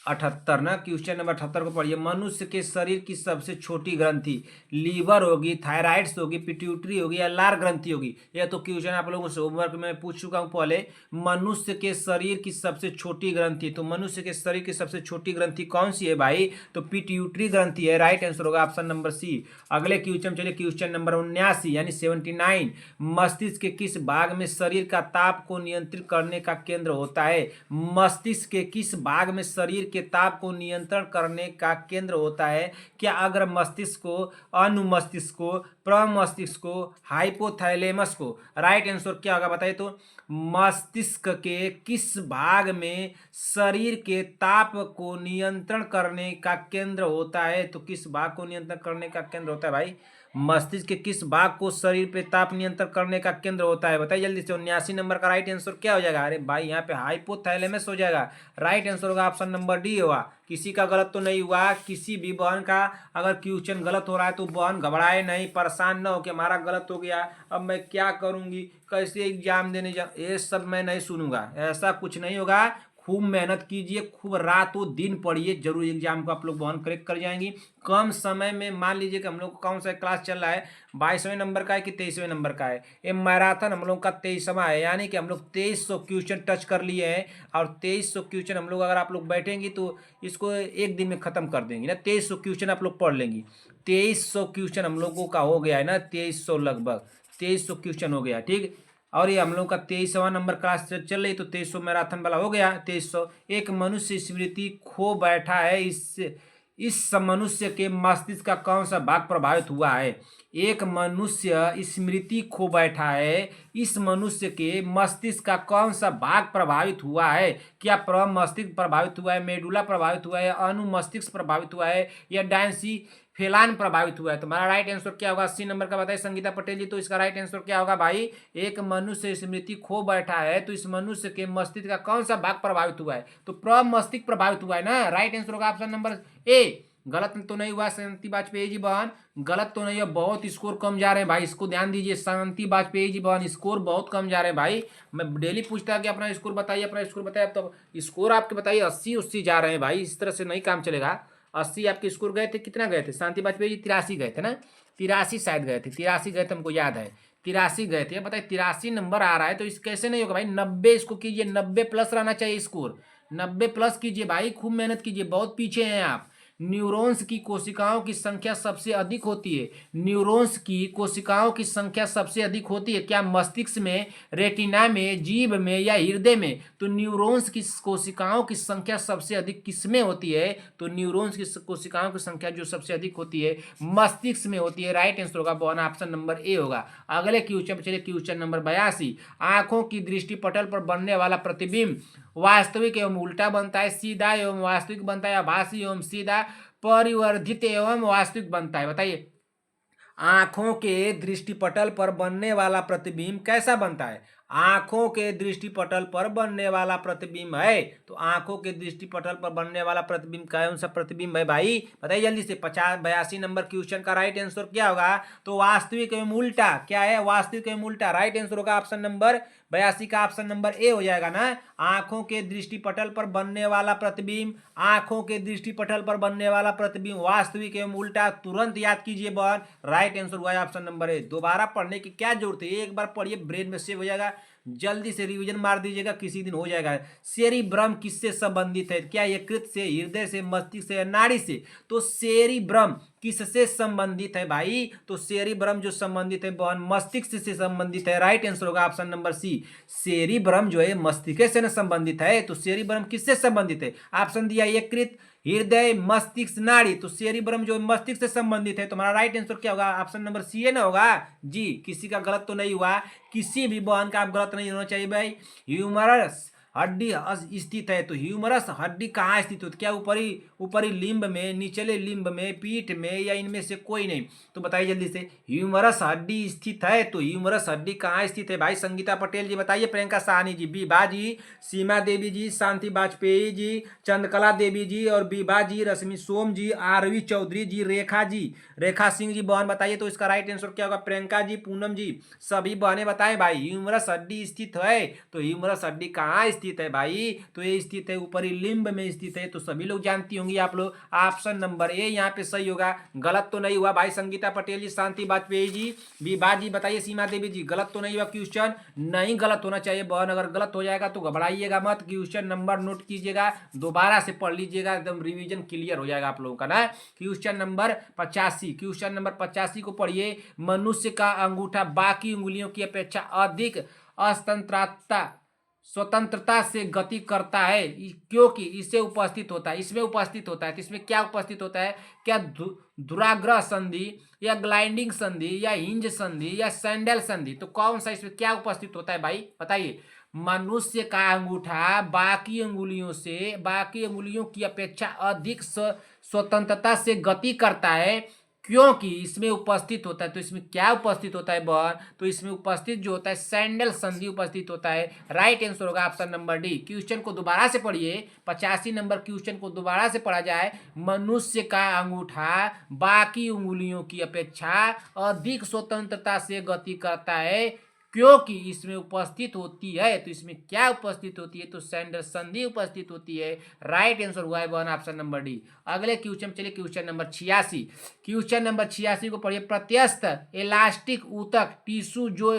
78 ना। क्वेश्चन नंबर 78 को पढ़िए। मनुष्य के शरीर की सबसे छोटी ग्रंथि लीवर होगी, थायराइड्स होगी, पिट्यूटरी होगी, या लार ग्रंथि होगी? यह तो क्वेश्चन आप लोगों से होमवर्क में पूछ चुका हूं पहले। मनुष्य के शरीर की सबसे छोटी ग्रंथि, तो मनुष्य के शरीर की सबसे छोटी ग्रंथि कौन सी है भाई? तो पिट्यूटरी ग्रंथि है। राइट आंसर होगा ऑप्शन नंबर सी। अगले क्वेश्चन चलिए। क्वेश्चन नंबर 79 यानी 79, मस्तिष्क के किस भाग में शरीर का ताप को नियंत्रित करने का केंद्र होता है? मस्तिष्क के किस भाग में शरीर के ताप को नियंत्रण करने का केंद्र होता है? क्या अग्र मस्तिष्क को, अनुमस्तिष्क को, प्रमस्तिष्क को, हाइपोथैलेमस को? राइट आंसर क्या होगा बताइए तो? मस्तिष्क के किस भाग में शरीर के ताप को नियंत्रण करने का केंद्र होता है? तो किस भाग को नियंत्रण करने का केंद्र होता है भाई? मस्तिष्क के किस भाग को शरीर पे ताप नियंत्रण करने का केंद्र होता है? बताइए जल्दी से। 79 नंबर का राइट आंसर क्या हो जाएगा? अरे भाई यहाँ पे हाइपोथैलेमस हो जाएगा। राइट आंसर होगा ऑप्शन नंबर डी होगा। किसी का गलत तो नहीं हुआ। किसी भी बहन का अगर क्वेश्चन गलत हो रहा है तो बहन घबराए नहीं, परेशान न हो कि हमारा गलत हो गया, अब मैं क्या करूंगी, कैसे एग्जाम देने जा, ये सब मैं नहीं सुनूंगा। ऐसा कुछ नहीं होगा। खूब मेहनत कीजिए, खूब रातों दिन पढ़िए, जरूर एग्जाम को आप लोग बहन क्रैक कर जाएंगी कम समय में। मान लीजिए कि हम लोग कौन सा क्लास चल रहा है, 22वें नंबर का है कि 23वें नंबर का है? ये मैराथन हम लोग का 23वां है, यानी कि हम लोग 2300 क्वेश्चन टच कर लिए हैं। और 2300 क्वेश्चन हम लोग, अगर आप लोग बैठेंगी तो इसको एक दिन में खत्म कर देंगे ना। 2300 क्वेश्चन आप लोग पढ़ लेंगी। 2300 क्वेश्चन हम लोगों का हो गया है ना, 2300 लगभग 2300 क्वेश्चन हो गया, ठीक। और ये हम लोग का 23वां नंबर क्लास चल रही, तो 2300 मैराथन वाला हो गया। 2300। एक मनुष्य स्मृति खो बैठा है, इस मनुष्य के मस्तिष्क का कौन सा भाग प्रभावित हुआ है? एक मनुष्य स्मृति खो बैठा है, इस मनुष्य के मस्तिष्क का कौन सा भाग प्रभावित हुआ है? क्या प्रमस्तिष्क प्रभावित हुआ है, मेडुला प्रभावित हुआ है, अनुमस्तिष्क प्रभावित हुआ है, या डायंसी फेलान प्रभावित हुआ है? तुम्हारा राइट आंसर क्या होगा? 80 नंबर का बताइए संगीता पटेल जी। तो इसका राइट आंसर क्या होगा भाई? एक मनुष्य स्मृति खो बैठा है, तो इस मनुष्य के मस्तिष्क का कौन सा भाग प्रभावित हुआ है? तो प्रमस्तिष्क प्रभावित हुआ है ना। राइट आंसर होगा ऑप्शन नंबर ए। गलत तो नहीं हुआ शांति वाजपेयी जी बहन, गलत तो नहीं है। बहुत स्कोर कम जा रहे हैं भाई, इसको ध्यान दीजिए। शांति वाजपेयी जी बहन, स्कोर बहुत कम जा रहे हैं भाई। मैं डेली पूछता है कि अपना स्कोर बताइए, अपना स्कोर बताइए, तो स्कोर आपके बताइए 80 जा रहे हैं भाई। इस तरह से नहीं काम चलेगा। 80 आपके स्कोर गए थे, कितना गए थे शांति वाजपेयी जी? 83 गए थे ना, 83 शायद गए थे, 83 गए थे, हमको याद है 83 गए थे। बताइए 83 नंबर आ रहा है, तो इस कैसे नहीं होगा भाई? 90 इसको कीजिए, 90 प्लस रहना चाहिए स्कोर, 90 प्लस कीजिए भाई, खूब मेहनत कीजिए, बहुत पीछे हैं आप। न्यूरॉन्स की कोशिकाओं की संख्या सबसे अधिक होती है? न्यूरॉन्स की कोशिकाओं की संख्या सबसे अधिक होती है क्या मस्तिष्क में, रेटिना में, जीभ में या हृदय में? तो न्यूरॉन्स की कोशिकाओं की संख्या सबसे अधिक किसमें होती है? तो न्यूरॉन्स की कोशिकाओं की संख्या जो सबसे अधिक होती है मस्तिष्क में होती है। राइट आंसर होगा वन, ऑप्शन नंबर ए होगा। अगले क्वेश्चन पे चलिए, क्वेश्चन नंबर 82। आंखों की दृष्टि पटल पर बनने वाला प्रतिबिंब वास्तविक एवं उल्टा बनता है, सीधा एवं वास्तविक बनता है, आभासी एवं सीधा, परिवर्धित एवं वास्तविक बनता है? बताइए। आंखों के दृष्टिपटल पर बनने वाला प्रतिबिंब कैसा बनता है? आंखों के दृष्टिपटल पर बनने वाला प्रतिबिंब है, तो आंखों के दृष्टिपटल पर बनने वाला प्रतिबिंब कौन सा प्रतिबिंब है भाई? बताइए जल्दी से। 82 नंबर क्वेश्चन का राइट आंसर क्या होगा? तो वास्तविक एवं उल्टा। क्या है? वास्तविक एवं उल्टा। राइट आंसर होगा ऑप्शन नंबर 82 का ऑप्शन नंबर ए हो जाएगा ना। आंखों के दृष्टिपटल पर बनने वाला प्रतिबिंब, आंखों के दृष्टिपटल पर बनने वाला प्रतिबिंब वास्तविक एवं उल्टा। तुरंत याद कीजिए बहन, राइट आंसर हुआ ऑप्शन नंबर ए। दोबारा पढ़ने की क्या जरूरत है, एक बार पढ़िए ब्रेन में सेव हो जाएगा। जल्दी से रिवीजन मार दीजिएगा, किसी दिन हो जाएगा। सेरिब्रम किससे संबंधित है? क्या यकृत से, हृदय से, मस्तिष्क से या नाड़ी से? तो सेरिब्रम किससे संबंधित है भाई? तो सेरिब्रम जो संबंधित है बहन मस्तिष्क से संबंधित है। राइट आंसर होगा ऑप्शन नंबर सी। सेरिब्रम जो है मस्तिष्क से संबंधित है, तो सेरिब्रम किससे संबंधित है? ऑप्शन दिया यकृत, हृदय, मस्तिष्क, नाड़ी। तो सेरिब्रम जो मस्तिष्क से संबंधित है, तुम्हारा राइट आंसर क्या होगा? ऑप्शन नंबर सी है ना होगा जी। किसी का गलत तो नहीं हुआ, किसी भी बहन का आप गलत नहीं होना चाहिए भाई। ह्यूमरस हड्डी स्थित है, तो ह्यूमरस हड्डी कहाँ स्थित होती है? क्या ऊपरी ऊपरी लिम्ब में, निचले लिम्ब में, पीठ में या इनमें से कोई नहीं? तो बताइए जल्दी से। ह्यूमरस हड्डी स्थित है, तो ह्यूमरस हड्डी कहाँ स्थित है भाई? संगीता पटेल जी बताइए, प्रियंका साहनी जी, बीबा जी, सीमा देवी जी, शांति वाजपेयी जी, चंद्रकला देवी जी और बीबा जी, रश्मि सोम जी, आरवी चौधरी जी, रेखा जी, रेखा सिंह जी बहन बताइए। तो इसका राइट आंसर क्या होगा? प्रियंका जी, पूनम जी, सभी बहने बताएं भाई। ह्यूमरस हड्डी स्थित है, तो ह्यूमरस हड्डी कहाँ स्थित है भाई? तो ये स्थित है ऊपरी लिम्ब में स्थित है। तो सभी लोग जानती होंगी आप लोग। ऑप्शन नंबर ए यहाँ पे सही होगा। गलत तो नहीं हुआ भाई। संगीता पटेल जी, शांति वाजपेयी जी, बीबा जी बताइए, सीमा देवी जी, गलत तो नहीं हुआ क्वेश्चन? नहीं गलत होना चाहिए बहन। अगर गलत हो जाएगा तो घबराइएगा मत, क्वेश्चन नंबर नोट कीजिएगा, दोबारा से पढ़ लीजिएगा, एकदम रिवीजन क्लियर हो जाएगा आप लोगों का ना। क्वेश्चन नंबर 85, क्वेश्चन नंबर 85 को पढ़िए। मनुष्य का अंगूठा बाकी उंगलियों की अपेक्षा अधिक स्वतंत्रता से गति करता है, क्योंकि इसे उपस्थित होता है, इसमें उपस्थित होता है। तो इसमें क्या उपस्थित होता है? क्या दुराग्रह संधि या ग्लाइडिंग संधि या हिंज संधि या सैंडल संधि? तो कौन सा इसमें क्या उपस्थित होता है भाई? बताइए। मनुष्य का अंगूठा बाकी अंगुलियों की अपेक्षा अधिक स्वतंत्रता से गति करता है, क्योंकि इसमें उपस्थित होता है। तो इसमें क्या उपस्थित होता है बहन? तो इसमें उपस्थित जो होता है सैंडल संधि उपस्थित होता है। राइट आंसर होगा ऑप्शन नंबर डी। क्वेश्चन को दोबारा से पढ़िए, 85 नंबर क्वेश्चन को दोबारा से पढ़ा जाए। मनुष्य का अंगूठा बाकी उंगलियों की अपेक्षा अधिक स्वतंत्रता से गति करता है, क्योंकि इसमें उपस्थित होती है। तो इसमें क्या उपस्थित होती है? तो सैंडल संधि उपस्थित होती है। राइट आंसर हुआ है वन, ऑप्शन नंबर डी। अगले क्वेश्चन चलिए, क्वेश्चन नंबर 86। क्वेश्चन नंबर 86 को पढ़िए। प्रत्यस्थ इलास्टिक ऊतक टिश्यू जो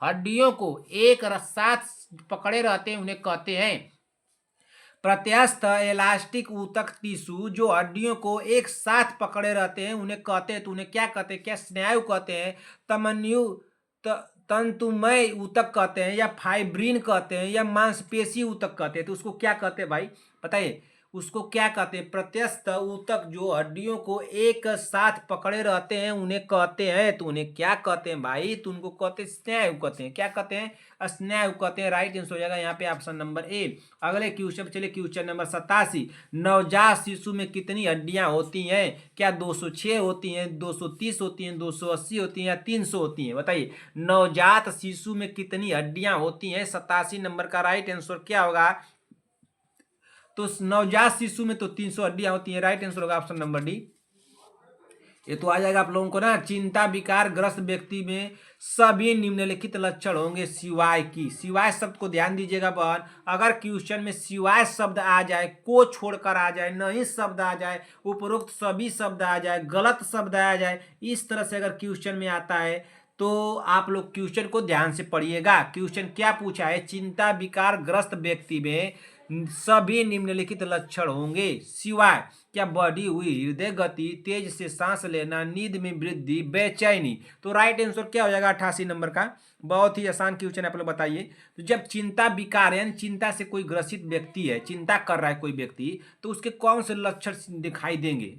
हड्डियों को एक साथ पकड़े रहते हैं उन्हें कहते हैं? प्रत्यस्थ इलास्टिक ऊतक टिश्यू जो हड्डियों को एक साथ पकड़े रहते हैं उन्हें कहते हैं। तो उन्हें क्या कहते हैं? क्या स्नायु कहते हैं, तमन्यु तंतुमय ऊतक कहते हैं, या फाइब्रिन कहते हैं, या मांसपेशी ऊतक कहते हैं? तो उसको क्या कहते हैं भाई? बताइए। उसको क्या कहते हैं? प्रत्यस्थ ऊतक जो हड्डियों को एक साथ पकड़े रहते हैं उन्हें कहते हैं। तो उन्हें क्या कहते हैं भाई? तो उनको कहते हैं स्नायु कहते हैं। क्या कहते हैं? स्नायु कहते हैं। राइट आंसर हो जाएगा यहाँ पे ऑप्शन नंबर ए। अगले क्वेश्चन चलिए, क्वेश्चन नंबर 87। नवजात शिशु में कितनी हड्डियां होती हैं? क्या 206 होती हैं, 230 होती हैं, 280 होती हैं या 300 होती हैं? बताइए। नवजात शिशु में कितनी हड्डियां होती हैं? 87 नंबर का राइट आंसर क्या होगा? तो नवजात शिशु में तो 300 हड्डियां होती हैं। राइट आंसर होगा ऑप्शन नंबर डी। ये तो आ जाएगा आप लोगों को ना। चिंता विकार ग्रस्त व्यक्ति में सभी निम्नलिखित लक्षण होंगे सिवाय की। सिवाय शब्द को ध्यान दीजिएगा बहन। अगर क्वेश्चन में सिवाय शब्द आ जाए, को छोड़कर आ जाए, नहीं शब्द आ जाए, उपरोक्त सभी शब्द आ जाए, गलत शब्द आ जाए, इस तरह से अगर क्वेश्चन में आता है तो आप लोग क्वेश्चन को ध्यान से पढ़िएगा। क्वेश्चन क्या पूछा है? चिंता विकार ग्रस्त व्यक्ति में सभी निम्नलिखित लक्षण होंगे सिवाय क्या बढ़ी हुई हृदय गति, तेज से सांस लेना, नींद में वृद्धि, बेचैनी। तो राइट आंसर क्या हो जाएगा 88 नंबर का। बहुत ही आसान क्वेश्चन है, आप लोग बताइए। तो जब चिंता विकार है, चिंता से कोई ग्रसित व्यक्ति है, चिंता कर रहा है कोई व्यक्ति, तो उसके कौन से लक्षण दिखाई देंगे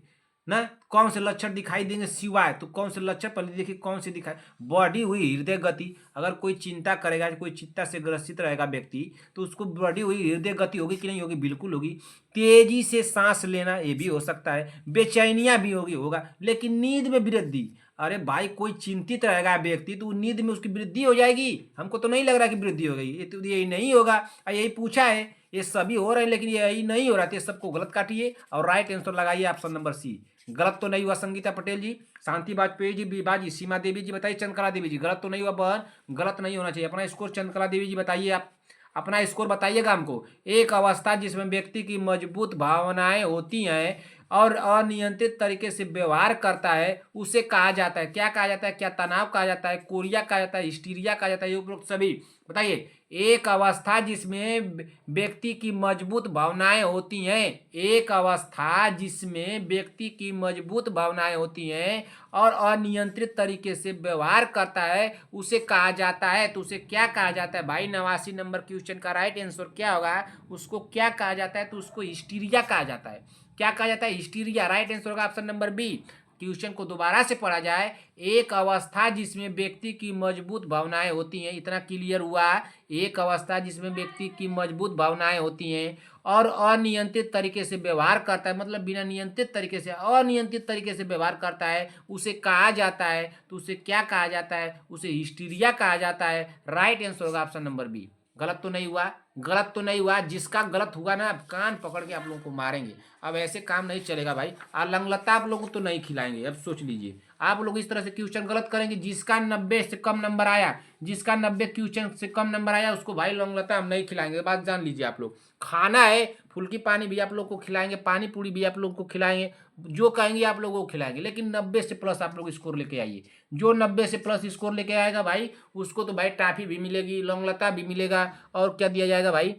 ना, कौन से लक्षण दिखाई देंगे सिवाय, तो कौन से लक्षण पहले देखिए कौन से दिखाई। बढ़ी हुई हृदय गति, अगर कोई चिंता करेगा, कोई चिंता से ग्रसित रहेगा व्यक्ति, तो उसको बढ़ी हुई हृदय गति होगी कि नहीं होगी, बिल्कुल होगी। तेजी से सांस लेना, ये भी हो सकता है। बेचैनियां भी होगा। लेकिन नींद में वृद्धि, अरे भाई कोई चिंतित रहेगा व्यक्ति तो नींद में उसकी वृद्धि हो जाएगी, हमको तो नहीं लग रहा कि वृद्धि हो गई, ये तो यही नहीं होगा। यही पूछा है, ये सभी हो रहे हैं लेकिन यही नहीं हो रहा, तो सबको गलत काटिए और राइट आंसर लगाइए ऑप्शन नंबर सी। गलत तो नहीं हुआ संगीता पटेल जी, शांति वाजपेयी जी, विभाजी, सीमा देवी जी बताइए, चंद्रकला देवी जी, गलत तो नहीं हुआ बहन, गलत नहीं होना चाहिए। अपना स्कोर चंद्रकला देवी जी बताइए, आप अपना स्कोर बताइएगा हमको। एक अवस्था जिसमें व्यक्ति की मजबूत भावनाएं होती हैं और अनियंत्रित तरीके से व्यवहार करता है, उसे कहा जाता है, क्या कहा जाता है, क्या तनाव कहा जाता है, कोरिया कहा जाता है, हिस्टीरिया कहा जाता है, ये उपरोक्त सभी बताइए। एक अवस्था जिसमें व्यक्ति की मजबूत भावनाएं होती हैं, एक अवस्था जिसमें व्यक्ति की मजबूत भावनाएं होती हैं और अनियंत्रित तरीके से व्यवहार करता है, उसे कहा जाता है। तो उसे क्या कहा जाता है भाई, 89 नंबर क्वेश्चन का राइट आंसर क्या होगा, उसको क्या कहा जाता है, तो उसको हिस्टीरिया कहा जाता है। क्या कहा जाता है, हिस्टीरिया। राइट आंसर होगा ऑप्शन नंबर बी। क्वेश्चन को दोबारा से पढ़ा जाए, एक अवस्था जिसमें व्यक्ति की मजबूत भावनाएं होती हैं, इतना क्लियर हुआ। एक अवस्था जिसमें व्यक्ति की मजबूत भावनाएं होती हैं और अनियंत्रित तरीके से व्यवहार करता है, मतलब बिना नियंत्रित तरीके से अनियंत्रित तरीके से व्यवहार करता है, उसे कहा जाता है। तो उसे क्या कहा जाता है, उसे हिस्टीरिया कहा जाता है। राइट आंसर होगा ऑप्शन नंबर बी। गलत तो नहीं हुआ, गलत तो नहीं हुआ। जिसका गलत हुआ ना, अब कान पकड़ के आप लोगों को मारेंगे। अब ऐसे काम नहीं चलेगा भाई, लंगलता आप लोगों को तो नहीं खिलाएंगे। अब सोच लीजिए, आप लोग इस तरह से क्वेश्चन गलत करेंगे, जिसका 90 से कम नंबर आया, जिसका 90 क्वेश्चन से कम नंबर आया, उसको भाई लंगलता हम नहीं खिलाएंगे, बात जान लीजिए आप लोग। खाना है, फुल्की पानी भी आप लोग को खिलाएंगे, पानी पूरी भी आप लोग को खिलाएंगे, जो कहेंगे आप लोगों को खिलाएंगे, लेकिन 90 से प्लस आप लोग स्कोर लेके आइए। जो 90 से प्लस स्कोर लेके आएगा भाई, उसको तो भाई टाफी भी मिलेगी, लौंगलता भी मिलेगा, और क्या दिया जाएगा भाई,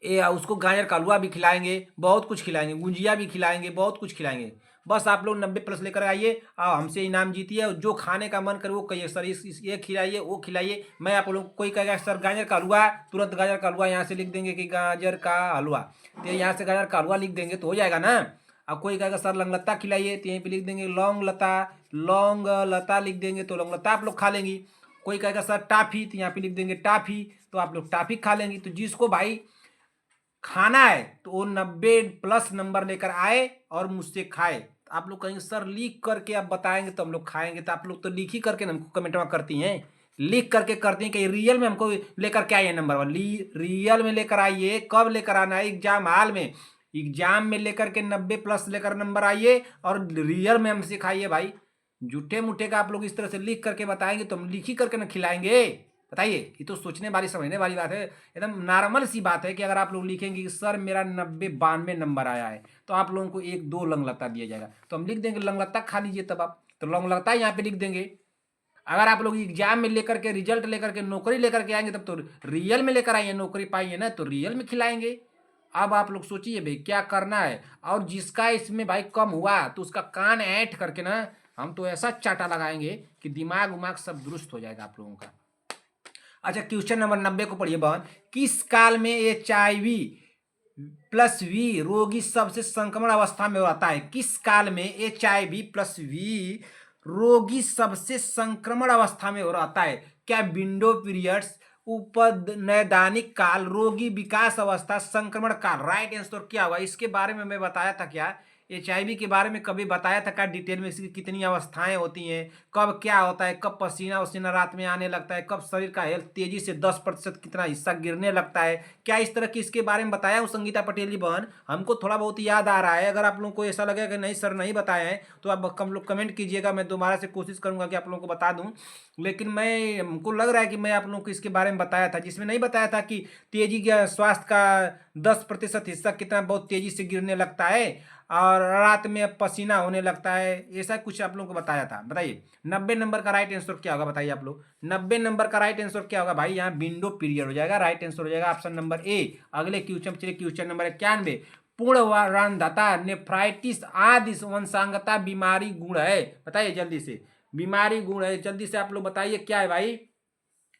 उसको गाजर का हलवा भी खिलाएंगे, बहुत कुछ खिलाएंगे, गुंजिया भी खिलाएंगे, बहुत कुछ खिलाएंगे। बस आप लोग 90 प्लस लेकर आइए और हमसे इनाम जीतिए। और जो खाने का मन करे वो कहिए, सर ये खिलाइए, वो खिलाइए। मैं आप लोग, कोई कहेगा सर गाजर का हलवा, तुरंत गाजर का हलवा यहाँ से लिख देंगे कि गाजर का हलवा, तो यहाँ से गाजर का हलवा लिख देंगे तो हो जाएगा ना। अब कोई कहेगा सर लौंग लता खिलाइए, तो यहीं पे लिख देंगे लौंग लता, लौंग लता लिख देंगे तो लौंग लता आप लोग खा लेंगी। कोई कहेगा सर टाफी, तो यहाँ पे लिख देंगे टाफी, तो आप लोग टाफी खा लेंगी। तो जिसको भाई खाना है तो वो 90 प्लस नंबर लेकर आए और मुझसे खाए। आप लोग कहेंगे सर लिख करके आप बताएंगे तो हम लोग खाएंगे, तो आप लोग तो लिख ही करके हमको कमेंट में करती हैं, लिख करके करती हैं कि रियल में हमको लेकर के आइए नंबर वन, रियल में लेकर आइए। कब लेकर आना है, एग्जाम हाल में, एग्जाम में लेकर के 90 प्लस लेकर नंबर आइए और रियल में हम सिखाइए भाई। झूठे मुठे का आप लोग इस तरह से लिख करके बताएंगे तो हम लिख ही करके ना खिलाएंगे। बताइए, ये तो सोचने वाली समझने वाली बात है, एकदम नॉर्मल सी बात है कि अगर आप लोग लिखेंगे कि सर मेरा 90-92 नंबर आया है, तो आप लोगों को 1-2 लंगलता दिया जाएगा, तो हम लिख देंगे लंगलता खा लीजिए। तब आप तो लंगलता यहाँ पे लिख देंगे। अगर आप लोग एग्जाम में लेकर के रिजल्ट लेकर के नौकरी लेकर के आएंगे, तब तो रियल में लेकर आइए, नौकरी पाइए ना, तो रियल में खिलाएंगे। अब आप लोग सोचिए भाई क्या करना है। और जिसका इसमें भाई कम हुआ तो उसका कान ऐंठ करके ना हम तो ऐसा चाटा लगाएंगे कि दिमाग उमाग सब दुरुस्त हो जाएगा आप लोगों का। अच्छा, क्वेश्चन नंबर 90 को पढ़िए बहन। किस काल में HIV प्लस वी रोगी सबसे संक्रमण अवस्था में रहता है? किस काल में HIV प्लस वी रोगी सबसे संक्रमण अवस्था में रहता है? क्या विंडो पीरियड्स, उपनैदानिक काल, रोगी विकास अवस्था, संक्रमण काल? राइट आंसर क्या हुआ? इसके बारे में मैं बताया था क्या? HIV के बारे में कभी बताया था क्या डिटेल में? इसकी कितनी अवस्थाएं होती हैं, कब क्या होता है, कब पसीना उसीना रात में आने लगता है, कब शरीर का हेल्थ तेजी से 10% कितना हिस्सा गिरने लगता है, क्या इस तरह की इसके बारे में बताया हूँ संगीता पटेल जी बहन? हमको थोड़ा बहुत याद आ रहा है। अगर आप लोगों को ऐसा लगे कि नहीं सर नहीं बताए हैं तो आप हम लोग कमेंट कीजिएगा, मैं दोबारा से कोशिश करूंगा कि आप लोगों को बता दूं। लेकिन मैं हमको लग रहा है कि मैं आप लोगों को इसके बारे में बताया था, जिसमें नहीं बताया था कि तेजी का स्वास्थ्य का 10% हिस्सा कितना बहुत तेजी से गिरने लगता है और रात में पसीना होने लगता है, ऐसा कुछ आप लोगों को बताया था। बताइए 90 नंबर का राइट आंसर क्या होगा? बताइए आप लोग 90 नंबर का राइट आंसर क्या होगा भाई? यहाँ विंडो पीरियड हो जाएगा। राइट आंसर हो जाएगा ऑप्शन नंबर ए। अगले क्वेश्चन चलिए, क्वेश्चन नंबर 91। पूर्णवरांधता, नेफ्राइटिस आदि वंशांगता बीमारी गुण है। बताइए जल्दी से, बीमारी गुण है, जल्दी से आप लोग बताइए क्या है भाई,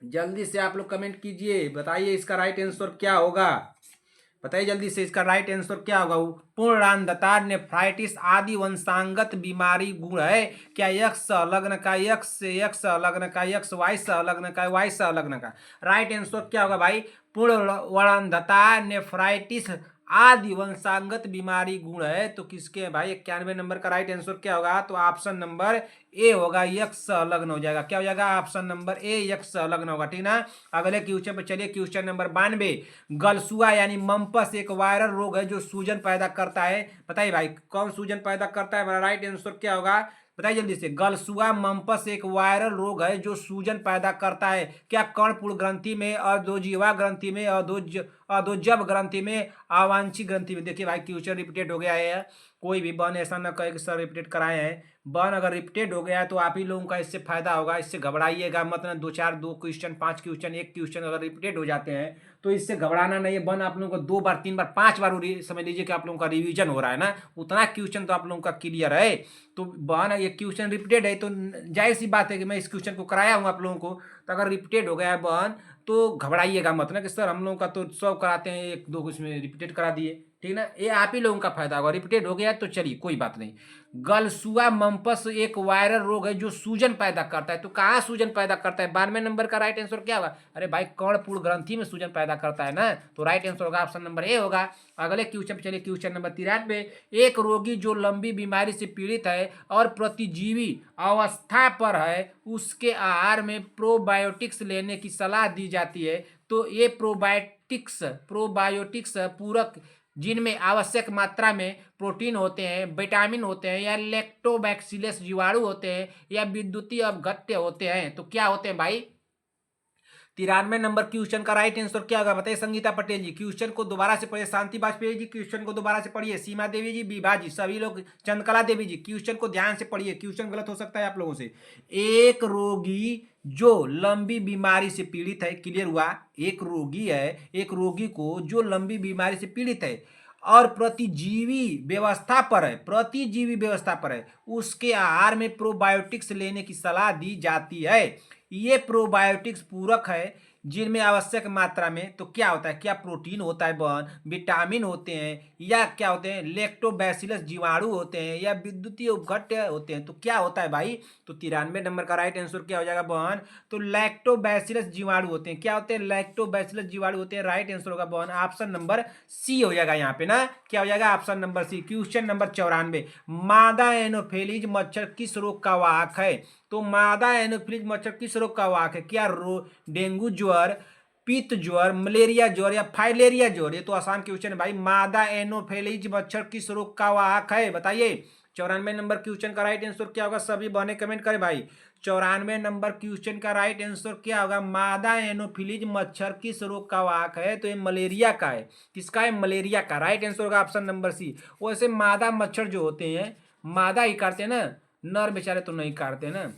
जल्दी से आप लोग कमेंट कीजिए, बताइए इसका राइट आंसर क्या होगा, बताइए जल्दी से इसका राइट आंसर क्या होगा। पूर्णांधता, नेफ्राइटिस आदि वंशांगत बीमारी गुण है। क्या यक्ष लग्न का, यक्ष लग्न का, यक्ष वाई लग्न का, वाई लग्न का राइट आंसर क्या होगा भाई। पूर्णांधता, नेफ्राइटिस आदि वंशांगत बीमारी गुण है। तो किसके है भाई, 91 नंबर का राइट आंसर क्या होगा, तो ऑप्शन नंबर ए होगा, यक्ष लग्न हो जाएगा। क्या हो जाएगा, ऑप्शन नंबर ए यक्ष लग्न होगा, ठीक ना। अगले क्वेश्चन पे चलिए, क्वेश्चन नंबर 92। गलसुआ यानी मम्पस एक वायरल रोग है जो सूजन पैदा करता है। बताइए भाई कौन सूजन पैदा करता है, राइट आंसर क्या होगा, बताइए जल्दी से। गलसुआ मम्पस एक वायरल रोग है जो सूजन पैदा करता है। क्या कर्णपुड़ ग्रंथि में, अधोजीवा ग्रंथि में, अधोजब ग्रंथि में, अवांछित ग्रंथि में। देखिए भाई क्वेश्चन रिपीटेड हो गया है, कोई भी बन ऐसा ना कहे कि सर रिपीटेड कराए हैं। बन अगर रिपीटेड हो गया है तो आप ही लोगों का इससे फायदा होगा, इससे घबराइएगा मतलब दो क्वेश्चन 5 क्वेश्चन 1 क्वेश्चन अगर रिपीटेड हो जाते हैं तो इससे घबराना नहीं है। बन आप लोगों को 2 बार 3 बार 5 बार समझ लीजिए कि आप लोगों का रिवीजन हो रहा है ना, उतना क्वेश्चन तो आप लोगों का क्लियर है। तो बन ये क्वेश्चन रिपीटेड है तो जाहिर सी बात है कि मैं इस क्वेश्चन को कराया हूँ आप लोगों को, तो अगर रिपीटेड हो गया है बन तो घबराइएगा मत ना कि सर हम लोगों का तो 100 कराते हैं, 1-2 इसमें रिपीटेड करा दिए, ठीक ना। ये आप ही लोगों का फायदा होगा, रिपीटेड हो गया तो चलिए कोई बात नहीं। गलसुआ मम्पस एक वायरल रोग है जो सूजन पैदा करता है। तो कहाँ सूजन पैदा करता है, 92 नंबर का राइट आंसर क्या होगा, अरे भाई कर्णपुड़ ग्रंथि में सूजन पैदा करता है ना, तो राइट आंसर होगा ऑप्शन नंबर ए होगा। अगले क्वेश्चन पे चलिए, क्वेश्चन नंबर 93। एक रोगी जो लंबी बीमारी से पीड़ित है और प्रतिजीवी अवस्था पर है उसके आहार में प्रोबायोटिक्स लेने की सलाह दी जाती है। तो ये प्रोबायोटिक्स पूरक जिनमें आवश्यक मात्रा में प्रोटीन होते हैं, विटामिन होते हैं, या लैक्टोबैक्सिलस जीवाणु होते हैं, या विद्युतीय अपघट्य होते हैं। तो क्या होते हैं भाई, 93 नंबर क्वेश्चन का राइट आंसर क्या होगा, बताइए संगीता पटेल जी। क्वेश्चन को दोबारा से पढ़िए, शांति वाजपेयी जी क्वेश्चन को दोबारा से पढ़िए, सीमा देवी जी, विभा जी, सभी लोग, चंद्रकला देवी जी क्वेश्चन को ध्यान से पढ़िए, क्वेश्चन गलत हो सकता है आप लोगों से। एक रोगी जो लंबी बीमारी से पीड़ित है, क्लियर हुआ, एक रोगी है, एक रोगी को जो लंबी बीमारी से पीड़ित है और प्रतिजीवी व्यवस्था पर है, प्रतिजीवी व्यवस्था पर है, उसके आहार में प्रोबायोटिक्स लेने की सलाह दी जाती है। ये प्रोबायोटिक्स पूरक है जिनमें आवश्यक मात्रा में, तो क्या होता है, क्या प्रोटीन होता है बहन, विटामिन होते हैं, या क्या होते हैं, लैक्टोबैसिलस जीवाणु होते हैं, या विद्युतीय उपघट्य होते हैं। तो क्या होता है भाई, तो 93 नंबर का राइट आंसर क्या हो जाएगा बहन, तो लैक्टोबैसिलस जीवाणु होते हैं। क्या होते हैं, लैक्टोबैसिलस जीवाणु होते हैं, राइट आंसर होगा बहन ऑप्शन नंबर सी हो जाएगा यहाँ पे ना, क्या हो जाएगा option number C. Question number 94। मादा एनोफिलीज मच्छर किस रोग का वाहक है। तो मादा एनोफिलीज मच्छर किस रोग का वाहक है, क्या डेंगू ज्वर, पित्त ज्वर, मलेरिया ज्वर, या फाइलेरिया ज्वर। ये तो आसान क्वेश्चन है भाई, मादा एनोफिलीज मच्छर किस रोग का वाहक है, बताइए। 94 नंबर क्वेश्चन का राइट आंसर क्या होगा, सभी बहने कमेंट करें भाई। 94 नंबर क्वेश्चन का राइट आंसर क्या होगा, मादा एनोफिलीज मच्छर किस रोग का वाहक है, तो ये मलेरिया का है। किसका है, मलेरिया का, राइट आंसर होगा ऑप्शन नंबर सी। वैसे मादा मच्छर जो होते हैं, मादा ही काटते हैं ना, नर बेचारे तो नहीं काटते ना,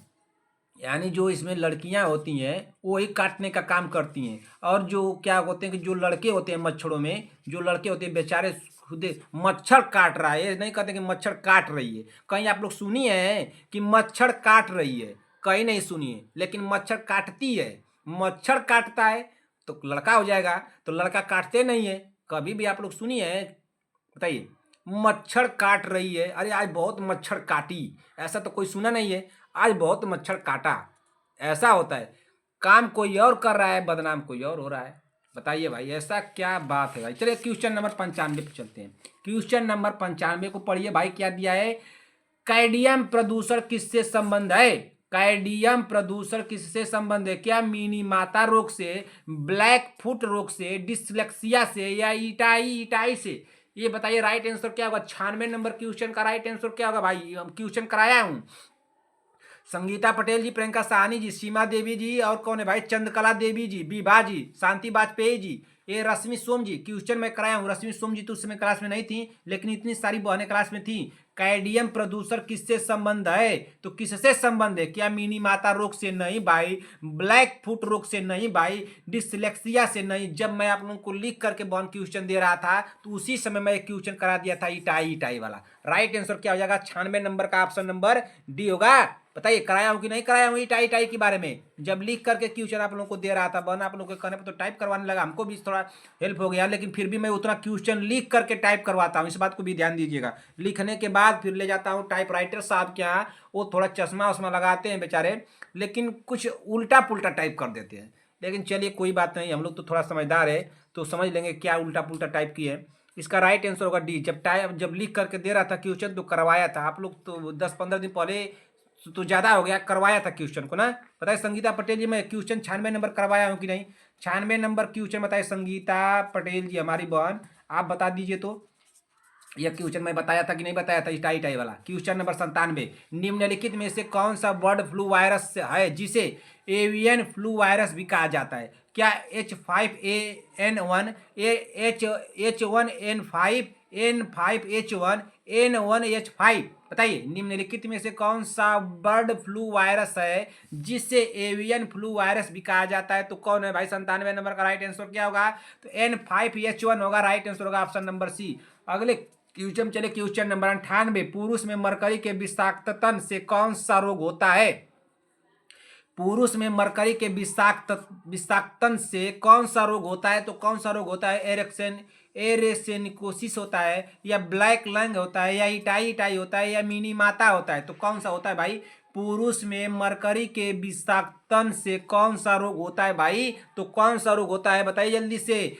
यानी जो इसमें लड़कियां होती हैं वो ही काटने का काम करती हैं। और जो क्या होते हैं कि जो लड़के होते हैं मच्छरों में, जो लड़के होते हैं बेचारे खुद मच्छर काट रहा है, ये नहीं कहते कि मच्छर काट रही है। कहीं आप लोग सुनी है कि मच्छर काट रही है, कहीं नहीं सुनी है, लेकिन मच्छर काटती है। मच्छर काटता है तो लड़का हो जाएगा, तो लड़का काटते नहीं है। कभी भी आप लोग सुनी है, बताइए, मच्छर काट रही है, अरे आज बहुत मच्छर काटी, ऐसा तो कोई सुना नहीं है, आज बहुत मच्छर काटा, ऐसा होता है। काम कोई और कर रहा है, बदनाम कोई और हो रहा है। बताइए भाई ऐसा क्या बात है भाई। चलिए क्वेश्चन नंबर 95 पे चलते हैं। क्वेश्चन नंबर 95 को पढ़िए भाई, क्या दिया है, कैडियम प्रदूषण किससे संबंध है। कैडियम प्रदूषण किससे संबंध है, क्या मिनीमाता रोग से, ब्लैक फुट रोग से, डिसलेक्सिया से, या इटाई से। ये बताइए राइट आंसर क्या होगा। 96 नंबर क्वेश्चन का राइट आंसर क्या होगा भाई, हम क्वेश्चन कराया हूं। संगीता पटेल जी, प्रियंका साहनी जी, सीमा देवी जी, और कौन है भाई, चंद्रकला देवी जी, विभा जी, शांति वाजपेयी जी, ये रश्मि सोम जी। क्वेश्चन मैं कराया हूँ, रश्मि सोम जी तो उस समय क्लास में नहीं थी, लेकिन इतनी सारी बहनें क्लास में थी। कैडियम प्रदूषण किससे संबंध है? तो किससे संबंध है? क्या मिनी माता रोग से? नहीं भाई। ब्लैक फुट रोग से? नहीं भाई। डिसलेक्सिया से? नहीं। जब मैं आप लोगों को लिख करके बॉन क्वेश्चन दे रहा था तो उसी समय मैं एक क्वेश्चन करा दिया था इटाई इटाई वाला। राइट आंसर क्या हो जाएगा? 96 नंबर का ऑप्शन नंबर डी होगा। बताइए कराया हूं कि नहीं कराया हूं इटाई इटाई के बारे में? जब लिख करके क्वेश्चन आप लोगों को दे रहा था बन आप लोगों के कहने पर तो टाइप करवाने लगा, हमको भी थोड़ा हेल्प हो गया, लेकिन फिर भी मैं उतना क्वेश्चन लिख करके टाइप करवाता हूँ, इस बात को भी ध्यान दीजिएगा। लिखने के बाद फिर ले जाता हूँ टाइप राइटर साहब के यहाँ, वो थोड़ा चश्मा वश्मा लगाते हैं बेचारे, लेकिन कुछ उल्टा पुल्टा टाइप कर देते हैं। लेकिन चलिए कोई बात नहीं, हम लोग तो थोड़ा समझदार है तो समझ लेंगे क्या उल्टा पुल्टा टाइप किए है। इसका राइट आंसर होगा डी। जब लिख करके दे रहा था क्वेश्चन तो करवाया था आप लोग, तो 10-15 दिन पहले तो ज़्यादा हो गया, करवाया था क्वेश्चन को ना। बताइए संगीता पटेल जी, मैं क्वेश्चन 96 नंबर करवाया हूँ कि नहीं? 96 नंबर क्वेश्चन बताइए संगीता पटेल जी हमारी बहन, आप बता दीजिए तो। यह क्वेश्चन मैं बताया था कि नहीं बताया था? इटाई इटाई वाला क्वेश्चन नंबर 97। निम्नलिखित में से कौन सा बर्ड फ्लू वायरस है जिसे एवियन फ्लू वायरस भी कहा जाता है? क्या H5N1, H1N5, N5H1N1H5? बताइए निम्नलिखित में से कौन सा बर्ड फ्लू वायरस है जिससे एवियन फ्लू वायरस भी कहा जाता है? तो कौन है भाई? 97 नंबर का राइट आंसर क्या होगा? तो N5H1 होगा। राइट आंसर होगा ऑप्शन नंबर सी। अगले क्वेश्चन चले, क्वेश्चन नंबर 98। पुरुष में मरकरी के विषाक्तन से कौन सा रोग होता है? पुरुष में मरकरी के विषाक्तन से कौन सा रोग होता है? तो कौन सा रोग होता है? एरेसेनिकोसिस होता है, या ब्लैक लंग होता है, या इटाई इटाई होता है, या मिनी माता होता है? तो कौन सा होता है भाई? पुरुष में मरकरी के विषाक्तन से कौन सा रोग होता है भाई? तो कौन सा रोग होता है बताइए जल्दी से,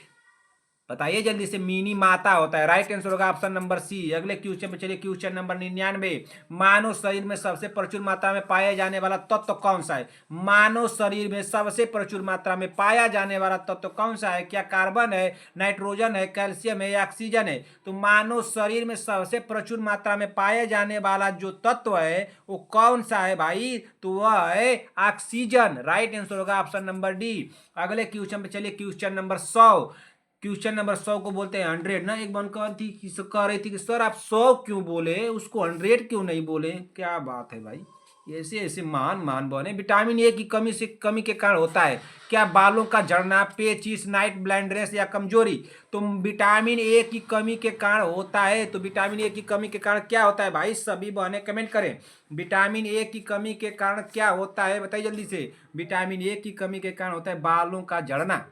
बताइए जल्दी से। मिनी माता होता है। राइट आंसर होगा ऑप्शन नंबर सी। अगले क्वेश्चन पे चलिए, क्वेश्चन नंबर 99। मानव शरीर में सबसे प्रचुर मात्रा में पाया जाने वाला तत्व कौन सा है? मानव शरीर में सबसे प्रचुर मात्रा में पाया जाने वाला तत्व कौन सा है? क्या कार्बन है, नाइट्रोजन है, कैल्शियम है, या ऑक्सीजन है? तो मानव शरीर में सबसे प्रचुर मात्रा में पाया जाने वाला जो तत्व है वो कौन सा है भाई? तो वह है ऑक्सीजन। राइट आंसर होगा ऑप्शन नंबर डी। अगले क्वेश्चन पे चलिए, क्वेश्चन नंबर 100। क्वेश्चन नंबर 100 को बोलते हैं 100 ना। एक बार कह रही थी कि सर आप 100 क्यों बोले, उसको 100 क्यों नहीं बोले? क्या बात है भाई, ऐसे ऐसे महान महान बने। विटामिन ए की कमी के कारण होता है क्या? बालों का झड़ना, पेचिश, नाइट ब्लाइंडनेस, या कमजोरी? तो विटामिन ए की कमी के कारण होता है। तो विटामिन ए की कमी के कारण क्या होता है भाई? सभी बहनें कमेंट करें, विटामिन ए की कमी के कारण क्या होता है बताइए जल्दी से। विटामिन ए की कमी के कारण होता है बालों का झड़ना।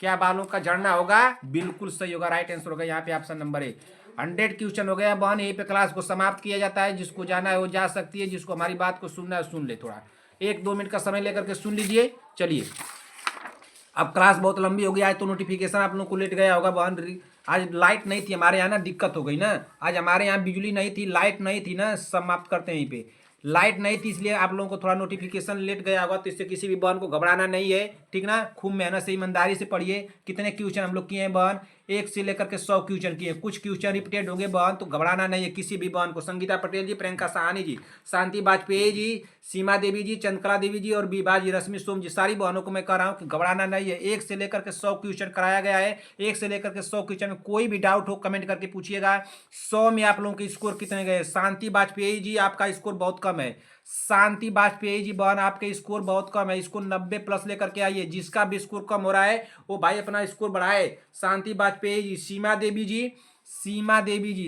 क्या बालों का झड़ना होगा? बिल्कुल सही होगा। राइट आंसर होगा यहाँ पे ऑप्शन नंबर ए। 100 क्वेश्चन हो गया बहन, यहीं पे क्लास को समाप्त किया जाता है। जिसको जाना है वो जा सकती है, जिसको हमारी बात को सुनना है सुन ले। थोड़ा 1-2 मिनट का समय लेकर के सुन लीजिए। चलिए, अब क्लास बहुत लंबी हो गई आज, तो नोटिफिकेशन आप लोग को लेट गया होगा बहन। आज लाइट नहीं थी हमारे यहाँ ना, दिक्कत हो गई ना। आज हमारे यहाँ बिजली नहीं थी, लाइट नहीं थी ना। समाप्त करते हैं यहीं पे। लाइट नहीं थी इसलिए आप लोगों को थोड़ा नोटिफिकेशन लेट गया होगा, तो इससे किसी भी बहन को घबराना नहीं है, ठीक ना। खूब मेहनत से ईमानदारी से पढ़िए। कितने क्वेश्चन हम लोग किए हैं बहन? 1 से लेकर के 100 क्वेश्चन किए। कुछ क्वेश्चन रिपीटेड होंगे बहन, तो घबराना नहीं है किसी भी बहन को। संगीता पटेल जी, प्रियंका साहनी जी, शांति वाजपेयी जी, सीमा देवी जी, चंद्रकला देवी जी और बीबा जी, रश्मि सोम जी, सारी बहनों को मैं कह रहा हूँ कि घबराना नहीं है। 1 से लेकर के 100 क्वेश्चन कराया गया है। 1 से लेकर के 100 क्वेश्चन में कोई भी डाउट हो कमेंट करके पूछिएगा। 100 में आप लोगों के स्कोर कितने गए? शांति वाजपेयी जी आपका स्कोर बहुत कम है। शांति वाजपेयी जी बहन आपके स्कोर बहुत कम है, इसको 90 प्लस लेकर के आइए। जिसका भी स्कोर कम हो रहा है वो भाई अपना स्कोर बढ़ाए। शांति वाजपेयी जी, सीमा देवी जी,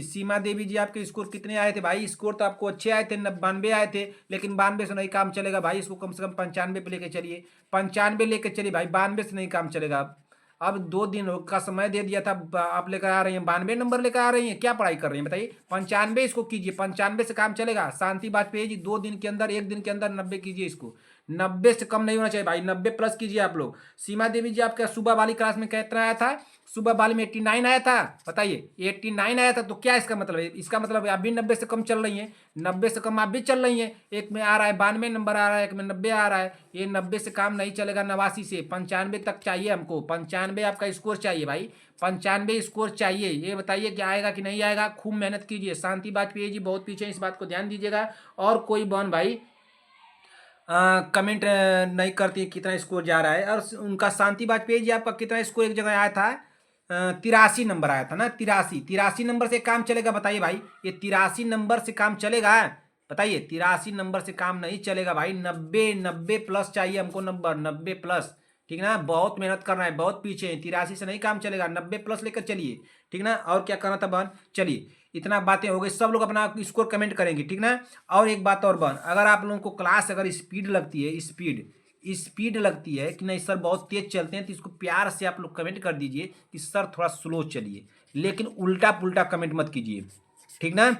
सीमा देवी जी आपके स्कोर कितने आए थे भाई? स्कोर तो आपको अच्छे आए थे, 92 आए थे, लेकिन 92 से नहीं काम चलेगा भाई। इसको कम से कम 95 पे लेके चलिए। 95 लेके चलिए भाई, 92 से नहीं काम चलेगा। अब 2 दिन का समय दे दिया था, आप लेकर आ रही हैं 92 नंबर लेकर आ रही हैं। क्या पढ़ाई कर रही हैं बताइए? 95 इसको कीजिए, 95 से काम चलेगा। शांति वाजपेयी जी 2 दिन के अंदर, 1 दिन के अंदर 90 कीजिए इसको। 90 से कम नहीं होना चाहिए भाई, 90 प्लस कीजिए आप लोग। सीमा देवी जी आपका सुबह वाली क्लास में कितना आया था? सुबह वाली में 89 आया था। बताइए 89 आया था, तो क्या इसका मतलब है? इसका मतलब आप भी 90 से कम चल रही हैं। 90 से कम आप भी चल रही हैं। एक में आ रहा है 92 नंबर आ रहा है, एक में 90 आ रहा है। ये 90 से काम नहीं चलेगा, 89 से 95 तक चाहिए हमको। 95 आपका स्कोर चाहिए भाई, 95 स्कोर चाहिए। ये बताइए कि आएगा कि नहीं आएगा? खूब मेहनत कीजिए। शांति वाजपेयी जी बहुत पीछे, इस बात को ध्यान दीजिएगा। और कोई बहन भाई कमेंट नहीं करती कितना स्कोर जा रहा है। और उनका शांति वाजपेयी जी आपका कितना स्कोर एक जगह आया था? 83 नंबर आया था ना, 83 नंबर से काम चलेगा? बताइए भाई, ये 83 नंबर से काम चलेगा? बताइए, 83 नंबर से काम नहीं चलेगा भाई। 90 प्लस चाहिए हमको नंबर, 90 प्लस। ठीक ना, बहुत मेहनत करना है, बहुत पीछे है, 83 से नहीं काम चलेगा, 90 प्लस लेकर चलिए। ठीक ना, और क्या करना था बहन? चलिए, इतना बातें हो गई, सब लोग अपना स्कोर कमेंट करेंगे। ठीक ना, और एक बात और बहन, अगर आप लोगों को क्लास अगर स्पीड लगती है, स्पीड लगती है कि नहीं सर बहुत तेज चलते हैं, तो इसको प्यार से आप लोग कमेंट कर दीजिए कि सर थोड़ा स्लो चलिए, लेकिन उल्टा पुल्टा कमेंट मत कीजिए। ठीक ना,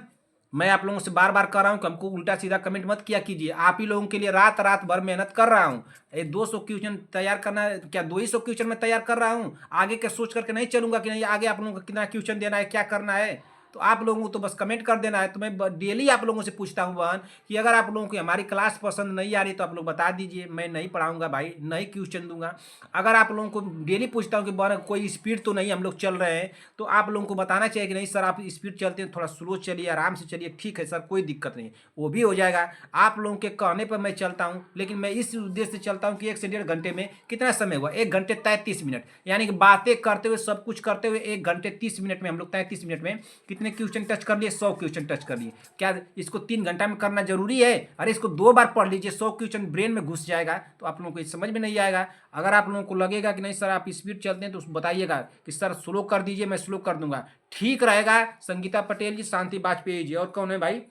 मैं आप लोगों से बार बार कर रहा हूँ कि हमको उल्टा सीधा कमेंट मत किया कीजिए। आप ही लोगों के लिए रात रात भर मेहनत कर रहा हूँ। ये 200 क्वेश्चन तैयार करना है क्या? 200 क्वेश्चन मैं तैयार कर रहा हूँ, आगे का सोच करके नहीं चलूंगा कि नहीं आगे आप लोगों को कितना क्वेश्चन देना है, क्या करना है। तो आप लोगों को तो बस कमेंट कर देना है। तो मैं डेली आप लोगों से पूछता हूँ बहन कि अगर आप लोगों को हमारी क्लास पसंद नहीं आ रही तो आप लोग बता दीजिए, मैं नहीं पढ़ाऊंगा भाई, नहीं क्वेश्चन दूंगा। अगर आप लोगों को डेली पूछता हूँ कि बहन कोई स्पीड तो नहीं हम लोग चल रहे हैं, तो आप लोगों को बताना चाहिए कि नहीं सर आप स्पीड चलते हैं, थोड़ा स्लो चलिए, आराम से चलिए। ठीक है सर, कोई दिक्कत नहीं, वो भी हो जाएगा। आप लोगों के कहने पर मैं चलता हूँ, लेकिन मैं इस उद्देश्य से चलता हूँ कि 1 से 1.5 घंटे में कितना समय हुआ? 1 घंटे 33 मिनट, यानी कि बातें करते हुए सब कुछ करते हुए 1 घंटे 30 मिनट में हम लोग 33 मिनट में कितने क्वेश्चन टच कर लिए? 100 क्वेश्चन टच कर लिए। क्या इसको 3 घंटा में करना जरूरी है? अरे इसको 2 बार पढ़ लीजिए, 100 क्वेश्चन ब्रेन में घुस जाएगा, तो आप लोगों को समझ में नहीं आएगा। अगर आप लोगों को लगेगा कि नहीं सर आप स्पीड चलते हैं, तो बताइएगा कि सर स्लो कर दीजिए, मैं स्लो कर दूंगा, ठीक रहेगा। संगीता पटेल जी, शांति वाजपेयी जी, और कौन है भाई?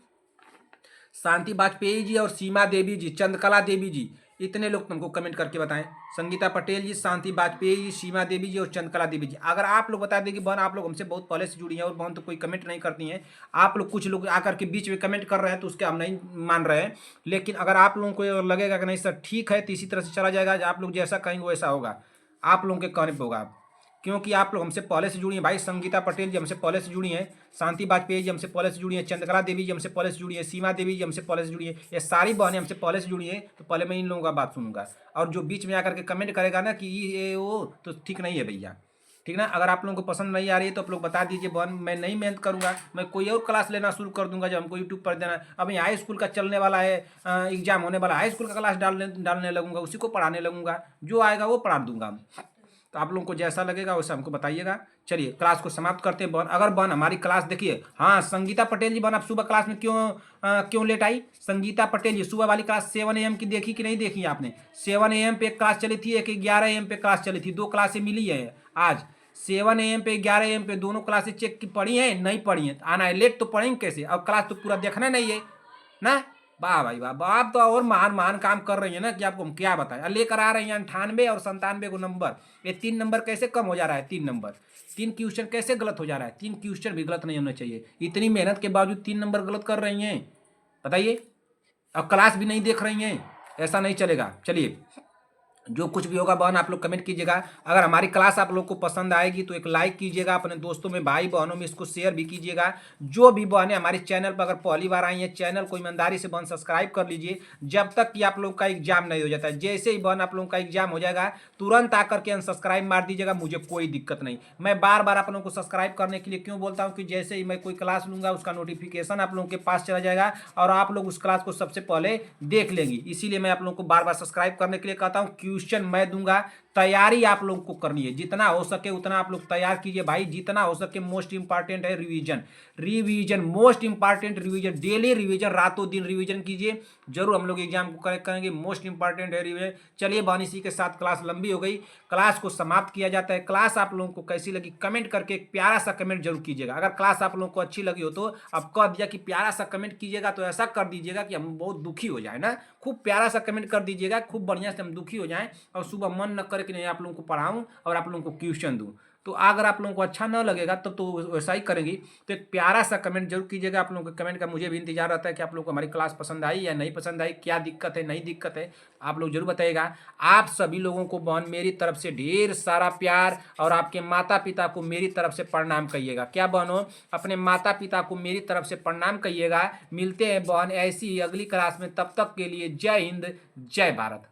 शांति वाजपेयी जी और सीमा देवी जी, चंद्रकला देवी जी, इतने लोग तुमको कमेंट करके बताएं। संगीता पटेल जी, शांति वाजपेयी जी, सीमा देवी जी और चंद्रकला देवी जी। अगर आप लोग बता दें कि बहन आप लोग हमसे बहुत पहले से जुड़ी हैं और बहन तो कोई कमेंट नहीं करती हैं, आप लोग कुछ लोग आकर के बीच में कमेंट कर रहे हैं, तो उसके हम नहीं मान रहे हैं। लेकिन अगर आप लोगों को लगेगा कि नहीं सर ठीक है, तो इसी तरह से चला जाएगा, आप लोग जैसा कहेंगे वैसा होगा, आप लोगों के कहने पर होगा। क्योंकि आप लोग हमसे पहले से जुड़ी हैं भाई। संगीता पटेल जी हमसे पहले से जुड़ी हैं, शांति वाजपेयी जी हमसे पहले से जुड़ी हैं, चंद्रकला देवी जी हमसे पहले से जुड़ी हैं, सीमा देवी जी हमसे पहले से जुड़ी हैं, ये सारी बहनें हमसे पहले से जुड़ी हैं। तो पहले मैं इन लोगों का बात सुनूंगा, और जो बीच में आकर के कमेंट करेगा ना कि ये वो, तो ठीक नहीं है भैया। ठीक ना, अगर आप लोगों को पसंद नहीं आ रही है तो आप लोग बता दीजिए बहन, मैं नहीं मेहनत करूंगा, मैं कोई और क्लास लेना शुरू कर दूंगा जब हमको यूट्यूब पर देना। अभी हाई स्कूल का चलने वाला है, एग्जाम होने वाला, हाई स्कूल का क्लास डालने लगूंगा, उसी को पढ़ाने लगूंगा, जो आएगा वो पढ़ा दूंगा। तो आप लोगों को जैसा लगेगा वैसा हमको बताइएगा। चलिए क्लास को समाप्त करते हैं बहन। अगर बहन हमारी क्लास देखिए, हाँ संगीता पटेल जी बहन आप सुबह क्लास में क्यों लेट आई? संगीता पटेल जी सुबह वाली क्लास 7 AM की देखी कि नहीं देखी आपने? 7 AM पे एक क्लास चली थी, एक 11 AM पे क्लास चली थी, 2 क्लासें मिली है आज। 7 AM पे 11 AM पे दोनों क्लासें चेक की पढ़ी हैं? नहीं पढ़ी हैं, आना है लेट तो पढ़ेंगे कैसे? और क्लास तो पूरा देखना नहीं है ना। वाह भाई वाह, आप तो और महान महान काम कर रही है ना, कि आपको हम क्या बताएं। लेकर आ रही हैं 98 और 97 को नंबर। ये 3 नंबर कैसे कम हो जा रहा है? 3 नंबर, 3 क्वेश्चन कैसे गलत हो जा रहा है? 3 क्वेश्चन भी गलत नहीं होना चाहिए। इतनी मेहनत के बावजूद 3 नंबर गलत कर रही हैं, बताइए। अब क्लास भी नहीं देख रही हैं, ऐसा नहीं चलेगा। चलिए, जो कुछ भी होगा बहन आप लोग कमेंट कीजिएगा। अगर हमारी क्लास आप लोग को पसंद आएगी तो एक लाइक कीजिएगा, अपने दोस्तों में भाई बहनों में इसको शेयर भी कीजिएगा। जो भी बहनें हमारे चैनल पर अगर पहली बार आई हैं, चैनल को ईमानदारी से बहन सब्सक्राइब कर लीजिए, जब तक कि आप लोग का एग्जाम नहीं हो जाता है। जैसे ही बहन आप लोगों का एग्जाम हो जाएगा, तुरंत आकर के अनसब्सक्राइब मार दीजिएगा, मुझे कोई दिक्कत नहीं। मैं बार बार आप लोगों को सब्सक्राइब करने के लिए क्यों बोलता हूँ कि जैसे ही मैं कोई क्लास लूंगा उसका नोटिफिकेशन आप लोगों के पास चला जाएगा और आप लोग उस क्लास को सबसे पहले देख लेंगे। इसीलिए मैं आप लोगों को बार बार सब्सक्राइब करने के लिए कहता हूँ। क्वेश्चन मैं दूंगा, तैयारी आप लोगों को करनी है, जितना हो सके उतना आप लोग तैयार कीजिए भाई, जितना हो सके। मोस्ट इंपॉर्टेंट है revision, revision most important, revision daily revision, रातों दिन रिवीजन कीजिए, जरूर हम लोग एग्जाम को करेक्ट करेंगे। मोस्ट इंपॉर्टेंट है रिवीजन। चलिए बहन, इसी के साथ क्लास लंबी हो गई, क्लास को समाप्त किया जाता है। क्लास आप लोगों को कैसी लगी कमेंट करके एक प्यारा सा कमेंट जरूर कीजिएगा। अगर क्लास आप लोगों को अच्छी लगी हो तो अब कह दिया कि प्यारा सा कमेंट कीजिएगा, तो ऐसा कर दीजिएगा कि हम बहुत दुखी हो जाए ना, खूब प्यारा सा कमेंट कर दीजिएगा, खूब बढ़िया से हम दुखी हो जाएं और सुबह मन न करे कि नहीं आप लोगों को पढ़ाऊं और आप लोगों को क्वेश्चन दूं। तो अगर आप लोगों को अच्छा न लगेगा तब तो वैसा ही करेंगी। तो एक प्यारा सा कमेंट जरूर कीजिएगा। आप लोगों के कमेंट का मुझे भी इंतजार रहता है कि आप लोगों को हमारी क्लास पसंद आई या नहीं पसंद आई, क्या दिक्कत है नहीं दिक्कत है, आप लोग जरूर बताइएगा। आप सभी लोगों को बहन मेरी तरफ से ढेर सारा प्यार, और आपके माता पिता को मेरी तरफ से प्रणाम कहिएगा। क्या बहनों, अपने माता पिता को मेरी तरफ से प्रणाम कहिएगा। मिलते हैं बहन ऐसी ही अगली क्लास में, तब तक के लिए जय हिंद जय भारत।